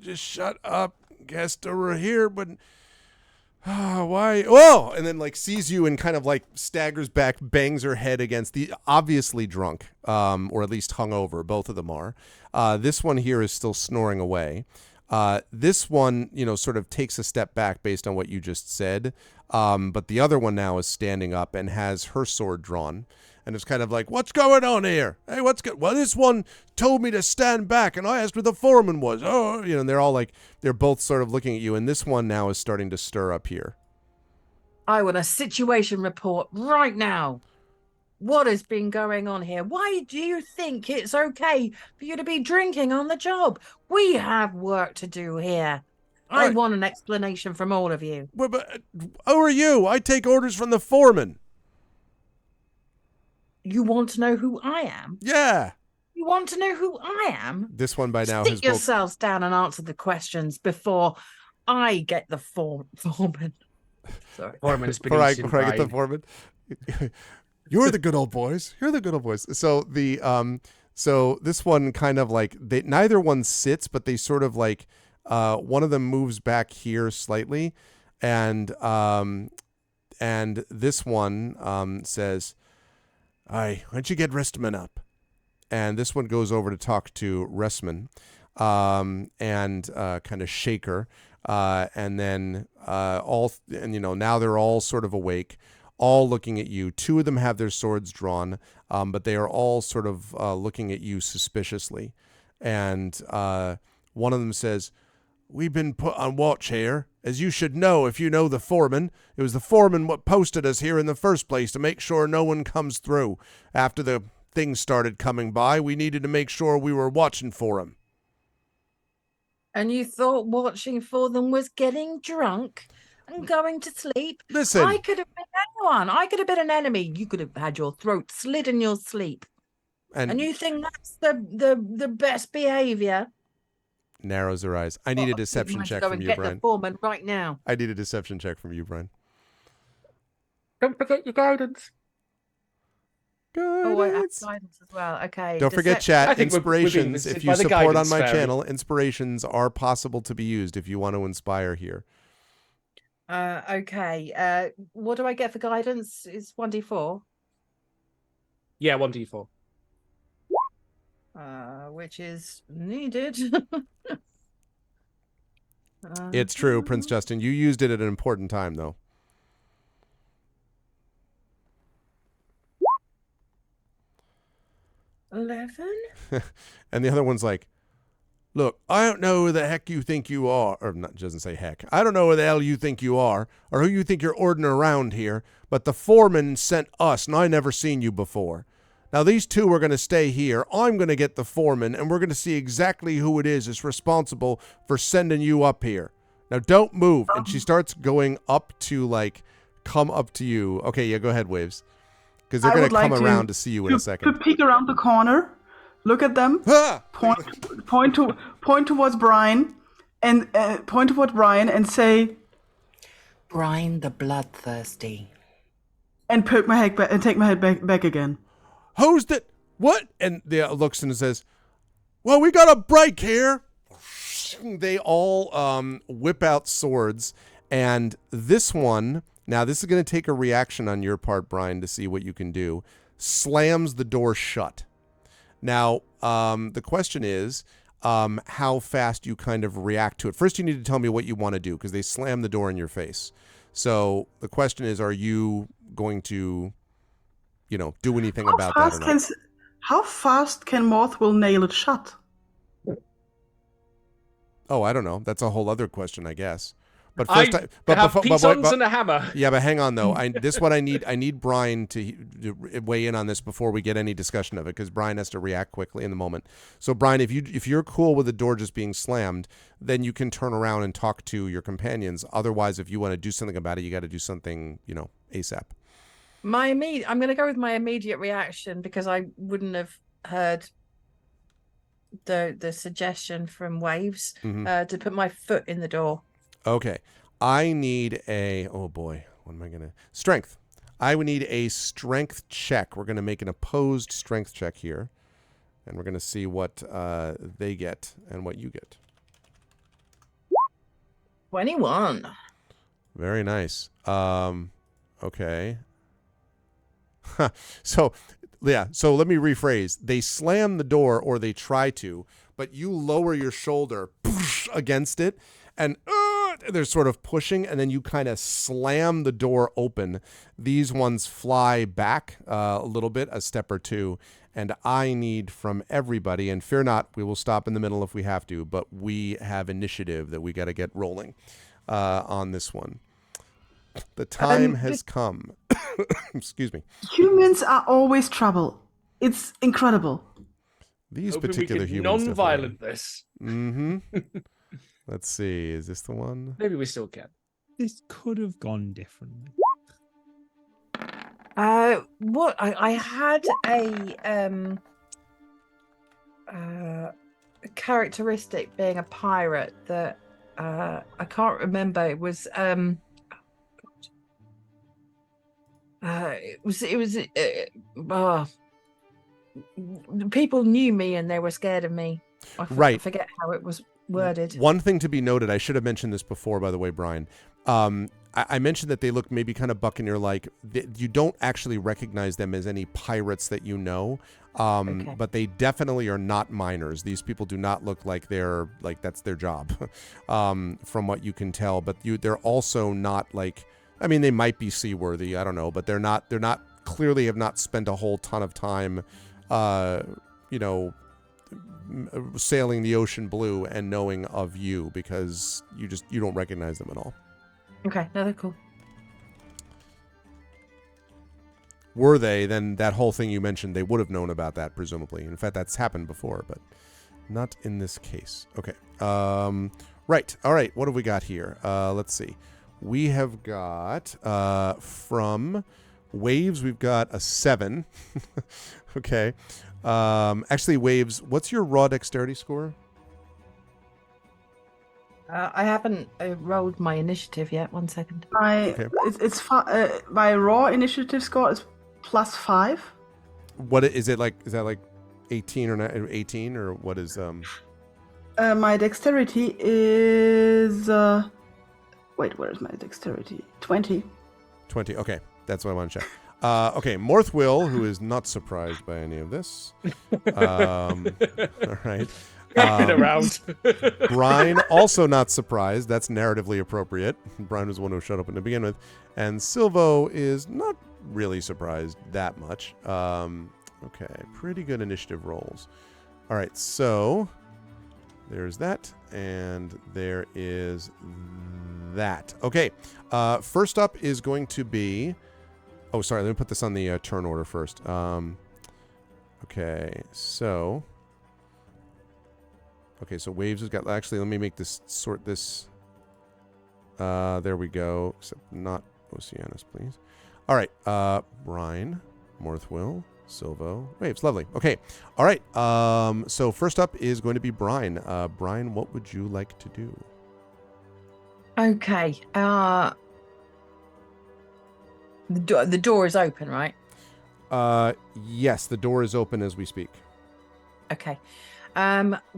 just shut up. Guests are here, but why? Whoa! And then like sees you and kind of like staggers back, bangs her head against the obviously drunk, or at least hungover. Both of them are. This one here is still snoring away. This one, sort of takes a step back based on what you just said. But the other one now is standing up and has her sword drawn. And it's kind of like, what's going on here? Hey, what's good? Well, this one told me to stand back, and I asked where the foreman was. Oh, and they're all like, they're both sort of looking at you. And this one now is starting to stir up here. I want a situation report right now. What has been going on here? Why do you think it's okay for you to be drinking on the job? We have work to do here. I want an explanation from all of you. But who are you? I take orders from the foreman. You want to know who I am? Yeah. You want to know who I am? This one by now Sit has yourselves down and answer the questions before I get the foreman. Sorry. Foreman is before I get the foreman. You're the good old boys. You're the good old boys. So so this one kind of like neither one sits, but they sort of like one of them moves back here slightly, and this one says, "Aye, why don't you get Restman up?" And this one goes over to talk to Restman, and kind of shake her, and then now they're all sort of awake, all looking at you. Two of them have their swords drawn, but they are all sort of looking at you suspiciously. And one of them says, "We've been put on watch here, as you should know if you know the foreman. It was the foreman what posted us here in the first place to make sure no one comes through. After the things started coming by, we needed to make sure we were watching for him." And you thought watching for them was getting drunk and going to sleep? Listen. I could have been anyone. I could have been an enemy. You could have had your throat slit in your sleep. And you think that's the best behavior? Narrows her eyes. I need a deception check from you, Get Brian. the foreman right now. I need a deception check from you, Brian. Don't forget your guidance. Oh, I have guidance as well. Okay. Don't forget, I chat, think we're being inspirations. visited If you by the support on guidance my fairy. channel, inspirations are possible to be used if you want to inspire here. Okay. What do I get for guidance? It's 1d4. Yeah, 1d4. Which is needed. It's true, Prince Justin. You used it at an important time, though. $11? And the other one's like, "Look, I don't know who the heck you think you are," or not, doesn't say heck. "I don't know who the hell you think you are, or who you think you're ordering around here, but the foreman sent us, and I never seen you before. Now, these two are going to stay here. I'm going to get the foreman, and we're going to see exactly who it is that's responsible for sending you up here. Now, don't move." And she starts going up to, like, come up to you. Okay, yeah, go ahead, Waves. Because they're going to come around to see you in a second. To peek around the corner, look at them, point towards Brian, and say, Brian the Bloodthirsty. and poke my head back and take my head back again. "Who's that? What?" And they looks and says, "Well, we got a break here." They all whip out swords, and this one, now this is going to take a reaction on your part, Brian, to see what you can do, slams the door shut. Now, the question is how fast you kind of react to it. First, you need to tell me what you want to do, because they slam the door in your face. So the question is, are you going to, do anything about that or not? How fast can Mothwill nail it shut? Oh, I don't know. That's a whole other question, I guess. But first, but have before, pitons and a hammer. Yeah, but hang on though. I need Brian to weigh in on this before we get any discussion of it, because Brian has to react quickly in the moment. So Brian, if you're cool with the door just being slammed, then you can turn around and talk to your companions. Otherwise, if you want to do something about it, you got to do something, ASAP. I'm going to go with my immediate reaction, because I wouldn't have heard the suggestion from Waves to put my foot in the door. Okay. I need oh boy, what am I going to? Strength. I would need a strength check. We're going to make an opposed strength check here. And we're going to see what they get and what you get. 21. Very nice. Okay. So let me rephrase. They slam the door, or they try to, but you lower your shoulder against it, and they're sort of pushing, and then you kind of slam the door open. These ones fly back a little bit, a step or two, and I need from everybody, and fear not, we will stop in the middle if we have to, but we have initiative that we got to get rolling on this one. The time has come. Excuse me. Humans are always trouble. It's incredible. These Hoping particular we can humans. non-violent this. Mm-hmm. Let's see. Is this the one? Maybe we still can. This could have gone differently. What I had a characteristic being a pirate that I can't remember. It was people knew me and they were scared of me. I forget how it was worded. One thing to be noted, I should have mentioned this before, by the way, Brian. I mentioned that they look maybe kind of buccaneer-like. You don't actually recognize them as any pirates that you know, but they definitely are not miners. These people do not look like that's their job, from what you can tell. But they're also not like, I mean, they might be seaworthy. I don't know, but they're not clearly have not spent a whole ton of time, sailing the ocean blue and knowing of you, because you don't recognize them at all. Okay, no, they're cool. Were they, then that whole thing you mentioned, they would have known about that, presumably. In fact, that's happened before, but not in this case. Okay. Right. All right. What have we got here? Let's see. We have got, from Waves, we've got a 7. Okay. Actually, Waves, what's your raw dexterity score? I haven't rolled my initiative yet. 1 second. My raw initiative score is +5. What is it like? Is that like 18 or 18 or what is My dexterity is wait, where is my dexterity? 20. 20. Okay, that's what I want to check. Okay, Morthwill, who is not surprised by any of this. All right. Around. Brian, also not surprised. That's narratively appropriate. Brian was the one who showed up to begin with. And Silvo is not really surprised that much. Okay, pretty good initiative rolls. All right, so there's that, and there is that. Okay, first up is going to be... Oh, sorry, let me put this on the turn order first. Okay, so... Okay, so Waves has got... Actually, let me make this... Sort this... there we go. Except not Oceanus, please. All right, Brian, Morthwill, Silvo, Waves. Lovely. Okay, all right. So first up is going to be Brian. Brian, what would you like to do? Okay. The door is open, right? Yes, the door is open as we speak. Okay.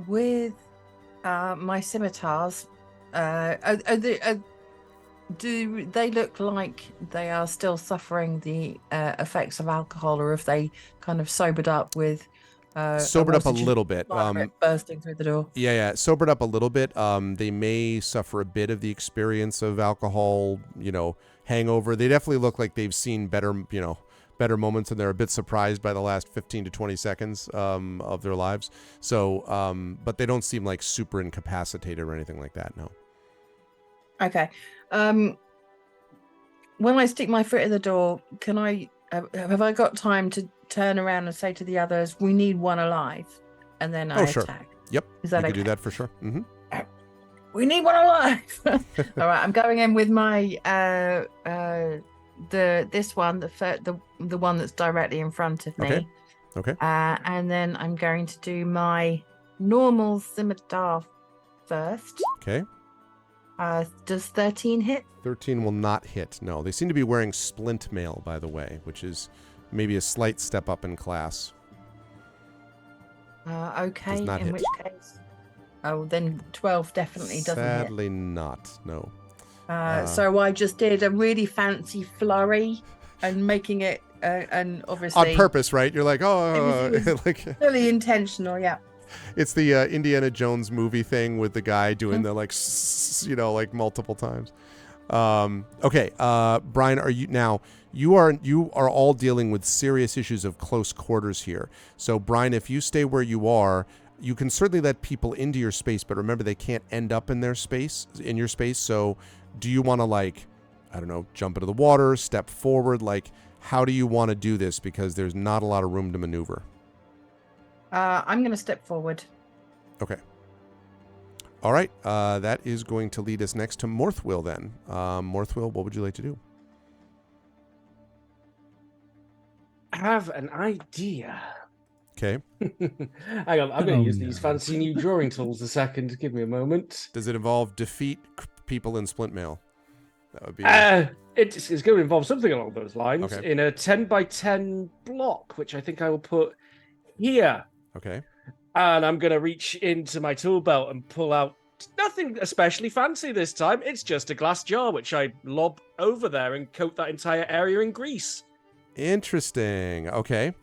With my scimitars, do they look like they are still suffering the effects of alcohol, or if they kind of sobered up with sobered up a little bit, bursting through the door? Yeah, sobered up a little bit. They may suffer a bit of the experience of alcohol, hangover. They definitely look like they've seen better moments, and they're a bit surprised by the last 15 to 20 seconds of their lives. So, but they don't seem like super incapacitated or anything like that, no. Okay. When I stick my foot in the door, can I have I got time to turn around and say to the others, "We need one alive," and then I sure. attack? Yep. Is that you okay? could do that for sure. Mm-hmm. We need one alive. All right, I'm going in with my this one, the one that's directly in front of me. Okay. And then I'm going to do my normal scimitar first. Okay. Does 13 hit? 13 will not hit. No, they seem to be wearing splint mail, by the way, which is maybe a slight step up in class. Okay. Does not in hit. which case, oh, then 12 definitely doesn't hit. Sadly not. No. So I just did a really fancy flurry and making it, and obviously on purpose, right? You're like, oh, it was like fully intentional. Yeah. it's the Indiana Jones movie thing with the guy doing the like, like multiple times. Okay, Brian, are you now? You are all dealing with serious issues of close quarters here. So, Brian, if you stay where you are, you can certainly let people into your space, but remember they can't end up in your space. So, do you want to like, I don't know, jump into the water, step forward? Like, how do you want to do this? Because there's not a lot of room to maneuver. I'm going to step forward. Okay. All right. That is going to lead us next to Morthwill then. Morthwill, what would you like to do? I have an idea. Okay. Hang on, I'm going to use these fancy new drawing tools a second. Give me a moment. Does it involve defeat people in splint mail? That would be... It's going to involve something along those lines Okay. in a 10 by 10 block, which I think I will put here. Okay. And I'm going to reach into my tool belt and pull out nothing especially fancy this time. It's just a glass jar, which I lob over there and coat that entire area in grease. Interesting. Okay.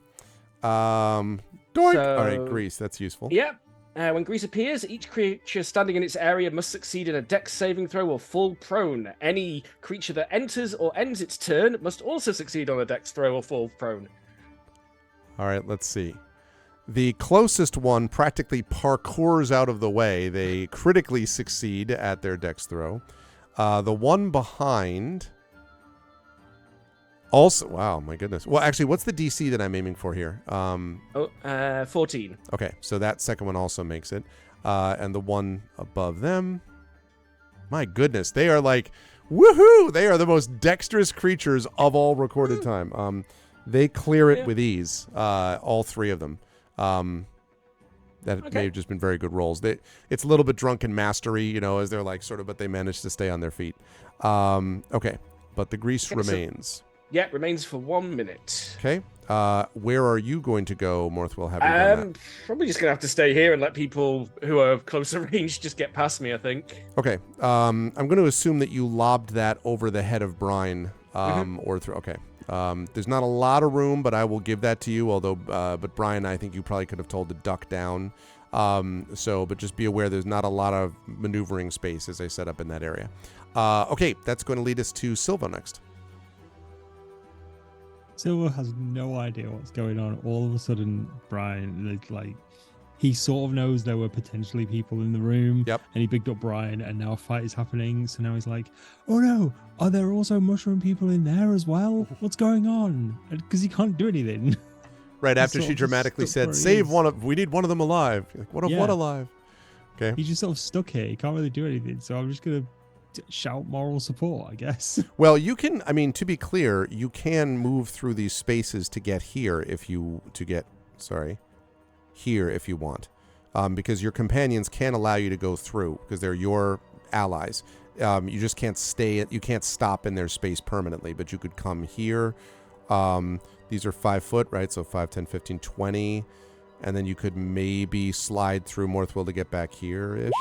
Doink. All right, grease. That's useful. Yeah. When grease appears, each creature standing in its area must succeed in a dex saving throw or fall prone. Any creature that enters or ends its turn must also succeed on a dex throw or fall prone. All right, let's see. The closest one practically parkours out of the way. They critically succeed at their dex throw. The one behind... Also, wow, my goodness. Well, actually, what's the DC that I'm aiming for here? 14. Okay, so that second one also makes it. And the one above them, my goodness, they are like, woohoo! They are the most dexterous creatures of all recorded time. They clear it with ease, all three of them. That may have just been very good rolls. It's a little bit drunken mastery, as they're like sort of, but they managed to stay on their feet. Okay, but the grease remains. Yeah, remains for 1 minute. Okay. Where are you going to go, Morthwill? Have you done that? Probably just going to have to stay here and let people who are closer range just get past me, I think. Okay. I'm going to assume that you lobbed that over the head of Brine, or through. Okay. There's not a lot of room, but I will give that to you. Although, but Brian, I think you probably could have told to duck down. But just be aware there's not a lot of maneuvering space as I set up in that area. Okay, that's going to lead us to Silva next. Silver has no idea what's going on. All of a sudden, Brian, like, he sort of knows there were potentially people in the room. Yep. And he picked up Brian, and now a fight is happening. So now he's like, oh no, are there also mushroom people in there as well? What's going on? Because he can't do anything. Right after she dramatically said, save one of, we need one of them alive. Like, what alive? Okay. He's just sort of stuck here. He can't really do anything. So I'm just going to shout moral support, I guess. Well, you can, to be clear, you can move through these spaces to get here if you want. Because your companions can allow you to go through because they're your allies. You just can't you can't stop in their space permanently, but you could come here. These are 5 foot, right? So 5, 10, 15, 20. And then you could maybe slide through Morthwill to get back here-ish.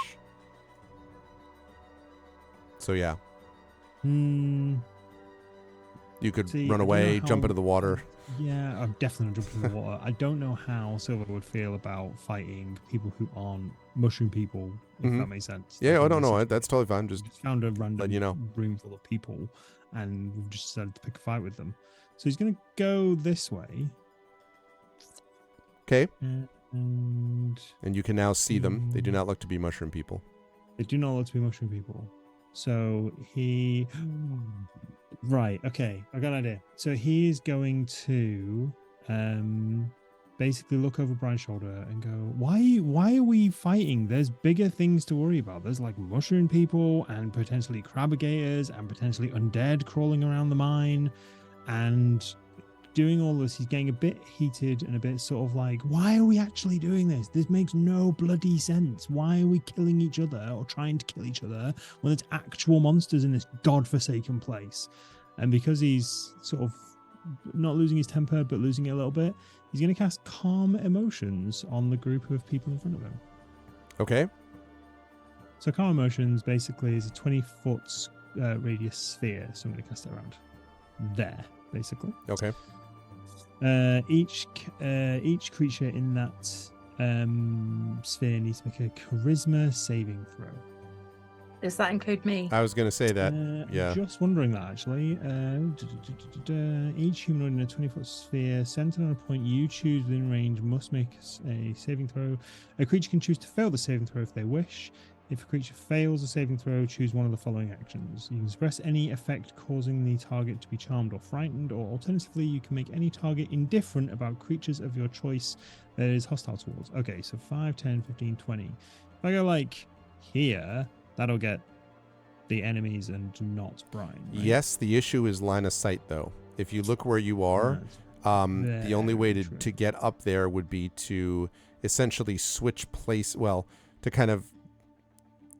So, yeah. You could run away, jump into the water. Yeah, I'm definitely jumping in the water. I don't know how Silver would feel about fighting people who aren't mushroom people, if that makes sense. Yeah, I don't know. That's totally fine. Just found a random room full of people, and we've just decided to pick a fight with them. So he's going to go this way. Okay. And you can now see them. They do not look to be mushroom people. They do not look to be mushroom people. So he... Right, okay, I got an idea. So he's going to basically look over Brian's shoulder and go, why are we fighting? There's bigger things to worry about. There's like mushroom people and potentially crabbigators and potentially undead crawling around the mine. And doing all this, he's getting a bit heated and a bit sort of like, why are we actually doing this? This makes no bloody sense. Why are we killing each other or trying to kill each other when there's actual monsters in this godforsaken place? And because he's sort of not losing his temper, but losing it a little bit, he's going to cast Calm Emotions on the group of people in front of him. Okay. So Calm Emotions basically is a 20-foot radius sphere. So I'm going to cast it around there, basically. Okay. Each creature in that sphere needs to make a Charisma saving throw. Does that include me? I was going to say that. Yeah. I'm just wondering that actually. Each humanoid in a 20-foot sphere centered on a point you choose within range must make a saving throw. A creature can choose to fail the saving throw if they wish. If a creature fails a saving throw, choose one of the following actions. You can suppress any effect causing the target to be charmed or frightened, or alternatively, you can make any target indifferent about creatures of your choice that is hostile towards. Okay, so 5, 10, 15, 20. If I go like here, that'll get the enemies and not Brian. Right? Yes, the issue is line of sight, though. If you look where you are, the only way to get up there would be to essentially switch place. Well, to kind of...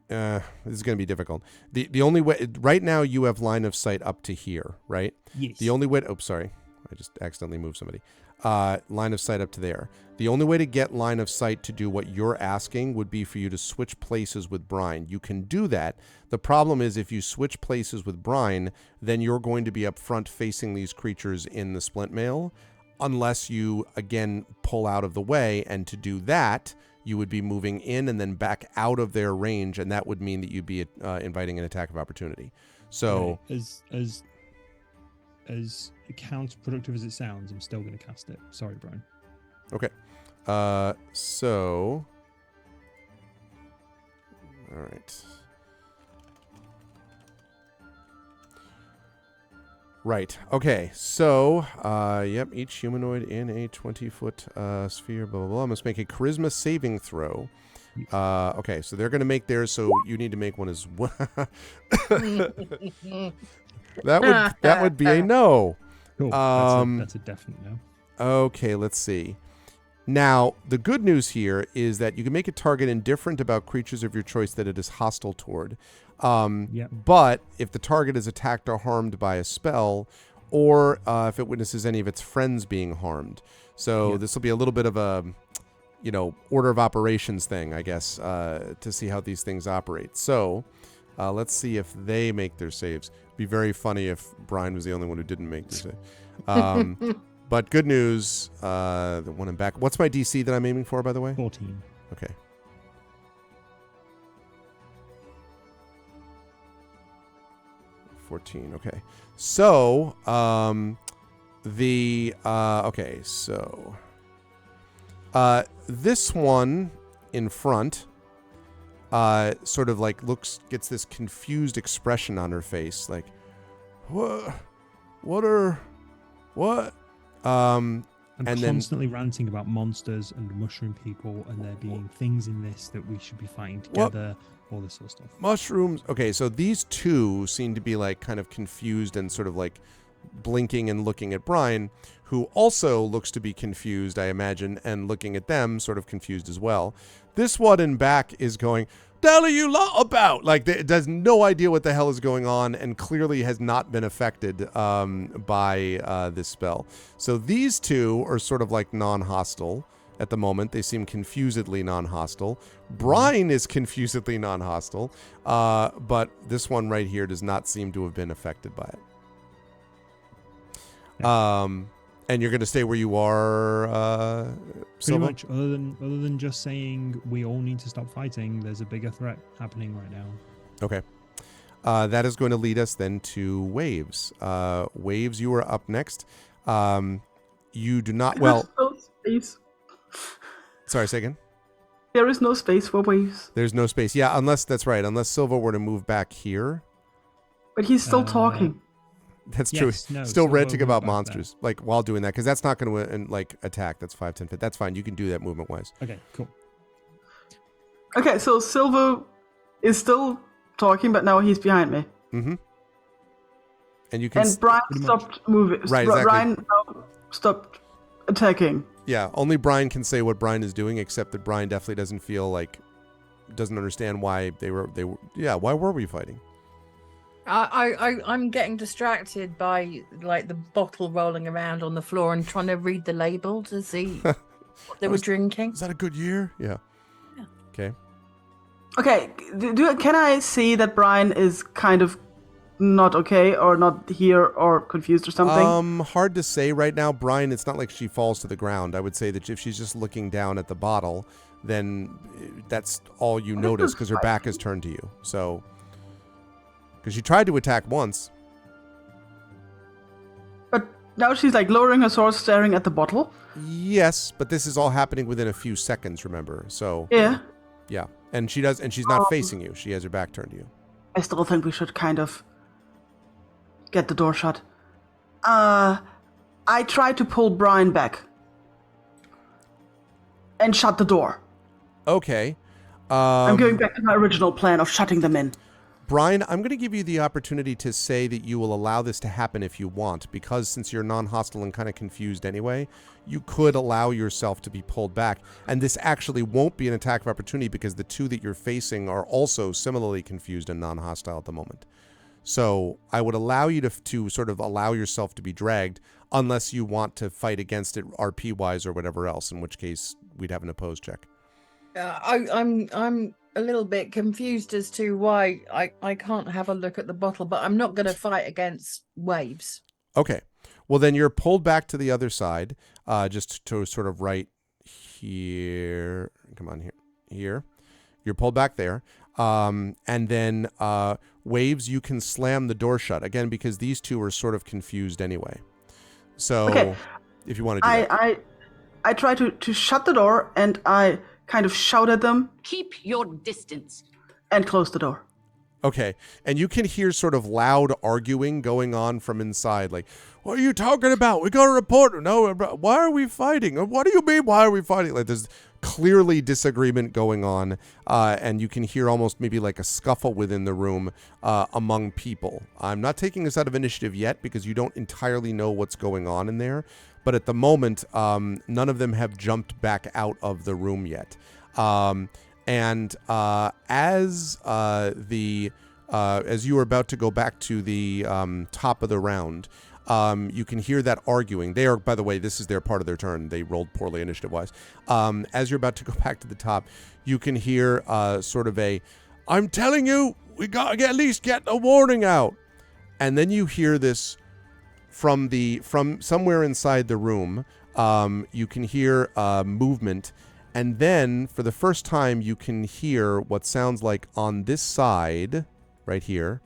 this is going to be difficult. The only way... Right now, you have line of sight up to here, right? Yes. The only way... Oh, sorry. I just accidentally moved somebody. Line of sight up to there. The only way to get line of sight to do what you're asking would be for you to switch places with Brian. You can do that. The problem is if you switch places with Brian, then you're going to be up front facing these creatures in the splint mail, unless you, again, pull out of the way. And to do that, you would be moving in and then back out of their range, and that would mean that you'd be inviting an attack of opportunity. So... Okay. As counterproductive as it sounds, I'm still going to cast it. Sorry, Brian. Okay. So... All right. Right. Okay. So, yep, each humanoid in a 20-foot sphere, blah, blah, blah, must make a charisma saving throw. Okay, so they're going to make theirs, so you need to make one as well. That would be a no. Cool. That's a definite no. Okay, let's see. Now, the good news here is that you can make a target indifferent about creatures of your choice that it is hostile toward. But if the target is attacked or harmed by a spell, or if it witnesses any of its friends being harmed. So this will be a little bit of a, order of operations thing, I guess, to see how these things operate. So let's see if they make their saves. It'd be very funny if Brian was the only one who didn't make their save. But good news, the one in back. What's my DC that I'm aiming for, by the way? 14. Okay. Okay. So, okay, so, this one in front, sort of like gets this confused expression on her face, like, what? I'm and constantly ranting about monsters and mushroom people and there being things in this that we should be fighting together, all this sort of stuff. Mushrooms. Okay, so these two seem to be like kind of confused and sort of like blinking and looking at Brian, who also looks to be confused, I imagine, and looking at them sort of confused as well. This one in back is going, "The hell are you lot about?" Like, it has no idea what the hell is going on and clearly has not been affected by this spell. So these two are sort of like non-hostile at the moment. They seem confusedly non-hostile. Brian is confusedly non-hostile, but this one right here does not seem to have been affected by it. And you're going to stay where you are, Pretty much, other than just saying we all need to stop fighting, there's a bigger threat happening right now. Okay. That is going to lead us then to Waves. Waves, you are up next. You do not... Well... Please. Sorry, say again? There is no space for waves. There's no space. Yeah, unless that's right. Unless Silva were to move back here. But he's still talking. That's true. Yes, no, Still Silva ranting moved about back monsters, like while doing that, because that's not going to like attack. That's 5, 10 feet. That's fine. You can do that movement wise. Okay, cool. Okay, so Silva is still talking, but now he's behind me. Mm-hmm. And you can. And Brian stopped moving. Right, exactly. Brian now stopped attacking. Yeah, only Brian can say what Brian is doing, except that Brian definitely doesn't feel like, doesn't understand why they were. Yeah, why were we fighting? I'm getting distracted by like the bottle rolling around on the floor and trying to read the label to see what they were drinking. Is that a good year? Yeah. Okay. Okay, can I see that Brian is kind of not okay or not here or confused or something? Hard to say right now. Brian, it's not like she falls to the ground. I would say that if she's just looking down at the bottle, then that's all you notice because her back is turned to you. So, because she tried to attack once. But now she's like lowering her sword, staring at the bottle. Yes, but this is all happening within a few seconds, remember? So, Yeah. yeah. And she's not facing you. She has her back turned to you. I still think we should kind of get the door shut. I tried to pull Brian back and shut the door. Okay. I'm going back to my original plan of shutting them in. Brian, I'm going to give you the opportunity to say that you will allow this to happen if you want, because since you're non-hostile and kind of confused anyway, you could allow yourself to be pulled back. And this actually won't be an attack of opportunity because the two that you're facing are also similarly confused and non-hostile at the moment. So I would allow you to sort of allow yourself to be dragged unless you want to fight against it RP-wise or whatever else, in which case we'd have an opposed check. I'm a little bit confused as to why I can't have a look at the bottle, but I'm not going to fight against waves. Okay. Well, then you're pulled back to the other side, just to sort of right here. Come on, here. You're pulled back there. And then waves, you can slam the door shut. Again, because these two are sort of confused anyway. So Okay. if you want to do that. I try to shut the door and I kind of shout at them. Keep your distance. And close the door. Okay. And you can hear sort of loud arguing going on from inside. Like, what are you talking about? We got a report. No, why are we fighting? What do you mean, why are we fighting? Like, there's clearly disagreement going on. And you can hear almost maybe like a scuffle within the room among people. I'm not taking this out of initiative yet because you don't entirely know what's going on in there. But at the moment, none of them have jumped back out of the room yet. And as you are about to go back to the top of the round, you can hear that arguing. They are, by the way, this is their part of their turn. They rolled poorly initiative-wise. As you're about to go back to the top, you can hear sort of I'm telling you, we got to at least get a warning out. And then you hear this from somewhere inside the room. You can hear movement. And then, for the first time, you can hear what sounds like on this side, right here,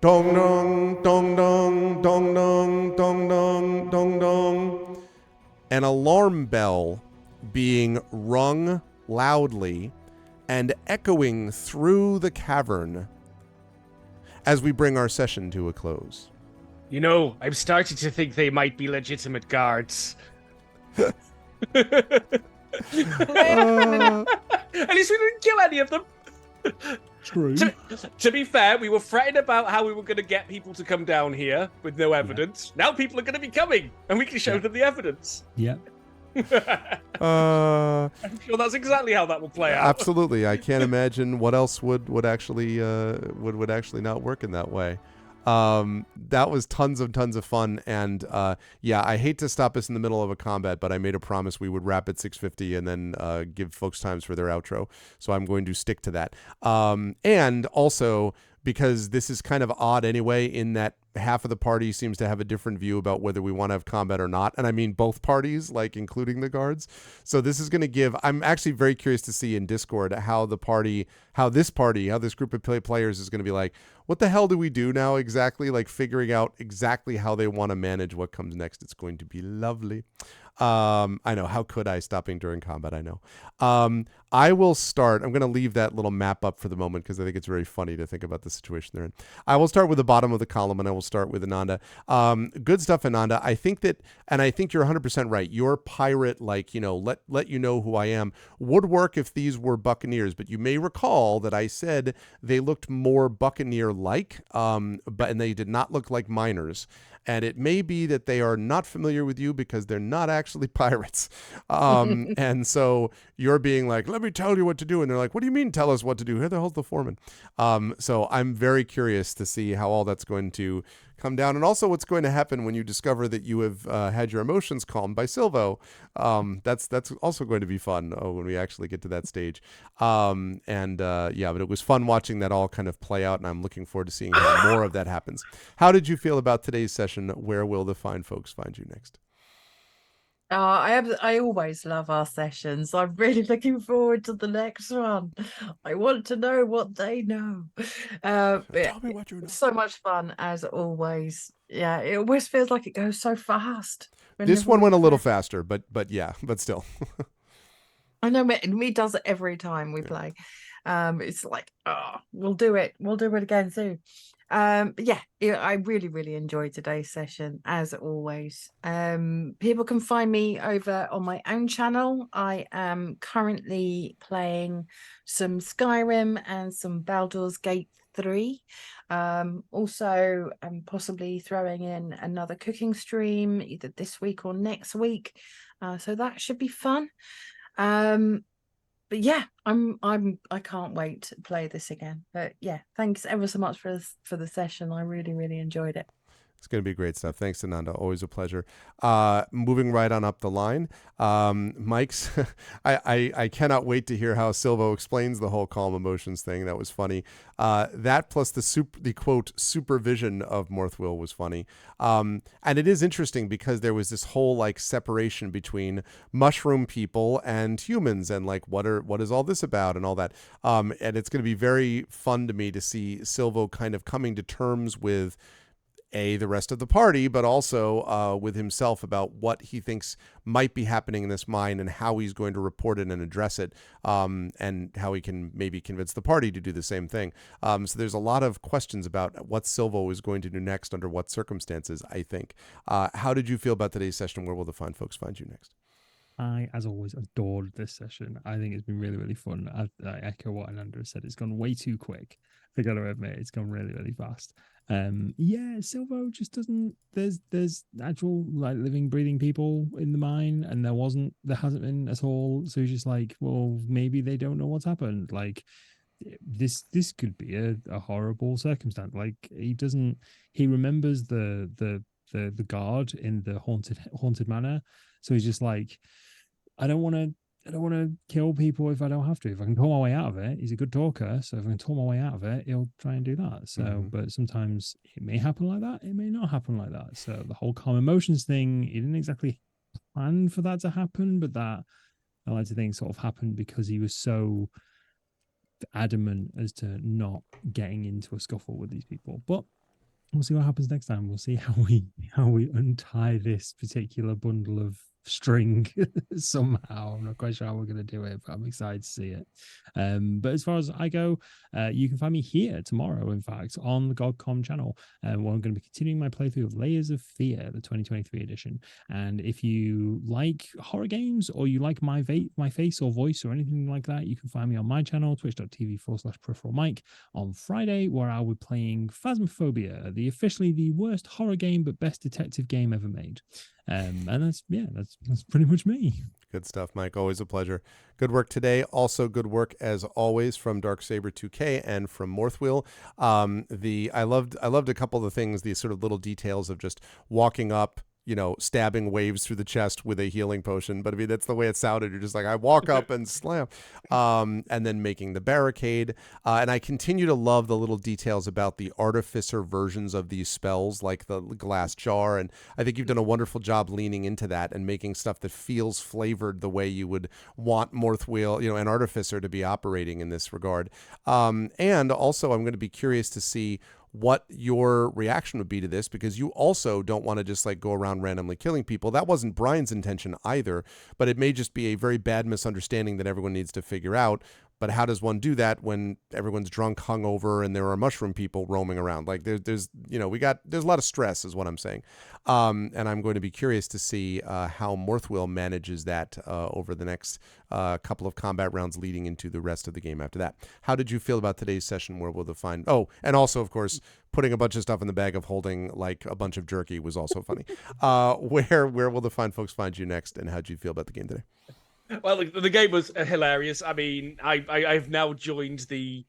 dong dong, dong dong, dong dong, dong dong, dong dong, an alarm bell being rung loudly and echoing through the cavern as we bring our session to a close. You know, I'm starting to think they might be legitimate guards. At least we didn't kill any of them. True. To be fair, we were fretting about how we were going to get people to come down here with no evidence. Yeah. Now people are going to be coming, and we can show them the evidence. Yep. I'm sure that's exactly how that will play out. Absolutely. I can't imagine what else would actually would actually not work in that way. That was tons of fun, and yeah, I hate to stop us in the middle of a combat, but I made a promise we would wrap at 6:50 and then give folks times for their outro, so I'm going to stick to that. And also because this is kind of odd anyway, in that half of the party seems to have a different view about whether we want to have combat or not. And I mean both parties, like including the guards. So this is going to give, I'm actually very curious to see in Discord how this group of players is going to be like, what the hell do we do now exactly? Like figuring out exactly how they want to manage what comes next. It's going to be lovely. I know. How could I stop being during combat? I know. I will start. I'm going to leave that little map up for the moment because I think it's very funny to think about the situation they're in. I will start with the bottom of the column, and I will start with Ananda. Good stuff, Ananda. I think that, and I think you're 100% right. Your pirate, like, let you know who I am, would work if these were buccaneers. But you may recall that I said they looked more buccaneer-like, and they did not look like miners. And it may be that they are not familiar with you because they're not actually pirates. And so you're being like, let me tell you what to do. And they're like, what do you mean tell us what to do? Who the hell's the foreman? So I'm very curious to see how all that's going to come down. And also what's going to happen when you discover that you have had your emotions calmed by Silvo. That's also going to be fun when we actually get to that stage. But it was fun watching that all kind of play out, and I'm looking forward to seeing how more of that happens. How did you feel about today's session? Where will the fine folks find you next? I always love our sessions. I'm really looking forward to the next one. I want to know what they know. Tell me what you know. So much fun as always. Yeah, it always feels like it goes so fast. This one went a little faster, but still. I know me does it every time we play. It's like, we'll do it again soon. I really, really enjoyed today's session as always. People can find me over on my own channel. I am currently playing some Skyrim and some Baldur's Gate 3. Also, I'm possibly throwing in another cooking stream either this week or next week. So that should be fun. But yeah, I can't wait to play this again. But yeah, thanks ever so much for the session. I really, really enjoyed it. It's going to be great stuff. Thanks, Ananda. Always a pleasure. Moving right on up the line, Mike's. I cannot wait to hear how Silvo explains the whole calm emotions thing. That was funny. That plus the quote supervision of Morthwill was funny. And it is interesting because there was this whole like separation between mushroom people and humans, and like what is all this about and all that. And it's going to be very fun to me to see Silvo kind of coming to terms with the rest of the party, but also with himself about what he thinks might be happening in this mine and how he's going to report it and address it, and how he can maybe convince the party to do the same thing. So there's a lot of questions about what Silvo is going to do next under what circumstances, I think. How did you feel about today's session? Where will the fine folks find you next? I, as always, adored this session. I think it's been really, really fun. I echo what Ananda said. It's gone way too quick. I gotta admit, it's gone really, really fast. Silvo just doesn't. There's actual like living, breathing people in the mine, and there hasn't been at all. So he's just like, well, maybe they don't know what's happened. Like this could be a horrible circumstance. Like he remembers the guard in the haunted manor. So he's just like, I don't want to kill people if I don't have to. If I can talk my way out of it, he's a good talker. So if I can talk my way out of it, he'll try and do that. So, But sometimes it may happen like that. It may not happen like that. So the whole calm emotions thing, he didn't exactly plan for that to happen, but that I like to think sort of happened because he was so adamant as to not getting into a scuffle with these people. But we'll see what happens next time. We'll see how we untie this particular bundle of string somehow. I'm not quite sure how we're going to do it, but I'm excited to see it. But as far as I go, you can find me here tomorrow, in fact, on the GOG.com channel, where I'm going to be continuing my playthrough of Layers of Fear, the 2023 edition. And if you like horror games, or you like my face or voice or anything like that, you can find me on my channel, twitch.tv/peripheral mike, on Friday, where I'll be playing Phasmophobia, officially the worst horror game but best detective game ever made. And that's pretty much me. Good stuff, Mike. Always a pleasure. Good work today. Also good work as always from Darksaber2K and from Morthwill. I loved a couple of the things, these sort of little details of just walking up, stabbing Waves through the chest with a healing potion. But I mean, that's the way it sounded. You're just like, I walk up and slam, and then making the barricade. And I continue to love the little details about the artificer versions of these spells, like the glass jar. And I think you've done a wonderful job leaning into that and making stuff that feels flavored the way you would want Morthwheel, an artificer to be operating in this regard. And also, I'm going to be curious to see what your reaction would be to this, because you also don't want to just like go around randomly killing people. That wasn't Brian's intention either, but it may just be a very bad misunderstanding that everyone needs to figure out. But how does one do that when everyone's drunk, hungover, and there are mushroom people roaming around? Like there's a lot of stress, is what I'm saying. And I'm going to be curious to see how Morthwheel manages that over the next couple of combat rounds leading into the rest of the game after that. How did you feel about today's session where we'll define? Oh, and also, of course, putting a bunch of stuff in the bag of holding like a bunch of jerky was also funny. Where will the fine folks find you next, and how did you feel about the game today? Well, the game was hilarious. I mean, I've now joined the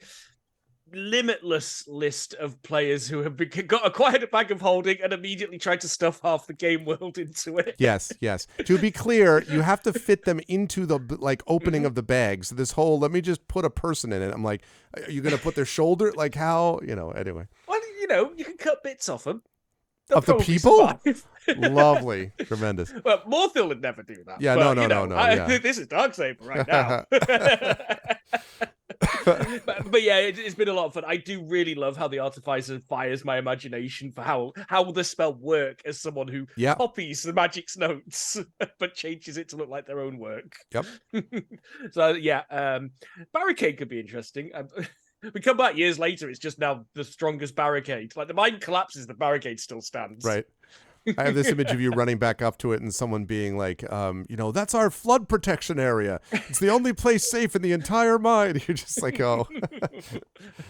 limitless list of players who have acquired a bag of holding and immediately tried to stuff half the game world into it. Yes. To be clear, you have to fit them into the opening of the bag. So this whole, let me just put a person in it. I'm like, are you going to put their shoulder? Like how, anyway. Well, you can cut bits off them. Of the people? Lovely. Tremendous. Well, Morthwheel would never do that. Yeah, but, no. This is Darksaber right now. but yeah, it's been a lot of fun. I do really love how the Artificer fires my imagination for how the spell work as someone who copies the magic's notes but changes it to look like their own work. Yep. So yeah, Barricade could be interesting. We come back years later, it's just now the strongest barricade. Like the mine collapses, the barricade still stands. Right. I have this image of you running back up to it and someone being like, that's our flood protection area. It's the only place safe in the entire mine. You're just like, oh.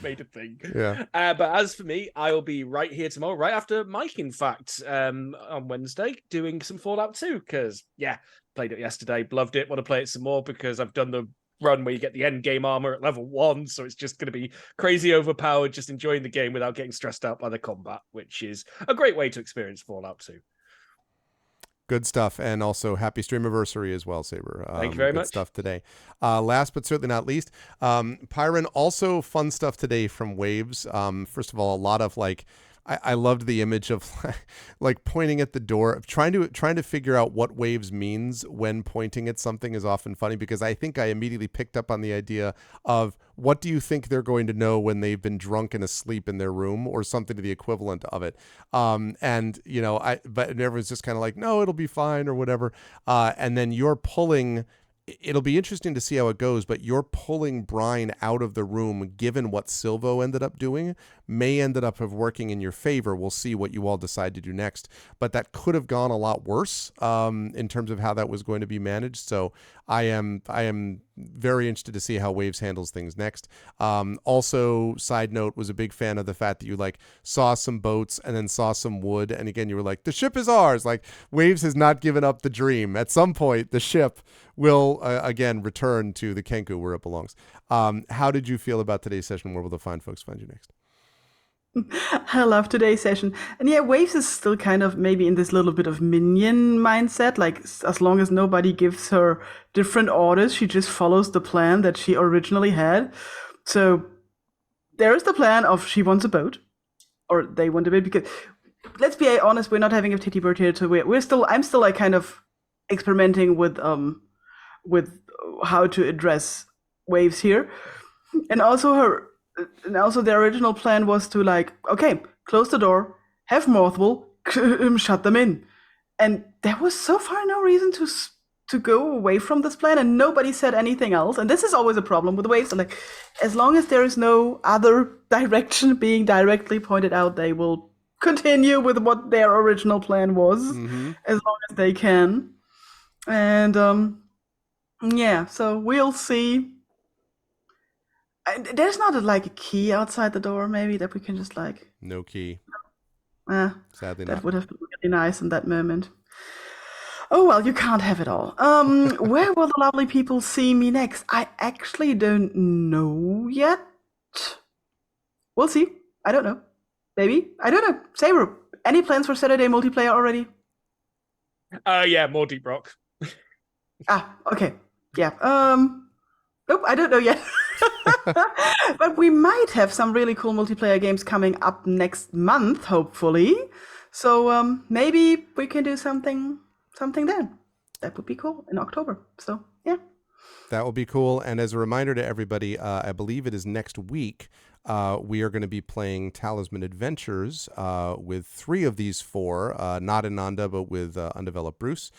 Made a thing. Yeah. But as for me, I'll be right here tomorrow, right after Mike, in fact, on Wednesday, doing some Fallout 2. Because, played it yesterday, loved it, want to play it some more because I've done the run where you get the end game armor at level 1, so it's just going to be crazy overpowered, just enjoying the game without getting stressed out by the combat, which is a great way to experience Fallout 2. Good stuff, and also happy streamiversary as well, Saber. Thank you very much. Good stuff today. Last but certainly not least, Pyron, also fun stuff today from Waves. First of all, a lot of I loved the image of pointing at the door, trying to figure out what Waves means when pointing at something is often funny, because I think I immediately picked up on the idea of what do you think they're going to know when they've been drunk and asleep in their room, or something to the equivalent of it. But everyone's just kind of like, no, it'll be fine or whatever. And then you're pulling. It'll be interesting to see how it goes, but you're pulling Brine out of the room, given what Silvo ended up doing, may end up working in your favor. We'll see what you all decide to do next, but that could have gone a lot worse in terms of how that was going to be managed. So I am very interested to see how Waves handles things next. Also, side note, was a big fan of the fact that you saw some boats and then saw some wood, and again you were like, the ship is ours. Waves has not given up the dream. At some point, the ship will again return to the Kenku where it belongs. How did you feel about today's session? Where will the fine folks find you next? I love today's session. And yeah, Waves is still kind of maybe in this little bit of minion mindset. As long as nobody gives her different orders, she just follows the plan that she originally had. So there is the plan of she wants a boat, or they want a boat, because let's be honest, we're not having a titty bird here. So I'm still kind of experimenting with how to address Waves here. And also the original plan was to okay, close the door, have Morthwheel, shut them in. And there was so far no reason to go away from this plan, and nobody said anything else. And this is always a problem with Waves. So as long as there is no other direction being directly pointed out, they will continue with what their original plan was, as long as they can. And so we'll see. There's not a key outside the door, maybe, that we can just no key. Sadly, that would have been really nice in that moment. Oh well, you can't have it all. Where will the lovely people see me next? I actually don't know yet. We'll see. I don't know. Maybe. I don't know. Saber, any plans for Saturday multiplayer already? Yeah, more Deep Rock. Okay. Yeah. Nope, I don't know yet. But we might have some really cool multiplayer games coming up next month, hopefully. So maybe we can do something then. That would be cool in October. So yeah. That will be cool. And as a reminder to everybody, I believe it is next week. We are going to be playing Talisman Adventures with 3 of these 4, not Ananda, but with Undeveloped Bruce.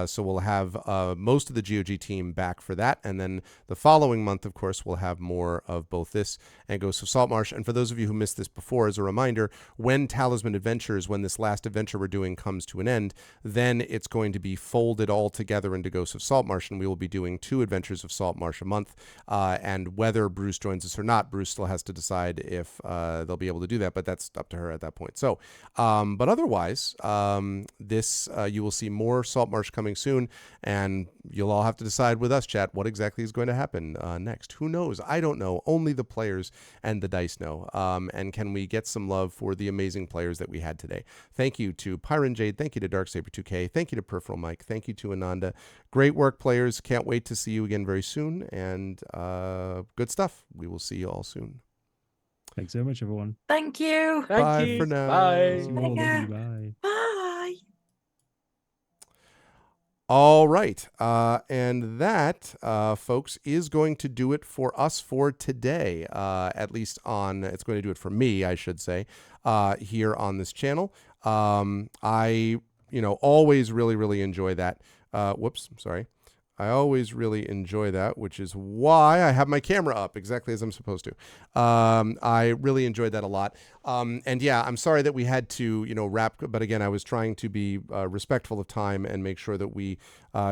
So we'll have most of the GOG team back for that. And then the following month, of course, we'll have more of both this and Ghosts of Saltmarsh. And for those of you who missed this before, as a reminder, when Talisman Adventures, when this last adventure we're doing comes to an end, then it's going to be folded all together into Ghosts of Saltmarsh, and we will be doing 2 adventures of Saltmarsh a month. And whether Bruce joins us or not, Bruce still has to decide if they'll be able to do that, but that's up to her at that point. So, but otherwise, this you will see more Saltmarsh coming soon, and you'll all have to decide with us, chat, what exactly is going to happen next. Who knows? I don't know. Only the players and the dice know. And can we get some love for the amazing players that we had today? Thank you to Pyron Jade. Thank you to Darksaber2K. Thank you to Peripheral Mike. Thank you to Ananda. Great work, players. Can't wait to see you again very soon. And good stuff. We will see you all soon. Thanks so much, everyone. Thank you. Bye you. for now. Bye. See you all. Love you. Bye. Bye. All right. And that, folks, is going to do it for us for today. At least it's going to do it for me, I should say, here on this channel. I, always really, really enjoy that. Whoops, sorry. I always really enjoy that, which is why I have my camera up exactly as I'm supposed to. I really enjoyed that a lot. And yeah, I'm sorry that we had to, wrap, but again, I was trying to be respectful of time and make sure that we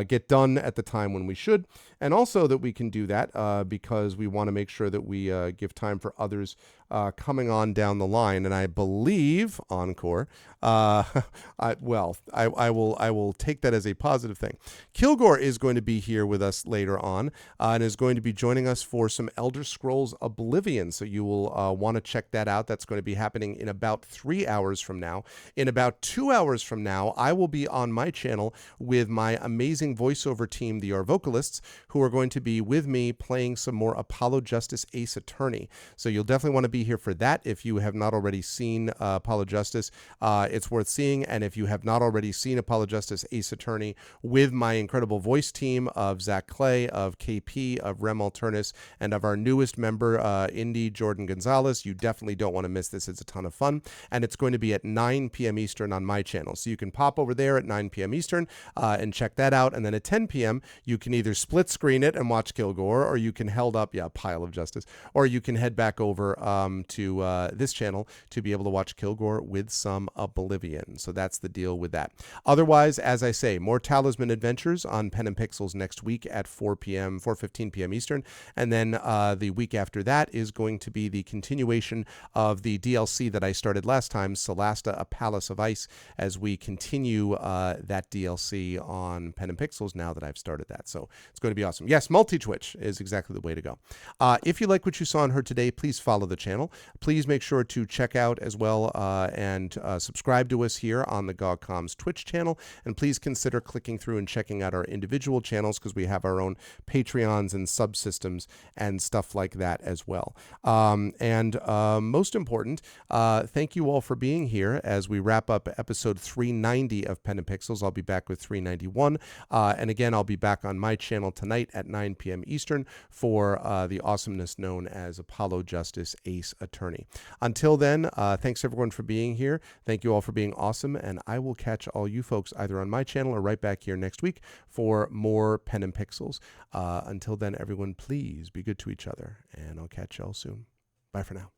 get done at the time when we should. And also that we can do that because we want to make sure that we give time for others coming on down the line. And I believe, Encore, I will take that as a positive thing. Kilgore is going to be here with us later on and is going to be joining us for some Elder Scrolls Oblivion. So you will want to check that out. That's going to be happening in about 3 hours from now. In about 2 hours from now, I will be on my channel with my amazing voiceover team, the Our Vocalists, who are going to be with me playing some more Apollo Justice Ace Attorney. So you'll definitely want to be here for that. If you have not already seen Apollo Justice, it's worth seeing. And if you have not already seen Apollo Justice Ace Attorney with my incredible voice team of Zach Clay, of KP, of Rem Alternus, and of our newest member, Indy Jordan Gonzalez, you definitely don't want to miss this. It's a ton of fun. And it's going to be at 9 p.m. Eastern on my channel. So you can pop over there at 9 p.m. Eastern and check that out. And then at 10 p.m., you can either split screen it and watch Kilgore, or you can Pile of Justice, or you can head back over to this channel to be able to watch Kilgore with some Oblivion. So that's the deal with that. Otherwise, as I say, more Talisman Adventures on Pen and Pixels next week at 4:15 p.m. Eastern. And then the week after that is going to be the continuation of the DLC that I started last time, Solasta, A Palace of Ice, as we continue that DLC on Pen and Pixels now that I've started that. So it's going to be awesome. Yes, multi-Twitch is exactly the way to go. If you like what you saw and heard today, please follow the channel. Please make sure to check out as well and subscribe to us here on the GOG Comms Twitch channel. And please consider clicking through and checking out our individual channels because we have our own Patreons and subsystems and stuff like that as well. And most important, thank you all for being here as we wrap up episode 390 of Pen and Pixels. I'll be back with 391. And again, I'll be back on my channel tonight at 9 p.m. Eastern for the awesomeness known as Apollo Justice Ace Attorney. Until then, thanks everyone for being here. Thank you all for being awesome. And I will catch all you folks either on my channel or right back here next week for more Pen and Pixels. Until then, everyone, please be good to each other. And I'll catch y'all soon. Bye for now.